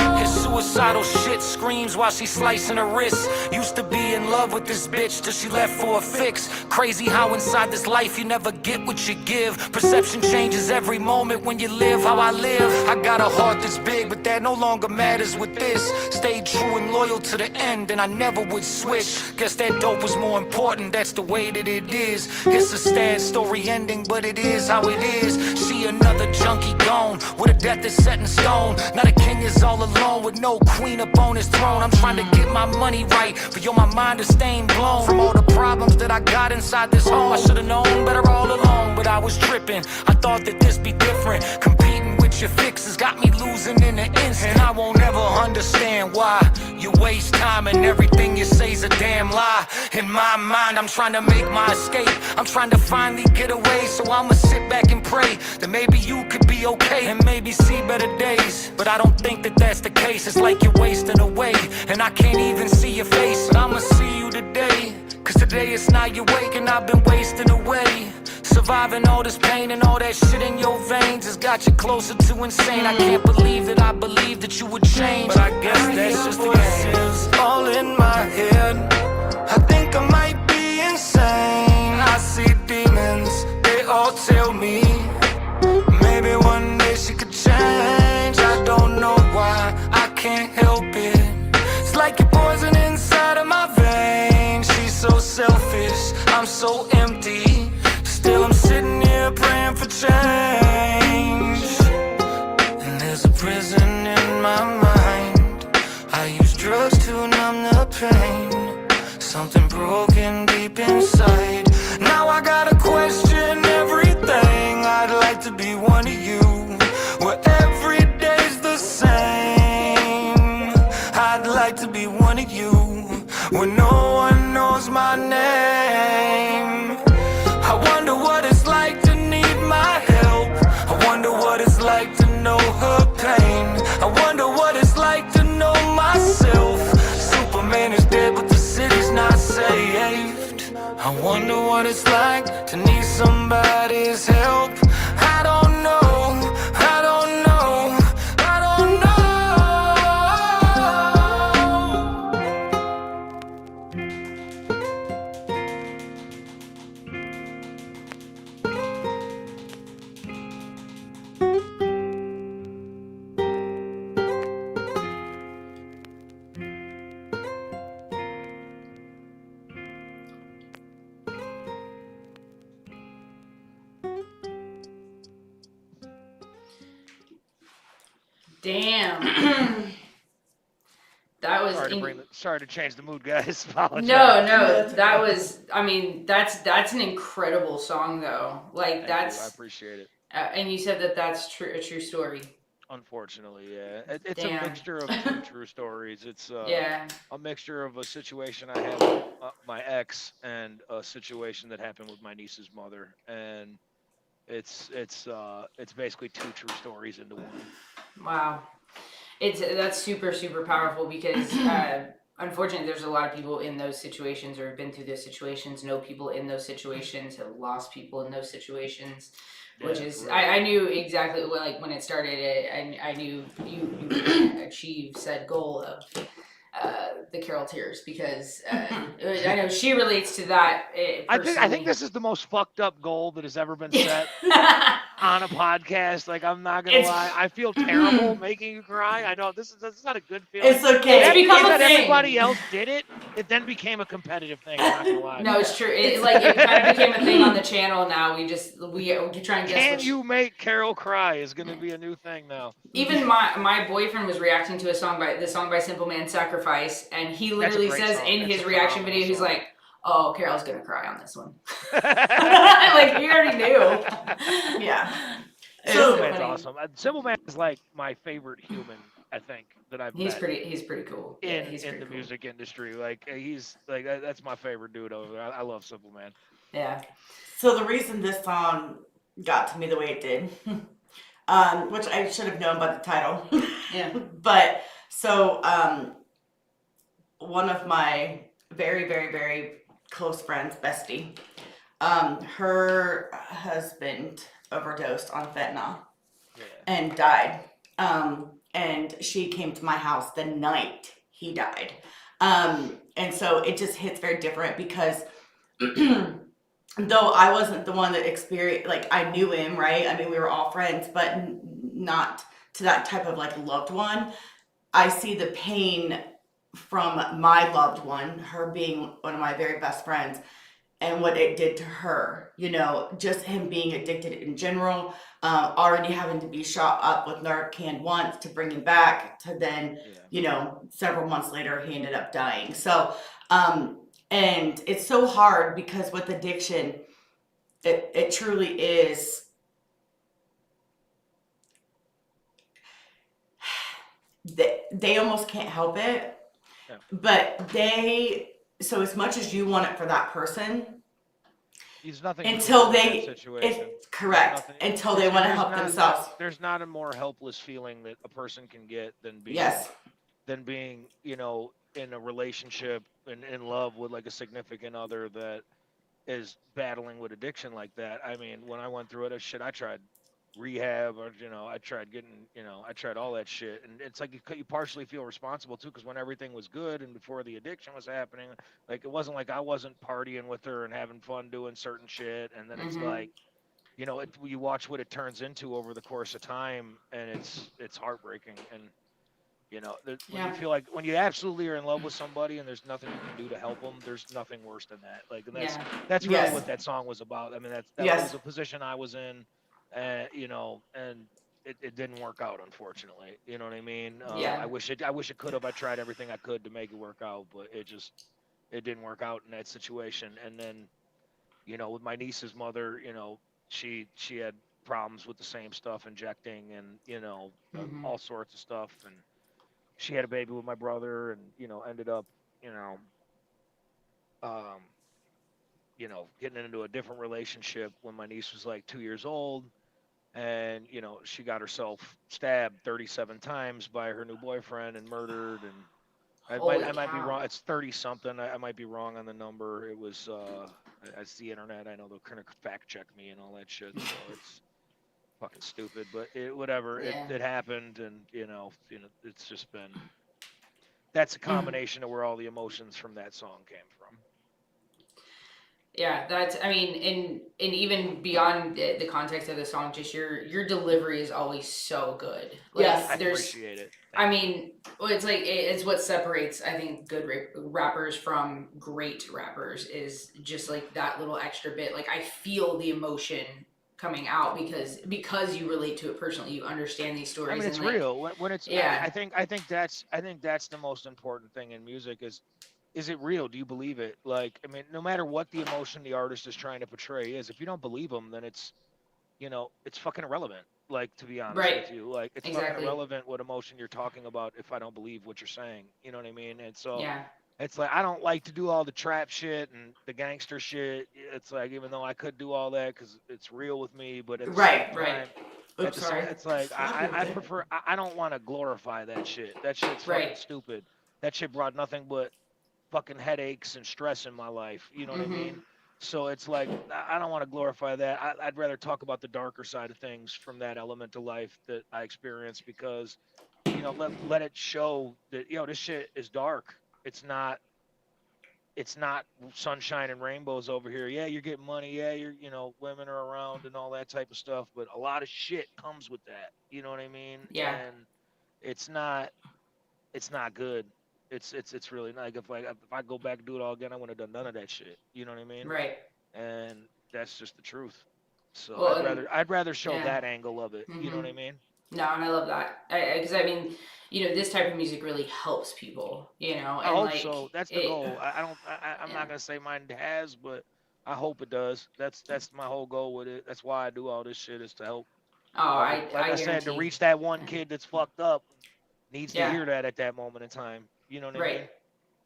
know. His suicidal shit screams while she's slicing her wrist. Used to be in love with this bitch till she left for a fix. Crazy how inside this life you never get what you give. Perception changes every moment when you live how I live. I got a heart that's big, but that no longer matters with this. Stayed true and loyal to the end, and I never would switch. Guess that dope was more important, that's the way that it is. It's a sad story ending, but it is how it is. She another junkie gone, with a death that's set in stone. Now the king is all alone, with no queen up on his throne. I'm trying to get my money right, but yo, my mind is staying blown from all the problems that I got inside this home. I should've known better all along, but I was tripping. I thought that this be different. Competing with your fixes got me losing in an instant. I won't ever understand why you waste time and everything you say's a damn lie. In my mind, I'm trying to make my escape. I'm trying to finally get away, so I'ma sit back and pray that maybe you could be okay and maybe see better days. But I don't think that that's the case. It's like you're wasting away, and I can't even see your face. But I'ma see you today, cause today it's not your wake, and I've been wasting away. Surviving all this pain and all that shit in your veins has got you closer to insane. I can't believe that I believed that you would change, but I guess that's just the voices all in my head. I think I might be insane. I see demons, they all tell me maybe one day she could change. I don't know why, I can't help it. It's like you're poison inside of my veins. She's so selfish, I'm so empty. Still I'm sitting here praying for change. And there's a prison in my mind. I use drugs to numb the pain. Something broken deep inside. Now I gotta question everything. I'd like to be one of you, where every day's the same. I'd like to be one of you, where no one knows my name. I wonder what it's like to need my help. I wonder what it's like to know her pain. I wonder what it's like to know myself. Superman is dead, but the city's not saved. I wonder what it's like to need somebody's help. I don't know, I don't know, I don't know. Damn. That was sorry to change the mood, guys. Apologize. No, that was. I mean, that's an incredible song, though. Like Thank you. I appreciate it. And you said that that's a true story. Unfortunately, yeah. It's Damn. a mixture of two true stories. It's Yeah. a mixture of a situation I had with my ex and a situation that happened with my niece's mother, and it's basically two true stories into one. Wow. That's super, super powerful because unfortunately there's a lot of people in those situations or have been through those situations, know people in those situations, have lost people in those situations. Which is, right. I knew exactly like when it started. I knew you achieved said goal of the Carol Tears because I know she relates to that. I think this is the most fucked up goal that has ever been set. on a podcast. Like, I'm not gonna It's lie, I feel terrible making you cry. I know this is not a good feeling. it's okay. It's become a That thing. everybody else did it, it then became a competitive thing. I'm not gonna lie. No, it's true. It kind of became a thing on the channel now. We try and guess Can which. you make Carol cry is gonna be a new thing now. Even my boyfriend was reacting to the song by Simple Man, Sacrifice, and he literally great says song. in That's his a reaction phenomenal video, he's song. like, "Oh, Carol's gonna cry on this one." Like he already knew. Yeah. It's Simple so Man's funny. awesome. Simple Man is like my favorite human, I think, that I've He's met pretty cool. Yeah, in he's in pretty the cool. music industry. Like, he's like that's my favorite dude over there. I love Simple Man. Yeah. So the reason this song got to me the way it did, which I should have known by the title. Yeah. But so one of my very, very, very close friends, Bestie, her husband overdosed on fentanyl Yeah. and died. And she came to my house the night he died. And so it just hits very different because though I wasn't the one that experienced, like, I knew him, right? I mean, we were all friends, but not to that type of like loved one. I see the pain from my loved one, her being one of my very best friends, and what it did to her. You know, just him being addicted in general, already having to be shot up with Narcan once to bring him back, to then, you know, several months later, he ended up dying. So, and it's so hard because with addiction, it truly is. They almost can't help it, Yeah. but so as much as you want it for that person, He's nothing until in that they, situation. it's correct, until they want to help themselves. There's not a more helpless feeling that a person can get than being Yes. you know, in a relationship and in love with like a significant other that is battling with addiction like that. I mean, when I went through it, I tried rehab, or I tried getting, I tried all that shit, and it's like you partially feel responsible too, because when everything was good and before the addiction was happening, like it wasn't like I wasn't partying with her and having fun doing certain shit, and then it's like, you watch what it turns into over the course of time, and it's heartbreaking. And when you feel like when you absolutely are in love with somebody and there's nothing you can do to help them, there's nothing worse than that. Like, and that's really what that song was about. I mean, that was a position I was in, and it didn't work out, unfortunately. You know what I mean? I wish it could have. I tried everything I could to make it work out, but it didn't work out in that situation. And then, with my niece's mother, she had problems with the same stuff, injecting, and all sorts of stuff. And she had a baby with my brother, and ended up um, getting into a different relationship when my niece was like 2 years old. And she got herself stabbed 37 times by her new boyfriend and murdered. And I might be wrong. It's 30 something. I might be wrong on the number. It was it's the internet. I know they're gonna fact check me and all that shit. So it's fucking stupid. But whatever. It happened, and it's just been. That's a combination of where all the emotions from that song came from. Yeah, I mean, and even beyond the context of the song, just your delivery is always so good. Like, Yes. I appreciate it. I mean, it's like it's what separates, I think, good rappers from great rappers is just like that little extra bit. Like, I feel the emotion coming out because you relate to it personally. You understand these stories. I mean, it's real. When it's I think that's the most important thing in music is it real? Do you believe it? Like, I mean, no matter what the emotion the artist is trying to portray is, if you don't believe them, then it's fucking irrelevant. Like, to be honest with you, like, it's fucking irrelevant what emotion you're talking about if I don't believe what you're saying. You know what I mean? And so it's like, I don't like to do all the trap shit and the gangster shit. It's like, even though I could do all that because it's real with me, but at the same time, it's like I prefer. I don't want to glorify that shit. That shit's fucking stupid. That shit brought nothing but fucking headaches and stress in my life. You know what I mean? So it's like, I don't want to glorify that. I'd rather talk about the darker side of things from that element of life that I experienced, because, let it show that, this shit is dark. It's not it's not sunshine and rainbows over here. Yeah, you're getting money. Yeah, women are around and all that type of stuff. But a lot of shit comes with that. You know what I mean? Yeah. And it's not, it's not good. It's really not. Like if I go back and do it all again, I wouldn't have done none of that shit. You know what I mean? Right. And that's just the truth. So Well, I'd rather show yeah. that angle of it. You know what I mean? No, and I love that because I mean, this type of music really helps people, I and hope like so. That's the it. goal. I don't. I'm Yeah. not gonna say mine has, but I hope it does. That's my whole goal with it. That's why I do all this shit, is to help. Oh, Like I I said, to guarantee. reach that one Yeah. kid that's fucked up, needs to Yeah. hear that at that moment in time. You know what I Right. mean?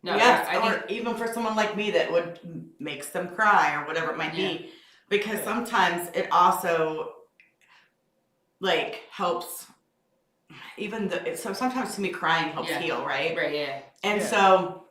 No, Yes, yeah, I or think. even for someone like me that would makes them cry or whatever it might Yeah. be, because Yeah. sometimes it also like helps. So sometimes to me crying helps Yeah. heal, right? Right. Yeah. And Yeah. so,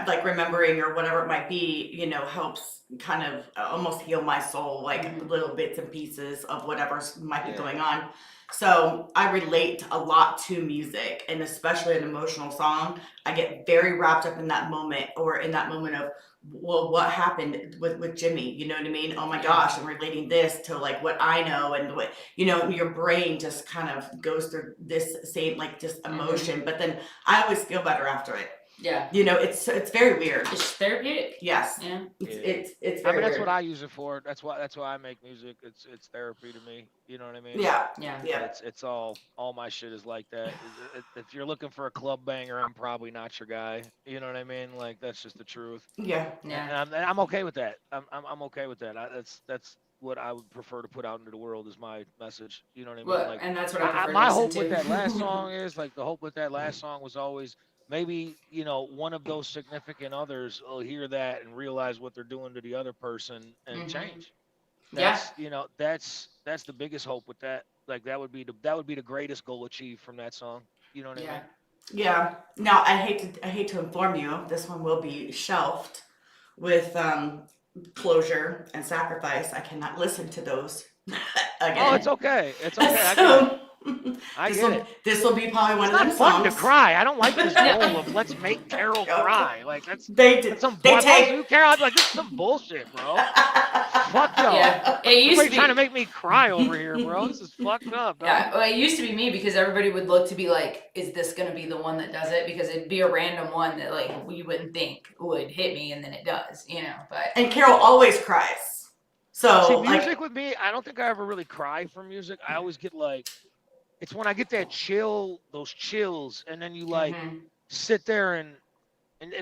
like remembering or whatever it might be, helps kind of almost heal my soul, like Mhm. little bits and pieces of whatever might be Yeah. going on. So I relate a lot to music, and especially an emotional song. I get very wrapped up in that moment, or in that moment of, well, what happened with Jimmy? You know what I mean? Oh my Yeah. gosh, I'm relating this to like what I know, and what, your brain just kind of goes through this same like just emotion. But then I always feel better after it. Yeah. It's very weird. It's therapeutic. Yes. Yeah. It's I very mean, that's weird. what I use it for. That's why I make music. It's therapy to me. You know what I mean? Yeah. Yeah. Yeah. It's all my shit is like that. If you're looking for a club banger, I'm probably not your guy. You know what I mean? Like, that's just the truth. Yeah. Yeah. And I'm okay with that. I'm okay with that. That's what I would prefer to put out into the world, is my message. You know what I mean? Well, Like, and that's what I prefer to my listen hope with that last to. song is, like, the hope with that last song was always, maybe, one of those significant others will hear that and realize what they're doing to the other person and change. Yeah. That's the biggest hope with that. Like, that would be the greatest goal achieved from that song. You know what I Yeah. mean? Yeah. Now I hate to inform you, this one will be shelved with closure and sacrifice. I cannot listen to those again. Oh, it's okay. It's okay. I get it. I get it. This will be probably one It's of not them fun to songs. cry. I don't like this goal of let's make Carol cry. Like, that's They did. that's some. They If I was take. you, Carol, I'd be like, this is some bullshit, bro. Fuck y'all. Yeah. It used Everybody to trying to be. make me cry over here, bro. This is fucked up, dog. Yeah, well, it used to be me because everybody would look to be like, is this going to be the one that does it? Because it'd be a random one that like we wouldn't think would hit me, and then it does, But And Carol always cries. So See, like, music with me, I don't think I ever really cry for music. I always get like, it's when I get those chills, and then you like sit there and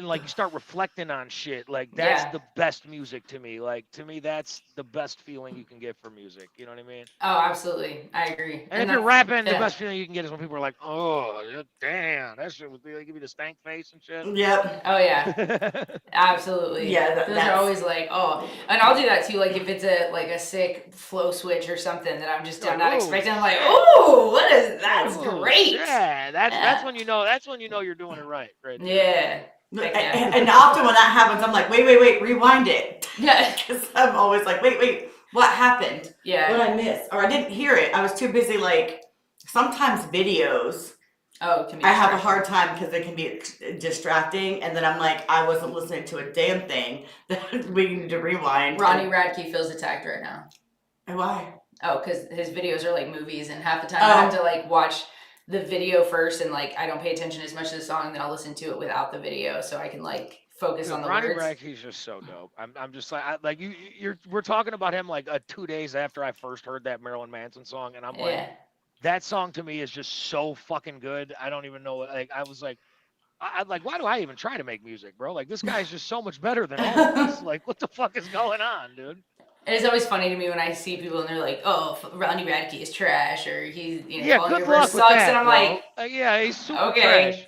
like you start reflecting on shit. Like, that's Yeah. the best music to me. Like, to me, that's the best feeling you can get from music. You know what I mean? Oh, absolutely, I agree. And if you're rapping, the yeah. best feeling you can get is when people are like, "Oh, damn, that shit would be like, give you the stank face and shit." yep. Oh yeah, absolutely. Yeah, those that's are always like, oh, and I'll do that too. Like if it's a sick flow switch or something that I'm just Like, not oh, expecting. I'm like, oh, what is that's Oh, great. Yeah, that's Yeah. when you know. That's when you know you're doing it right. Right. there. Yeah. Heck yeah. And often when that happens, I'm like, wait, rewind it. Yeah. Because I'm always like, wait, what happened? Yeah. What did I miss? Or I didn't hear it. I was too busy. Like, sometimes videos, Oh, it can be I have a distracting. hard time because they can be distracting. And then I'm like, I wasn't listening to a damn thing that we need to rewind. Ronnie Radke feels attacked right now. And why? Oh, because his videos are like movies, and half the time I have to like watch the video first, and like I don't pay attention as much to the song, and then I'll listen to it without the video, so I can like focus Dude, on the Ronnie words. Radke's just so dope. I'm just like, we're talking about him like 2 days after I first heard that Marilyn Manson song, and I'm like, Yeah. that song to me is just so fucking good. I don't even know what, like, I was like, I like, why do I even try to make music, bro? Like, this guy's just so much better than all of us. Like, what the fuck is going on, dude? And it's always funny to me when I see people and they're like, "Oh, Ronnie Radke is trash," or he's Yeah, calling good your luck verse with sucks, that, and I'm bro. like, Yeah, he's super okay. trash.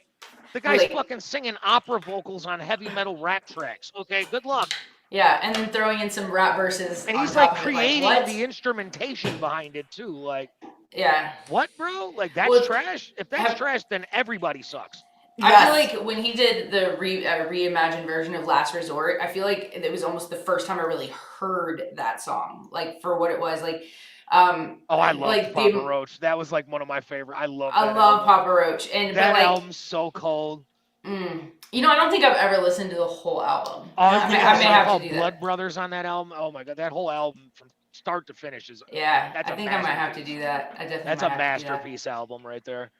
The guy's Like- fucking singing opera vocals on heavy metal rap tracks. Okay, good luck. yeah, and then throwing in some rap verses. And on he's top like of it, creating what? the instrumentation behind it too. Like, Yeah. what, bro? Like, that's Well, trash? If that's trash, then everybody sucks. I Yes. feel like when he did the reimagined version of Last Resort, I feel like it was almost the first time I really heard that song, like for what it was. Like, Oh, I love like Papa Roach. That was like one of my favorite. I love I that love album. Papa Roach, and That but like, album's so cold. You know, I don't think I've ever listened to the whole album. Oh, I may have called to do Blood that. Brothers on that album. Oh my god, that whole album from start to finish is Yeah, that's I a think I might have to masterpiece. do that. I definitely That's might a have to do that. masterpiece album right there.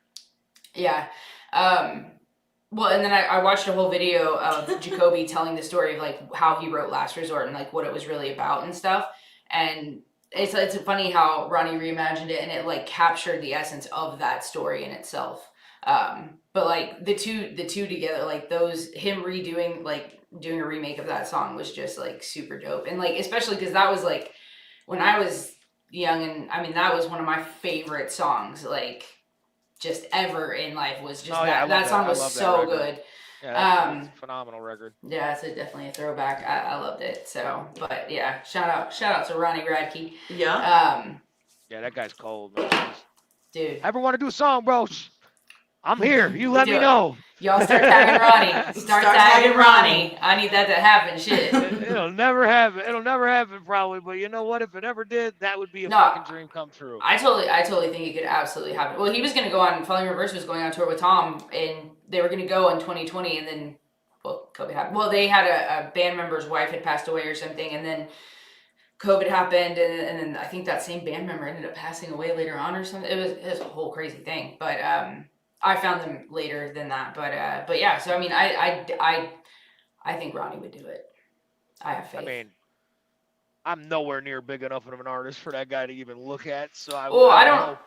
Yeah. Well, and then I watched a whole video of Jacoby telling the story of like how he wrote Last Resort and like what it was really about and stuff. And it's funny how Ronnie reimagined it and it like captured the essence of that story in itself. But like the two together, like him redoing like doing a remake of that song was just like super dope. And like especially because that was like when I was young, and I mean that was one of my favorite songs like just ever in life was just that song was so good. Yeah, that's a phenomenal record. Yeah, it's definitely a throwback. I loved it. So, but yeah, shout out to Ronnie Radke. Yeah. Yeah, that guy's cold, man. Dude. Ever want to do a song, bro? I'm here. You let me know. Y'all start tagging Ronnie. Start tagging Ronnie. I need that to happen. Shit. It'll never happen. It'll never happen probably. But you know what? If it ever did, that would be a fucking dream come true. I totally think it could absolutely happen. Well, he was gonna go on. Falling Reverse was going on tour with Tom, and they were gonna go in 2020, and then COVID happened. Well, they had a band member's wife had passed away or something, and then COVID happened, and then I think that same band member ended up passing away later on or something. It was a whole crazy thing, but I found them later than that, but yeah. So I mean, I think Ronnie would do it. I have faith. I mean, I'm nowhere near big enough of an artist for that guy to even look at. So I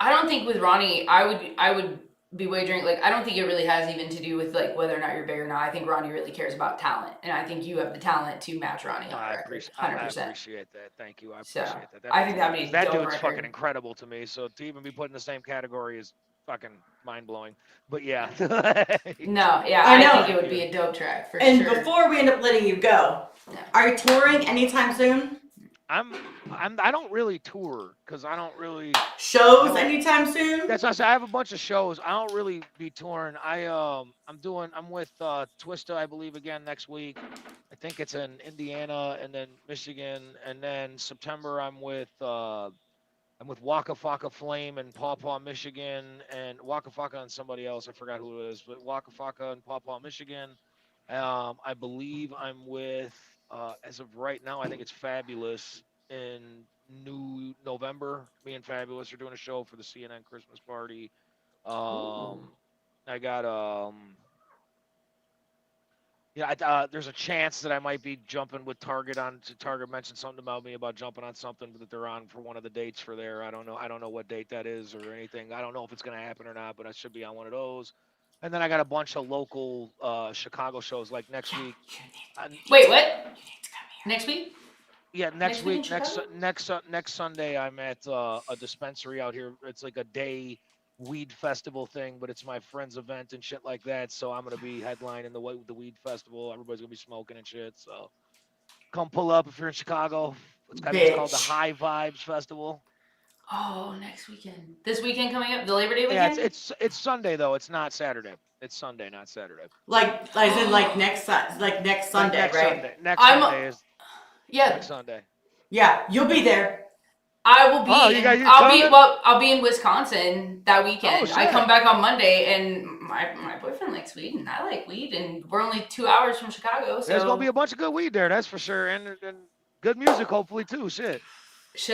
don't think with Ronnie, I would be wagering like I don't think it really has even to do with like whether or not you're big or not. I think Ronnie really cares about talent, and I think you have the talent to match Ronnie on the record. 100%. I appreciate that. Thank you. I appreciate that. I think that'd be that dope dude's record. fucking incredible to me. So to even be put in the same category is fucking mind blowing. But yeah. No, yeah, I think it would be a dope track for sure. And before we end up letting you go, are you touring anytime soon? I don't really tour because I don't really shows anytime soon. That's what I said. I have a bunch of shows. I don't really be touring. I'm with Twista, I believe, again next week. I think it's in Indiana and then Michigan, and then September I'm with Waka Flocka Flame in Paw Paw, Michigan, and Waka Flocka and somebody else. I forgot who it is, but Waka Flocka in Paw Paw, Michigan. I believe I'm with, as of right now, I think it's Fabulous in New November. Me and Fabulous are doing a show for the CNN Christmas party. I got there's a chance that I might be jumping with Target on. Target mentioned something about me about jumping on something that they're on for one of the dates for there. I don't know what date that is or anything. I don't know if it's gonna happen or not, but I should be on one of those. And then I got a bunch of local Chicago shows like next week. Wait, what? You need to come here. Next week? Yeah, next Sunday I'm at a dispensary out here. It's like a day weed festival thing, but it's my friend's event and shit like that. So I'm gonna be headlining the weed festival. Everybody's gonna be smoking and shit. So come pull up if you're in Chicago. It's called the High Vibes Festival. Oh, next weekend. This weekend coming up, the Labor Day weekend? Yeah, it's Sunday though. It's not Saturday. It's Sunday, not Saturday. Like next Sunday, next right? Sunday. Next Sunday is next Sunday. Yeah, you'll be there. I will be. Oh, I'll be in Wisconsin that weekend. Oh, I come back on Monday, and my boyfriend likes weed, and I like weed, and we're only 2 hours from Chicago. So there's gonna be a bunch of good weed there, that's for sure, and good music hopefully too. Shit,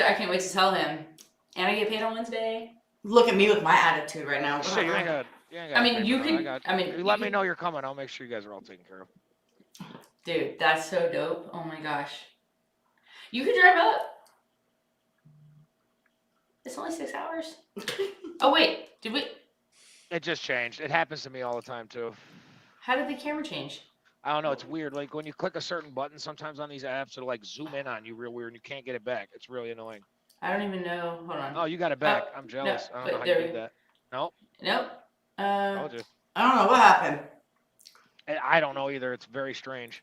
I can't wait to tell him. And I get paid on Wednesday. Look at me with my attitude right now. Shit, you ain't got. I mean, you can. You let me know you're coming. I'll make sure you guys are all taken care of. Dude, that's so dope. Oh my gosh. You could drive up. It's only 6 hours. Oh wait, did we? It just changed. It happens to me all the time too. How did the camera change? I don't know. It's weird. Like when you click a certain button, sometimes on these apps, it'll like zoom in on you real weird, and you can't get it back. It's really annoying. I don't even know. Hold on. Oh, you got it back. I'm jealous. No, I don't know how you did that. Nope. Nope. Told you. I don't know what happened. I don't know either. It's very strange.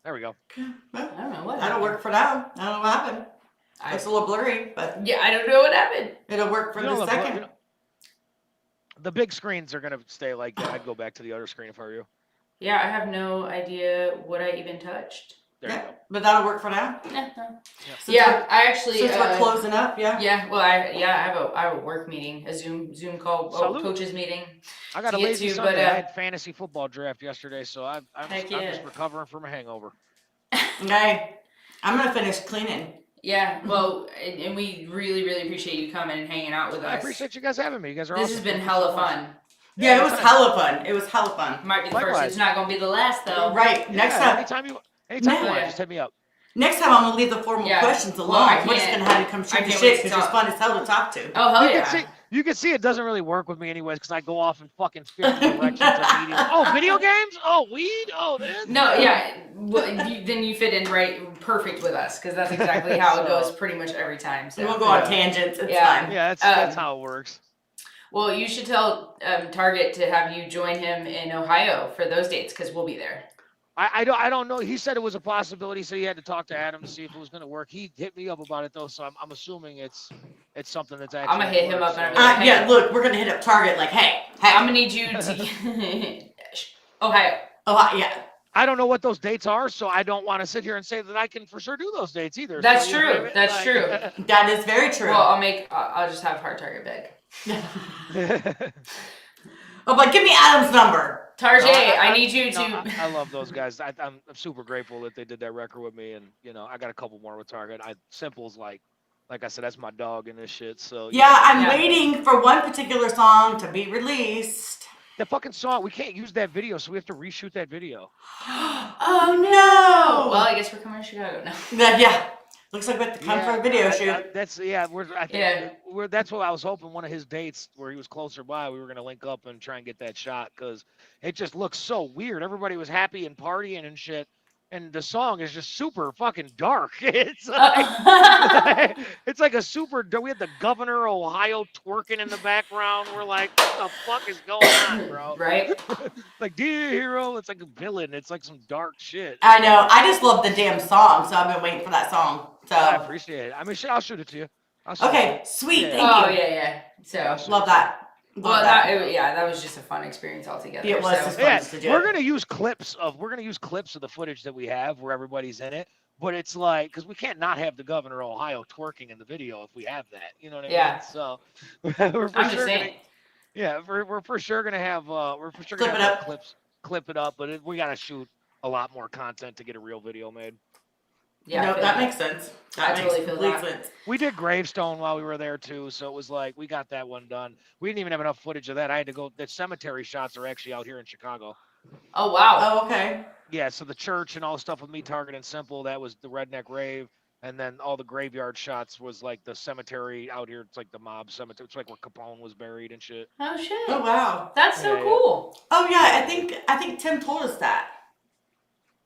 There we go. I don't know what. That'll work for now. I don't know what happened. It's a little blurry, but yeah, I don't know what happened. It'll work for the second. The big screens are gonna stay like that. I'd go back to the other screen if I were you. Yeah, I have no idea what I even touched. There you Yeah, go. but that'll work for now. Since Yeah, I actually. Since we're closing up, yeah. Yeah, well, I have a work meeting, a Zoom call, coaches meeting. I got to a get lazy to, Sunday. but, I had fantasy football draft yesterday, so I'm just recovering from a hangover. Okay, I'm gonna finish cleaning. Yeah, well, and we really, really appreciate you coming and hanging out with us. I appreciate you guys having me. You guys are awesome. This has been Thank you hella so much. fun. Yeah, it was hella fun. It was hella fun. Might be the Likewise. first. It's not gonna be the last though. Right. Next time. Anytime you Yeah. want, just hit me up. Next time I'm gonna leave the formal questions alone. Well, We're just gonna have you come shoot the shit because it's fun as hell to talk to. Oh hell yeah. You can see it doesn't really work with me anyways because I go off in fucking 50 directions immediately. Oh, video games? Oh, weed? Oh, this? No, yeah. Well, then you fit in right perfect with us because that's exactly how it goes pretty much every time. So we'll go on tangents. It's fine. Yeah, that's how it works. Well, you should tell Target to have you join him in Ohio for those dates because we'll be there. I don't know. He said it was a possibility, so he had to talk to Adam to see if it was going to work. He hit me up about it though, so I'm assuming it's something that's actually. I'm gonna hit him up and yeah, look, we're gonna hit up Target like, hey, I'm gonna need you to Ohio. Yeah. I don't know what those dates are, so I don't want to sit here and say that I can for sure do those dates either. That's so, true. That's true. That is very true. Well, I'll just have Hard Target beg. Oh, but give me Adam's number. Tarjay, I need you to. I love those guys. I'm super grateful that they did that record with me, and I got a couple more with Target. Simple's like I said, that's my dog in this shit. So yeah, I'm waiting for one particular song to be released. The fucking song, we can't use that video, so we have to reshoot that video. Oh no! Well, I guess we're coming to Chicago now. Yeah. Looks like we have to come for a video shoot. That's what I was hoping. One of his dates where he was closer by, we were gonna link up and try and get that shot because it just looks so weird. Everybody was happy and partying and shit, and the song is just super fucking dark. It's like it's like a super. We had the governor of Ohio twerking in the background. We're like, what the fuck is going on, bro? Right? Like, dear hero, it's like a villain. It's like some dark shit. I know. I just love the damn song, so I've been waiting for that song. So I appreciate it. I mean, I'll shoot it to you. Okay, sweet. Yeah. Thank you. Yeah. So love that. Well, that was just a fun experience altogether. It was just fun to do. We're gonna use clips of the footage that we have where everybody's in it. But it's like, because we can't not have the governor of Ohio twerking in the video if we have that. You know what I mean? So we're for sure we're for sure gonna have clip it up, but we gotta shoot a lot more content to get a real video made. Yeah, no, that makes sense. That makes complete sense. We did Gravestone while we were there too, so it was like we got that one done. We didn't even have enough footage of that. I had to go. The cemetery shots are actually out here in Chicago. Oh wow. Oh okay. Yeah, so the church and all the stuff with me, Target and Simple, that was the Redneck Rave, and then all the graveyard shots was like the cemetery out here. It's like the mob cemetery. It's like where Capone was buried and shit. Oh shit. Oh wow. That's so cool. Oh yeah, I think Tim told us that.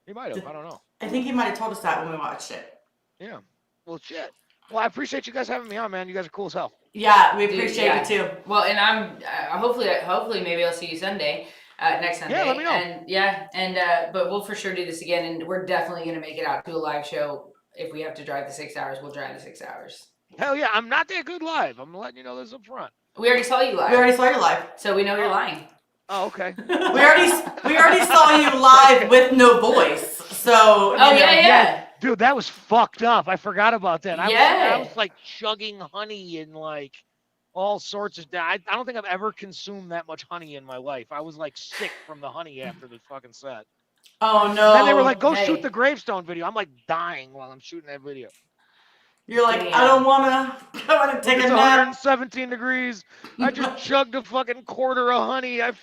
He might have. I don't know. I think he might have told us that when we watched it. Yeah. Well, shit. Well, I appreciate you guys having me on, man. You guys are cool as hell. Yeah, we appreciate it too. Well, and I'm hopefully maybe I'll see you Sunday, next Sunday. Yeah, let me know. And but we'll for sure do this again, and we're definitely gonna make it out to a live show. If we have to drive the 6 hours, we'll drive the 6 hours. Hell yeah, I'm not that good live. I'm letting you know this up front. We already saw you live. We already saw you live. So we know you're lying. Oh, okay. we already saw you live with no voice. So yeah. Dude, that was fucked up. I forgot about that. I was like chugging honey and like all sorts of. I don't think I've ever consumed that much honey in my life. I was like sick from the honey after the fucking set. Oh no. Then they were like, "Go shoot the Gravestone video." I'm like dying while I'm shooting that video. You're like, I don't wanna go in and take a nap. 117 degrees. I just chugged a fucking quarter of honey. I'm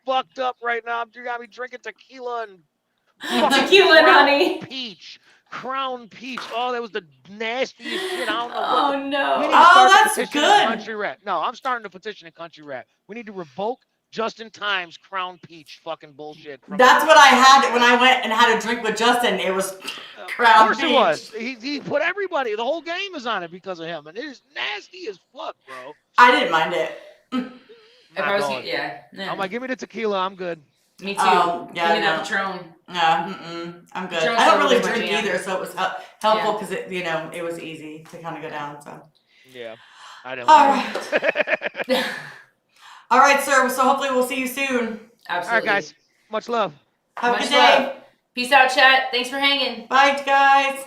fucked up right now. You got me drinking tequila and tequila and honey. Crown Peach. Oh, that was the nastiest shit. I don't know. Oh no. Oh, that's good. Country Rat. No, I'm starting to petition a Country Rat. We need to revoke Justin Times Crown Peach fucking bullshit. That's what I had when I went and had a drink with Justin. It was Crown Peach. Of course it was. He put everybody. The whole game is on it because of him, and it is nasty as fuck, bro. I didn't mind it. If I was, I'm like, give me the tequila. I'm good. Me too. Give me that Patron. I'm good. I don't really drink either, so it was helpful because it was easy to kind of go down. So yeah, I didn't. All right. All right, sir. So hopefully we'll see you soon. Absolutely. All right, guys. Much love. Have a good day. Peace out, chat. Thanks for hanging. Bye, guys.